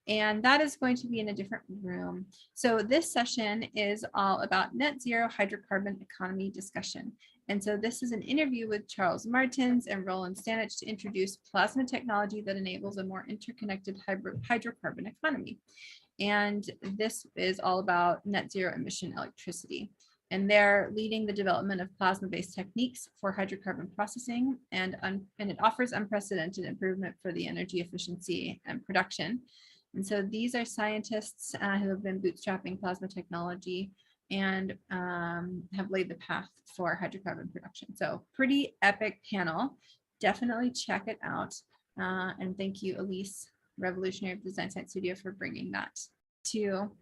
[SPEAKER 1] And that is going to be in a different room. So this session is all about net zero hydrocarbon economy discussion. And so this is an interview with Charles Martins and Roland Stanich to introduce plasma technology that enables a more interconnected hydrocarbon economy. And this is all about net zero emission electricity. And they're leading the development of plasma-based techniques for hydrocarbon processing, and it offers unprecedented improvement for the energy efficiency and production. And so these are scientists who have been bootstrapping plasma technology and have laid the path for hydrocarbon production. So pretty epic panel. Definitely check it out. And thank you, Elise, Revolutionary of the Design Science Studio, for bringing that to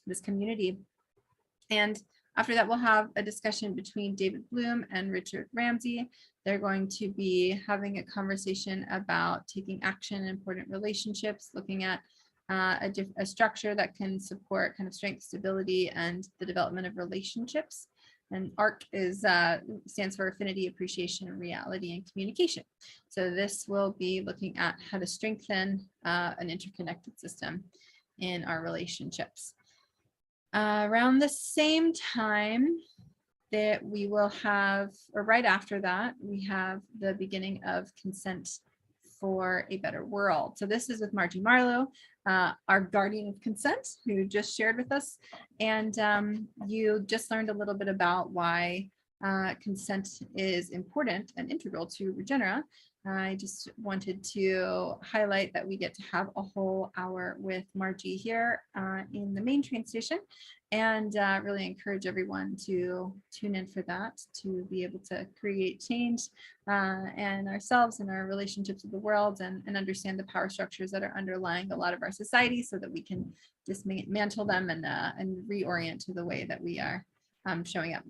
[SPEAKER 1] this community. And after that, we'll have a discussion between David Bloom and Richard Ramsey. They're going to be having a conversation about taking action in important relationships, looking at a structure that can support kind of strength, stability, and the development of relationships. And ARC stands for Affinity, Appreciation, Reality, and Communication. So this will be looking at how to strengthen an interconnected system in our relationships. Around the same time that we will have, or right after that, we have the beginning of consent for a better world. So this is with Margie Marlowe, our guardian of consent, who just shared with us. And you just learned a little bit about why consent is important and integral to Regenera. I just wanted to highlight that we get to have a whole hour with Margie here in the main train station, and really encourage everyone to tune in for that, to be able to create change and ourselves and our relationships with the world, and understand the power structures that are underlying a lot of our society, so that we can dismantle them and reorient to the way that we are showing up.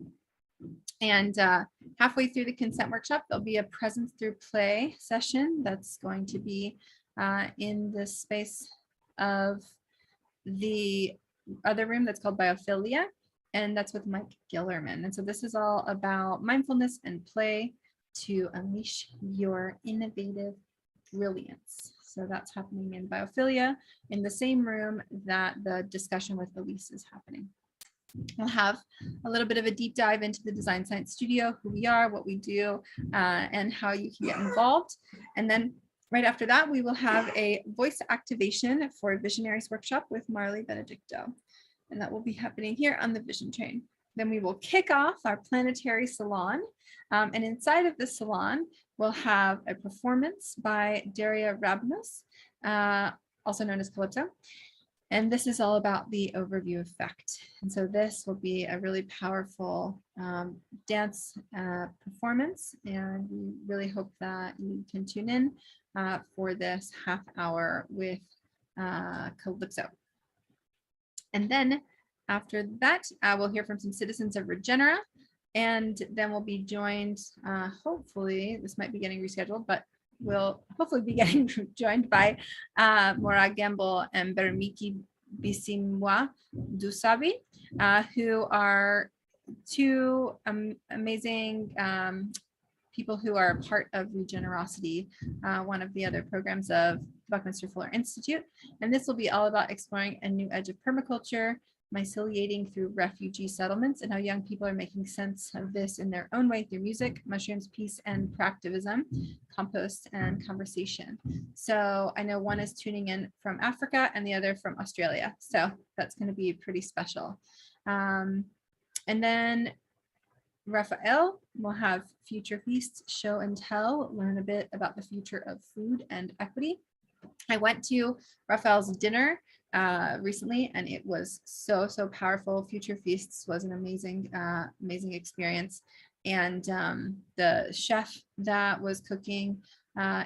[SPEAKER 1] And halfway through the consent workshop, there'll be a presence through play session that's going to be in the space of the other room that's called Biophilia, and that's with Mike Gillerman. And so this is all about mindfulness and play to unleash your innovative brilliance. So that's happening in Biophilia, in the same room that the discussion with Elise is happening. We'll have a little bit of a deep dive into the Design Science Studio, who we are, what we do, and how you can get involved. And then right after that, we will have a voice activation for Visionaries workshop with Marley Benedicto. And that will be happening here on the Vision Train. Then we will kick off our Planetary Salon. And inside of the salon, we'll have a performance by Daria Rabnos, also known as Calypso. And this is all about the overview effect. And so this will be a really powerful dance performance. And we really hope that you can tune in for this half hour with Calypso. And then after that, we'll hear from some citizens of Regenera. And then we'll be joined, hopefully, this might be getting rescheduled, but we'll hopefully be getting joined by Mora Gamble and Bermiki Bisimwa Dusabi, who are two amazing people who are part of Regenerosity, one of the other programs of Buckminster Fuller Institute. And this will be all about exploring a new edge of permaculture, myceliating through refugee settlements, and how young people are making sense of this in their own way through music, mushrooms, peace, and practivism, compost, and conversation. So I know one is tuning in from Africa and the other from Australia. So that's going to be pretty special. And then Raphael will have Future Feasts, show and tell, learn a bit about the future of food and equity. I went to Raphael's dinner recently, and it was so powerful. Future Feasts was an amazing experience, and the chef that was cooking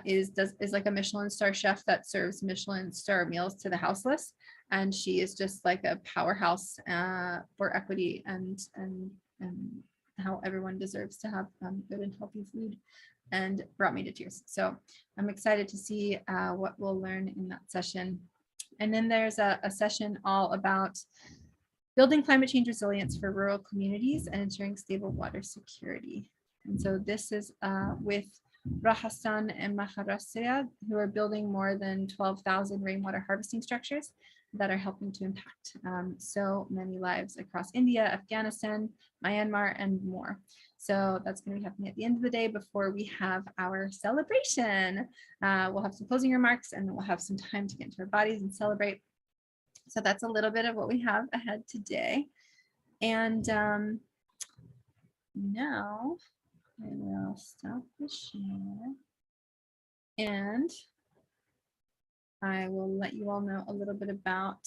[SPEAKER 1] is like a Michelin star chef that serves Michelin star meals to the houseless, and she is just like a powerhouse for equity and how everyone deserves to have good and healthy food, and brought me to tears. So I'm excited to see what we'll learn in that session. And then there's a session all about building climate change resilience for rural communities and ensuring stable water security. And so this is with Rahastan and Maharashtra, who are building more than 12,000 rainwater harvesting structures that are helping to impact so many lives across India, Afghanistan, Myanmar, and more. So that's going to be happening at the end of the day before we have our celebration. We'll have some closing remarks, and then we'll have some time to get into our bodies and celebrate. So that's a little bit of what we have ahead today. And now I will stop the share, and I will let you all know a little bit about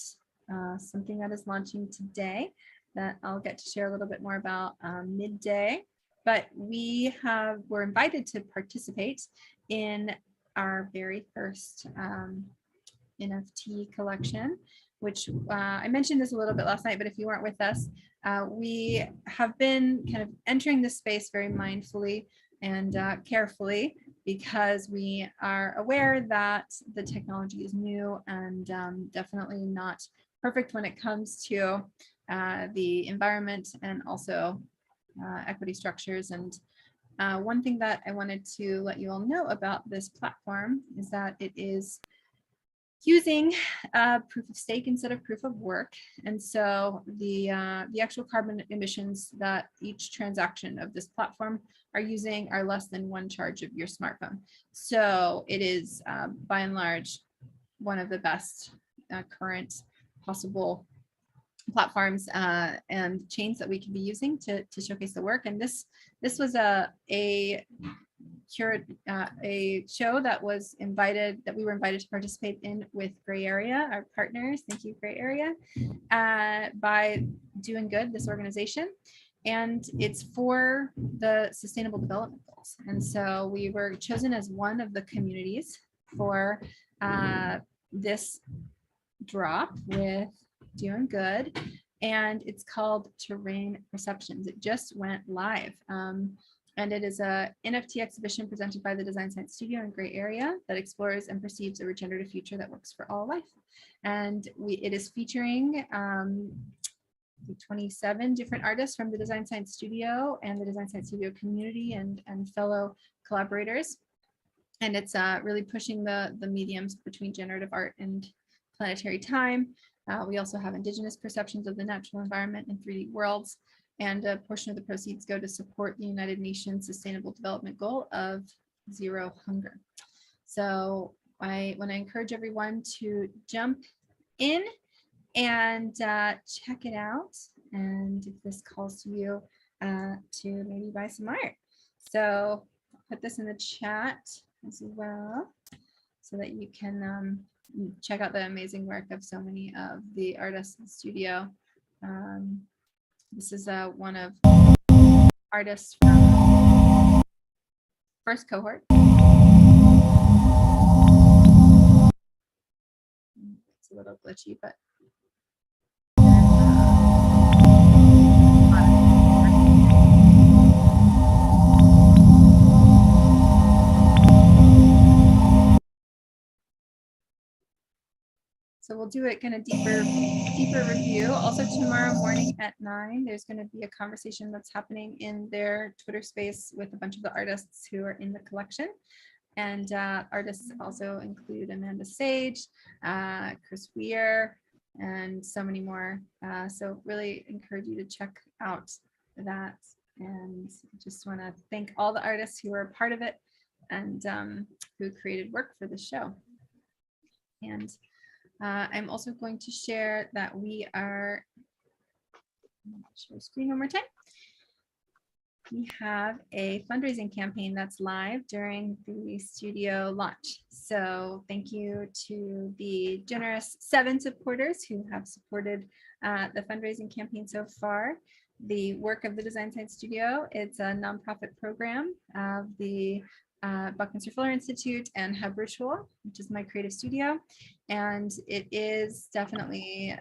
[SPEAKER 1] something that is launching today that I'll get to share a little bit more about midday. But we're invited to participate in our very first NFT collection, which I mentioned this a little bit last night, but if you weren't with us, we have been kind of entering this space very mindfully and carefully, because we are aware that the technology is new and definitely not perfect when it comes to the environment and also equity structures. And one thing that I wanted to let you all know about this platform is that it is using proof of stake instead of proof of work. And so the actual carbon emissions that each transaction of this platform are using are less than 1 charge of your smartphone. So it is by and large one of the best current possible platforms and chains that we can be using to showcase the work. And this was a show that we were invited to participate in with Gray Area, our partners. Thank you, Gray Area, by Doing Good, this organization. And it's for the Sustainable Development Goals. And so we were chosen as one of the communities for this drop with Doing Good. And it's called Terrain Perceptions. It just went live. And it is a NFT exhibition presented by the Design Science Studio in Gray Area that explores and perceives a regenerative future that works for all life. And it is featuring 27 different artists from the Design Science Studio and the Design Science Studio community and fellow collaborators. And it's really pushing the mediums between generative art and planetary time. We also have indigenous perceptions of the natural environment and 3D worlds. And a portion of the proceeds go to support the United Nations Sustainable Development Goal of zero hunger. So I want to encourage everyone to jump in and check it out. And if this calls to you to maybe buy some art. So I'll put this in the chat as well so that you can check out the amazing work of so many of the artists in the studio. This is one of artists from first cohort. It's a little glitchy, but so we'll do it kind of deeper review. Also tomorrow morning at 9, there's going to be a conversation that's happening in their Twitter space with a bunch of the artists who are in the collection. And artists also include Amanda Sage, Chris Weir, and so many more. So really encourage you to check out that. And just want to thank all the artists who are a part of it and who created work for the show. And I'm also going to share that we are, share screen one more time. We have a fundraising campaign that's live during the studio launch. So thank you to the generous 7 supporters who have supported the fundraising campaign so far. The work of the Design Science Studio, it's a nonprofit program of the Buckminster Fuller Institute and Hub Ritual, which is my creative studio. And it is definitely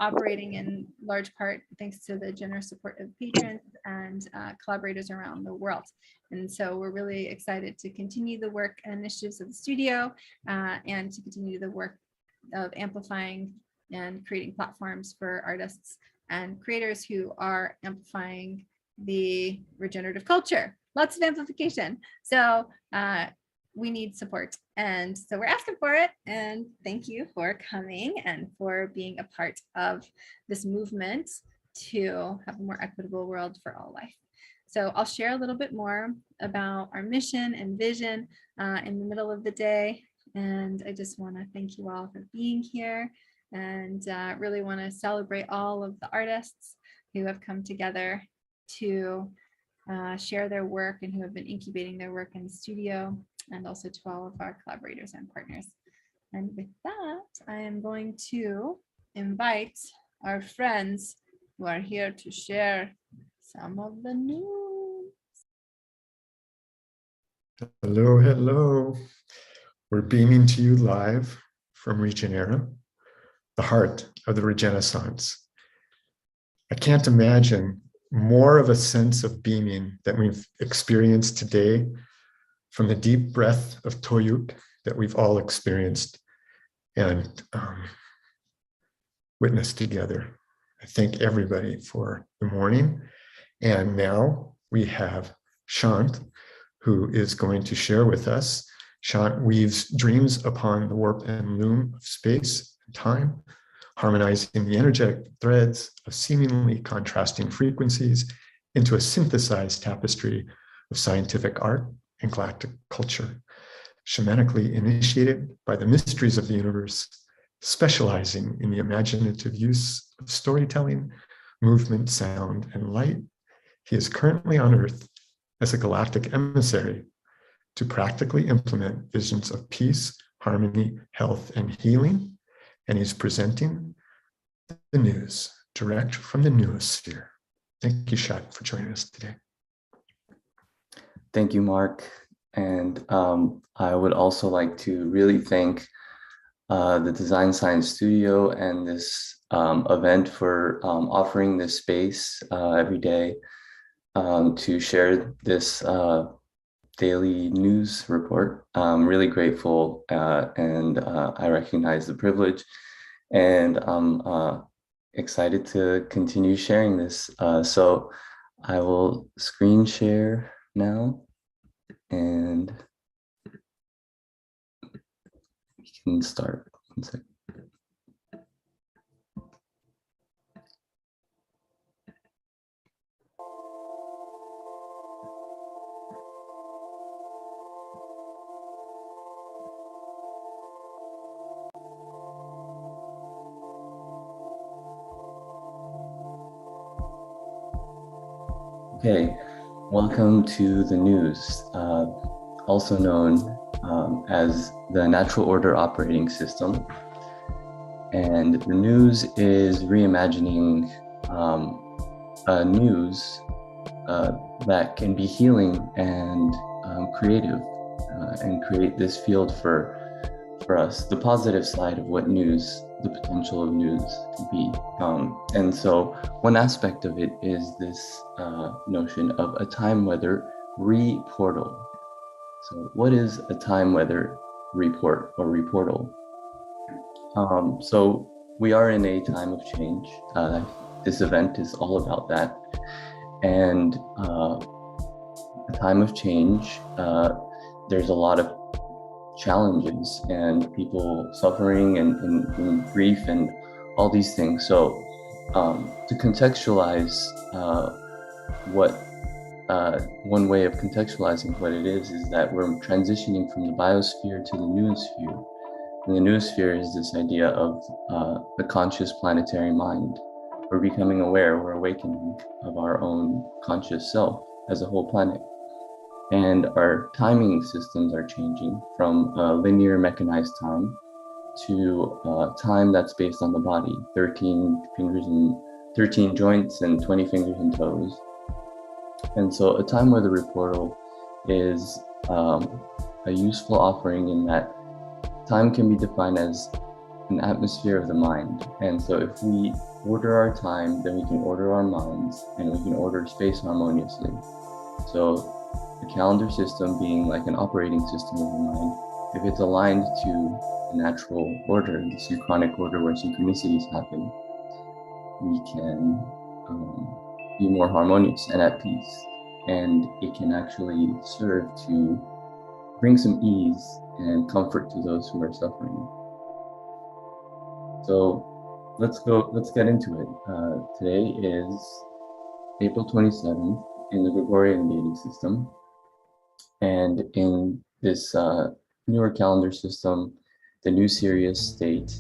[SPEAKER 1] operating in large part thanks to the generous support of patrons and collaborators around the world. And so we're really excited to continue the work and initiatives of the studio and to continue the work of amplifying and creating platforms for artists and creators who are amplifying the regenerative culture. Lots of amplification. So we need support. And so we're asking for it. And thank you for coming and for being a part of this movement to have a more equitable world for all life. So I'll share a little bit more about our mission and vision in the middle of the day. And I just want to thank you all for being here and really want to celebrate all of the artists who have come together to share their work and who have been incubating their work in the studio, and also to all of our collaborators and partners. And with that, I am going to invite our friends who are here to share some of the news.
[SPEAKER 17] Hello, hello. We're beaming to you live from Regenaissance, the heart of the Regenaissance. I can't imagine more of a sense of beaming that we've experienced today from the deep breath of Toyuk that we've all experienced and witnessed together. I thank everybody for the morning. And now we have Shant, who is going to share with us Shant weaves dreams upon the warp and loom of space and time, harmonizing the energetic threads of seemingly contrasting frequencies into a synthesized tapestry of scientific art and galactic culture, shamanically initiated by the mysteries of the universe, specializing in the imaginative use of storytelling, movement, sound, and light. He is currently on Earth as a galactic emissary to practically implement visions of peace, harmony, health, and healing. And he's presenting the news direct from the noosphere. Thank you, Shad, for joining us today.
[SPEAKER 18] Thank you, Mark. And I would also like to really thank the Design Science Studio and this event for offering this space every day to share this daily news report. I'm really grateful and I recognize the privilege, and I'm excited to continue sharing this. So I will screen share now, and we can start. One second. Okay, welcome to the news, also known as the Natural Order Operating System. And the news is reimagining a news that can be healing and creative and create this field for us, the positive side of what news, the potential of news can be. And so one aspect of it is this notion of a time weather reportal. So what is a time weather report or reportal? So we are in a time of change. This event is all about that. And a time of change, there's a lot of challenges and people suffering and grief and all these things. So to contextualize one way of contextualizing what it is that we're transitioning from the biosphere to the noosphere. And the noosphere is this idea of the conscious planetary mind. We're becoming aware, we're awakening of our own conscious self as a whole planet. And our timing systems are changing from linear mechanized time to time that's based on the body, 13 fingers and 13 joints and 20 fingers and toes. And so a time weather reportal is a useful offering in that time can be defined as an atmosphere of the mind. And so if we order our time, then we can order our minds and we can order space harmoniously. So the calendar system being like an operating system of the mind, if it's aligned to the natural order, the synchronic order where synchronicities happen, we can be more harmonious and at peace. And it can actually serve to bring some ease and comfort to those who are suffering. So let's get into it. Today is April 27th in the Gregorian dating system. And in this newer calendar system, the new Sirius state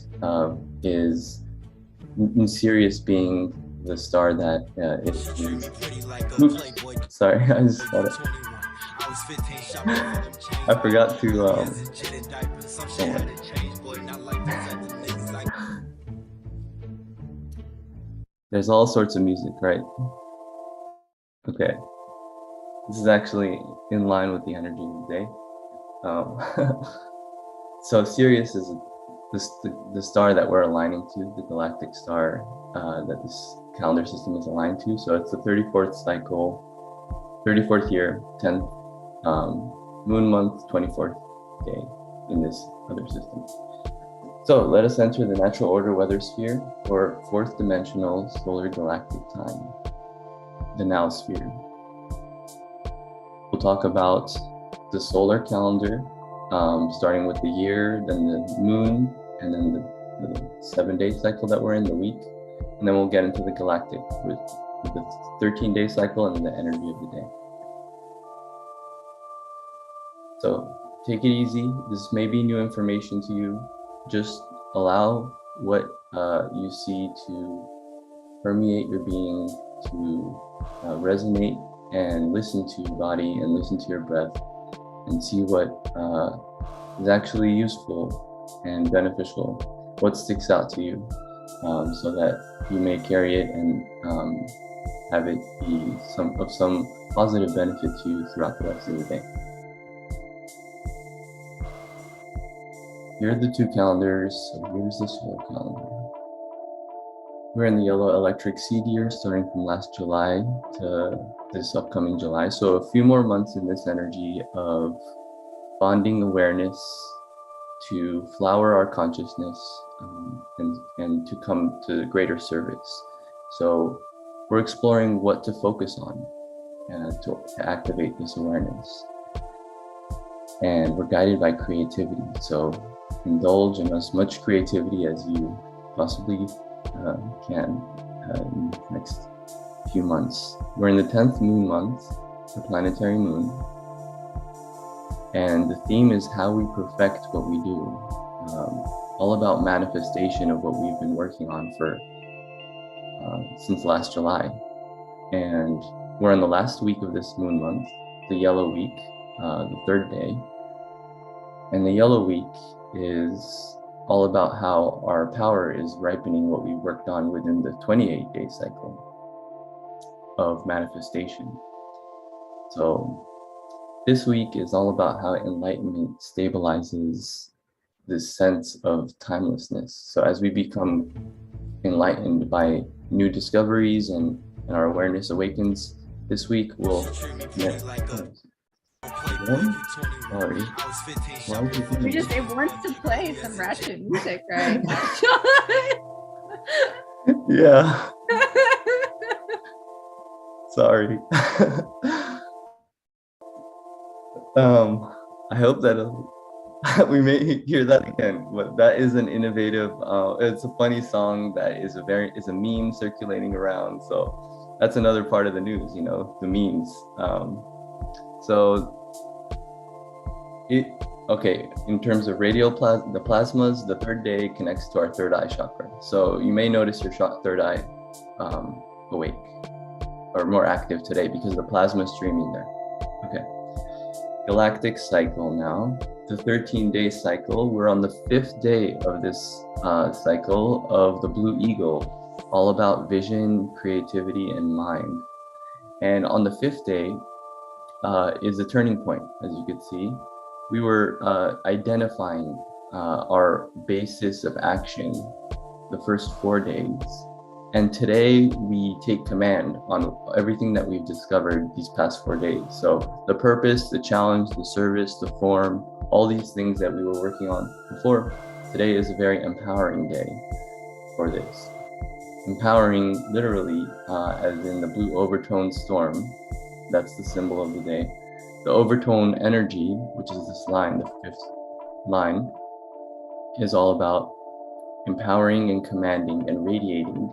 [SPEAKER 18] is Sirius being the star that oops, sorry, I just got it. I forgot to there's all sorts of music, right? Okay. This is actually in line with the energy of the day. So Sirius is the star that we're aligning to, the galactic star that this calendar system is aligned to. So it's the 34th cycle, 34th year, 10th moon month, 24th day in this other system. So let us enter the natural order weather sphere, or fourth dimensional solar galactic time, the now sphere. We'll talk about the solar calendar, starting with the year, then the moon, and then the 7-day cycle that we're in, the week. And then we'll get into the galactic with the 13-day cycle and the energy of the day. So take it easy. This may be new information to you. Just allow what you see to permeate your being, to resonate, and listen to your body and listen to your breath and see what is actually useful and beneficial, what sticks out to you, so that you may carry it and have it be of some positive benefit to you throughout the rest of the day. Here are the two calendars. So here's the solar calendar. We're in the yellow electric seed year, starting from last July to this upcoming July. So a few more months in this energy of bonding awareness to flower our consciousness and to come to greater service. So we're exploring what to focus on to activate this awareness. And we're guided by creativity. So indulge in as much creativity as you possibly can in the next few months. We're in the 10th moon month, the planetary moon. And the theme is how we perfect what we do. All about manifestation of what we've been working on for since last July. And we're in the last week of this moon month, the yellow week, the 3rd day. And the yellow week is all about how our power is ripening what we worked on within the 28-day cycle of manifestation. So this week is all about how enlightenment stabilizes this sense of timelessness. So as we become enlightened by new discoveries and our awareness awakens, this week we'll Sorry.
[SPEAKER 1] We just, it wants to play some ratchet music, right?
[SPEAKER 18] Yeah. Sorry. I hope that we may hear that again, but that is an innovative, it's a funny song that is a meme circulating around. So that's another part of the news, you know, the memes. So in terms of the plasmas, the 3rd day connects to our 3rd eye chakra. So you may notice your 3rd eye awake or more active today because the plasma is streaming there. Okay. Galactic cycle now, the 13-day cycle. We're on the 5th day of this cycle of the Blue Eagle, all about vision, creativity, and mind. And on the 5th day is a turning point, as you can see. We were identifying our basis of action the first 4 days. And today we take command on everything that we've discovered these past 4 days. So the purpose, the challenge, the service, the form, all these things that we were working on before, today is a very empowering day for this. Empowering literally, as in the blue overtone storm, that's the symbol of the day. The overtone energy, which is this line, the 5th line, is all about empowering and commanding and radiating.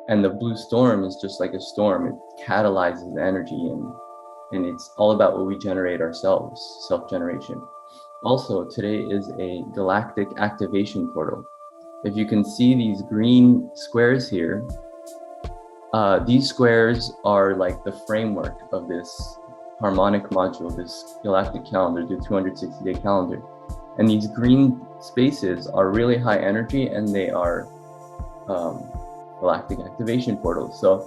[SPEAKER 18] And the blue storm is just like a storm. It catalyzes energy and it's all about what we generate ourselves, self-generation. Also, today is a galactic activation portal. If you can see these green squares here, these squares are like the framework of this harmonic module, this galactic calendar, the 260-day calendar. And these green spaces are really high energy and they are galactic activation portals. So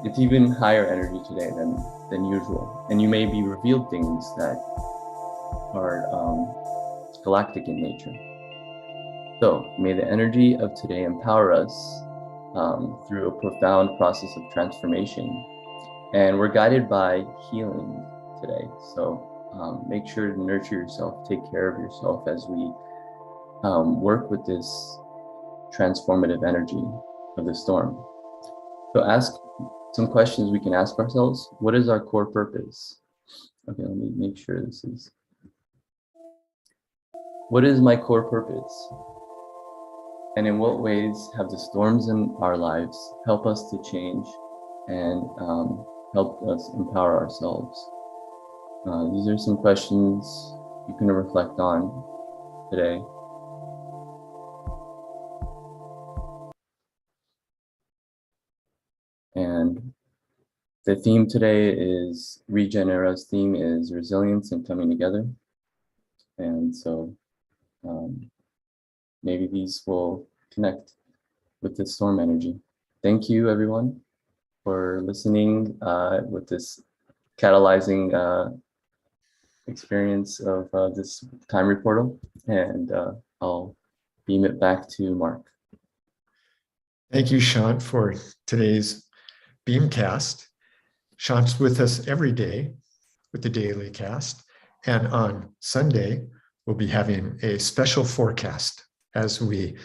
[SPEAKER 18] it's even higher energy today than usual. And you may be revealed things that are galactic in nature. So may the energy of today empower us through a profound process of transformation. And we're guided by healing today. So make sure to nurture yourself, take care of yourself as we work with this transformative energy of the storm. So ask some questions we can ask ourselves. What is our core purpose? Okay, let me make sure this is. What is my core purpose? And in what ways have the storms in our lives help us to change and help us empower ourselves? These are some questions you can reflect on today. And the theme today is, Regenera's theme is resilience and coming together. And so maybe these will connect with the storm energy. Thank you, everyone, for listening with this catalyzing experience of this time portal. And I'll beam it back to Mark.
[SPEAKER 17] Thank you, Shant, for today's Beamcast. Shant's with us every day with the daily cast. And on Sunday, we'll be having a special forecast as we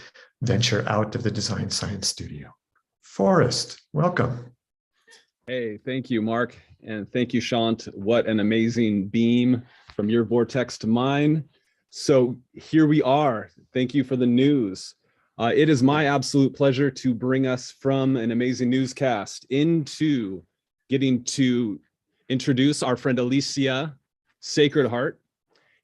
[SPEAKER 17] venture out of the Design Science Studio. Forrest, welcome.
[SPEAKER 19] Hey, thank you, Mark. And thank you, Shant. What an amazing beam from your vortex to mine. So here we are. Thank you for the news. It is my absolute pleasure to bring us from an amazing newscast into getting to introduce our friend Alicia Sacred Heart.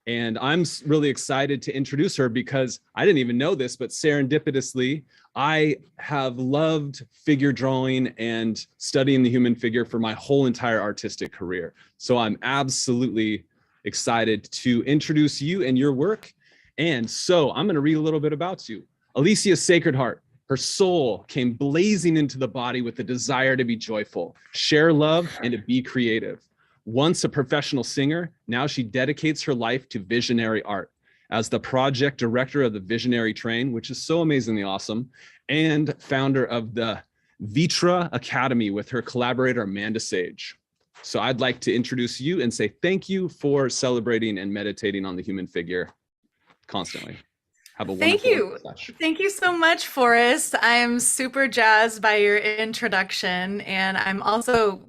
[SPEAKER 19] And I'm really excited to introduce her because I didn't even know this, but serendipitously, I have loved figure drawing and studying the human figure for my whole entire artistic career. So I'm absolutely excited to introduce you and your work. And so I'm going to read a little bit about you. Alicia's Sacred Heart. Her soul came blazing into the body with a desire to be joyful, share love, and to be creative. Once a professional singer, now she dedicates her life to visionary art. As the project director of the Visionary Train, which is so amazingly awesome, and founder of the Vitra Academy with her collaborator, Amanda Sage. So I'd like to introduce you and say thank you for celebrating and meditating on the human figure constantly. Have a wonderful
[SPEAKER 15] Thank you. Thank you so much, Forrest. I am super jazzed by your introduction, and I'm also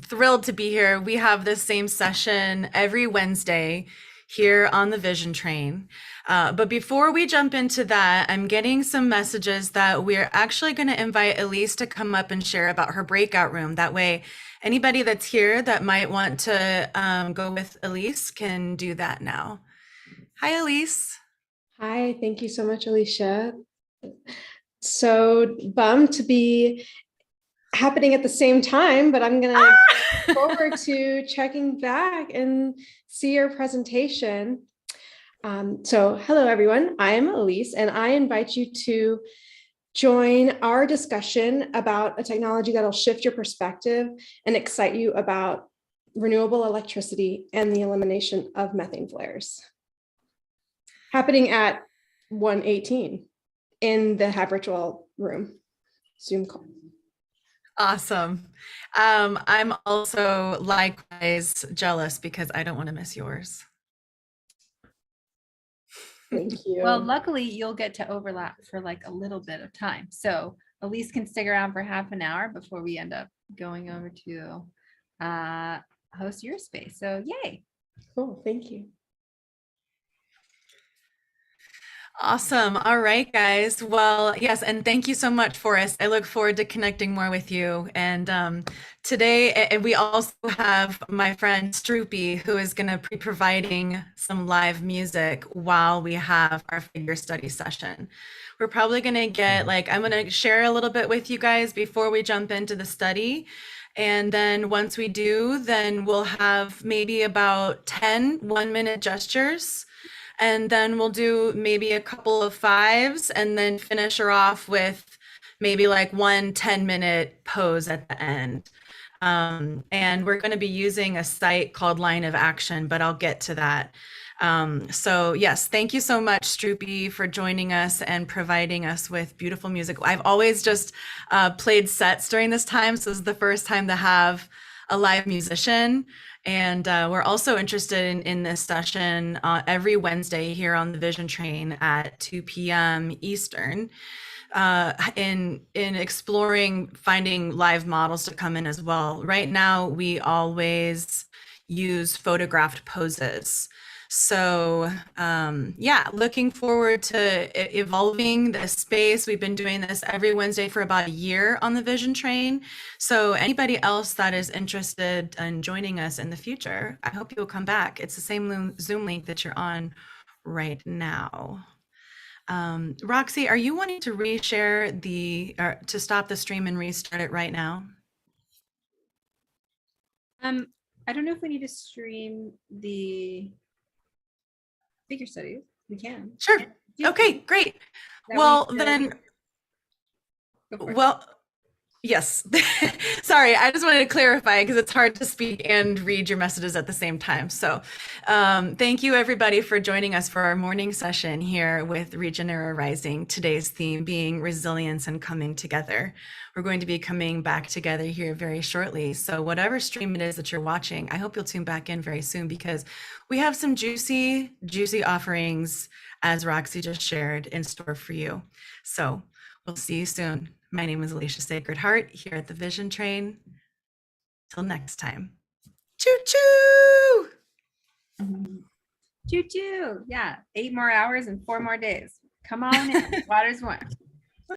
[SPEAKER 15] thrilled to be here. We have this same session every Wednesday here on the Vision Train. But before we jump into that, I'm getting some messages that we're actually going to invite Elise to come up and share about her breakout room. That way, anybody that's here that might want to go with Elise can do that now. Hi, Elise.
[SPEAKER 20] Hi, thank you so much, Alicia. So bummed to be happening at the same time, but I'm gonna look forward to checking back and see your presentation. So hello, everyone. I am Elise, and I invite you to join our discussion about a technology that'll shift your perspective and excite you about renewable electricity and the elimination of methane flares. Happening at 1:18 in the Have Virtual room, Zoom call.
[SPEAKER 15] Awesome. I'm also likewise jealous because I don't want to miss yours.
[SPEAKER 20] Thank you.
[SPEAKER 1] Well, luckily you'll get to overlap for like a little bit of time. So Elise can stick around for half an hour before we end up going over to host your space. So yay.
[SPEAKER 20] Cool, thank you.
[SPEAKER 15] Awesome. All right, guys. Well, yes, and thank you so much, Forrest. I look forward to connecting more with you. And today, we also have my friend Stroopy, who is going to be providing some live music while we have our figure study session. We're probably going to get, I'm going to share a little bit with you guys before we jump into the study. And then once we do, then we'll have maybe about 10 one-minute gestures. And then we'll do maybe a couple of 5s and then finish her off with maybe like 1 10-minute pose at the end. And we're going to be using a site called Line of Action, but I'll get to that. So yes, thank you so much, Stroopy, for joining us and providing us with beautiful music. I've always just played sets during this time, so this is the first time to have a live musician. And we're also interested in this session every Wednesday here on the Vision Train at 2 p.m. Eastern in exploring finding live models to come in as well. Right now, we always use photographed poses.
[SPEAKER 21] So yeah, looking forward to evolving this space. We've been doing this every Wednesday for about a year on the Vision Train. So anybody else that is interested in joining us in the future, I hope you'll come back. It's the same Zoom link that you're on right now. Roxy, are you wanting to reshare or to stop the stream and restart it right now?
[SPEAKER 1] I don't know if we need to stream the figure studies. We can.
[SPEAKER 21] Sure. Okay, great. Well, then, yes. Sorry, I just wanted to clarify because it's hard to speak and read your messages at the same time. So thank you everybody for joining us for our morning session here with Regeneration Rising. Today's theme being resilience and coming together. We're going to be coming back together here very shortly. So whatever stream it is that you're watching, I hope you'll tune back in very soon because we have some juicy offerings, as Roxy just shared, in store for you. So we'll see you soon. My name is Alicia Sacred Heart here at the Vision Train. Till next time. Choo choo!
[SPEAKER 1] Choo choo! Yeah, 8 more hours and 4 more days. Come on in. Water's warm.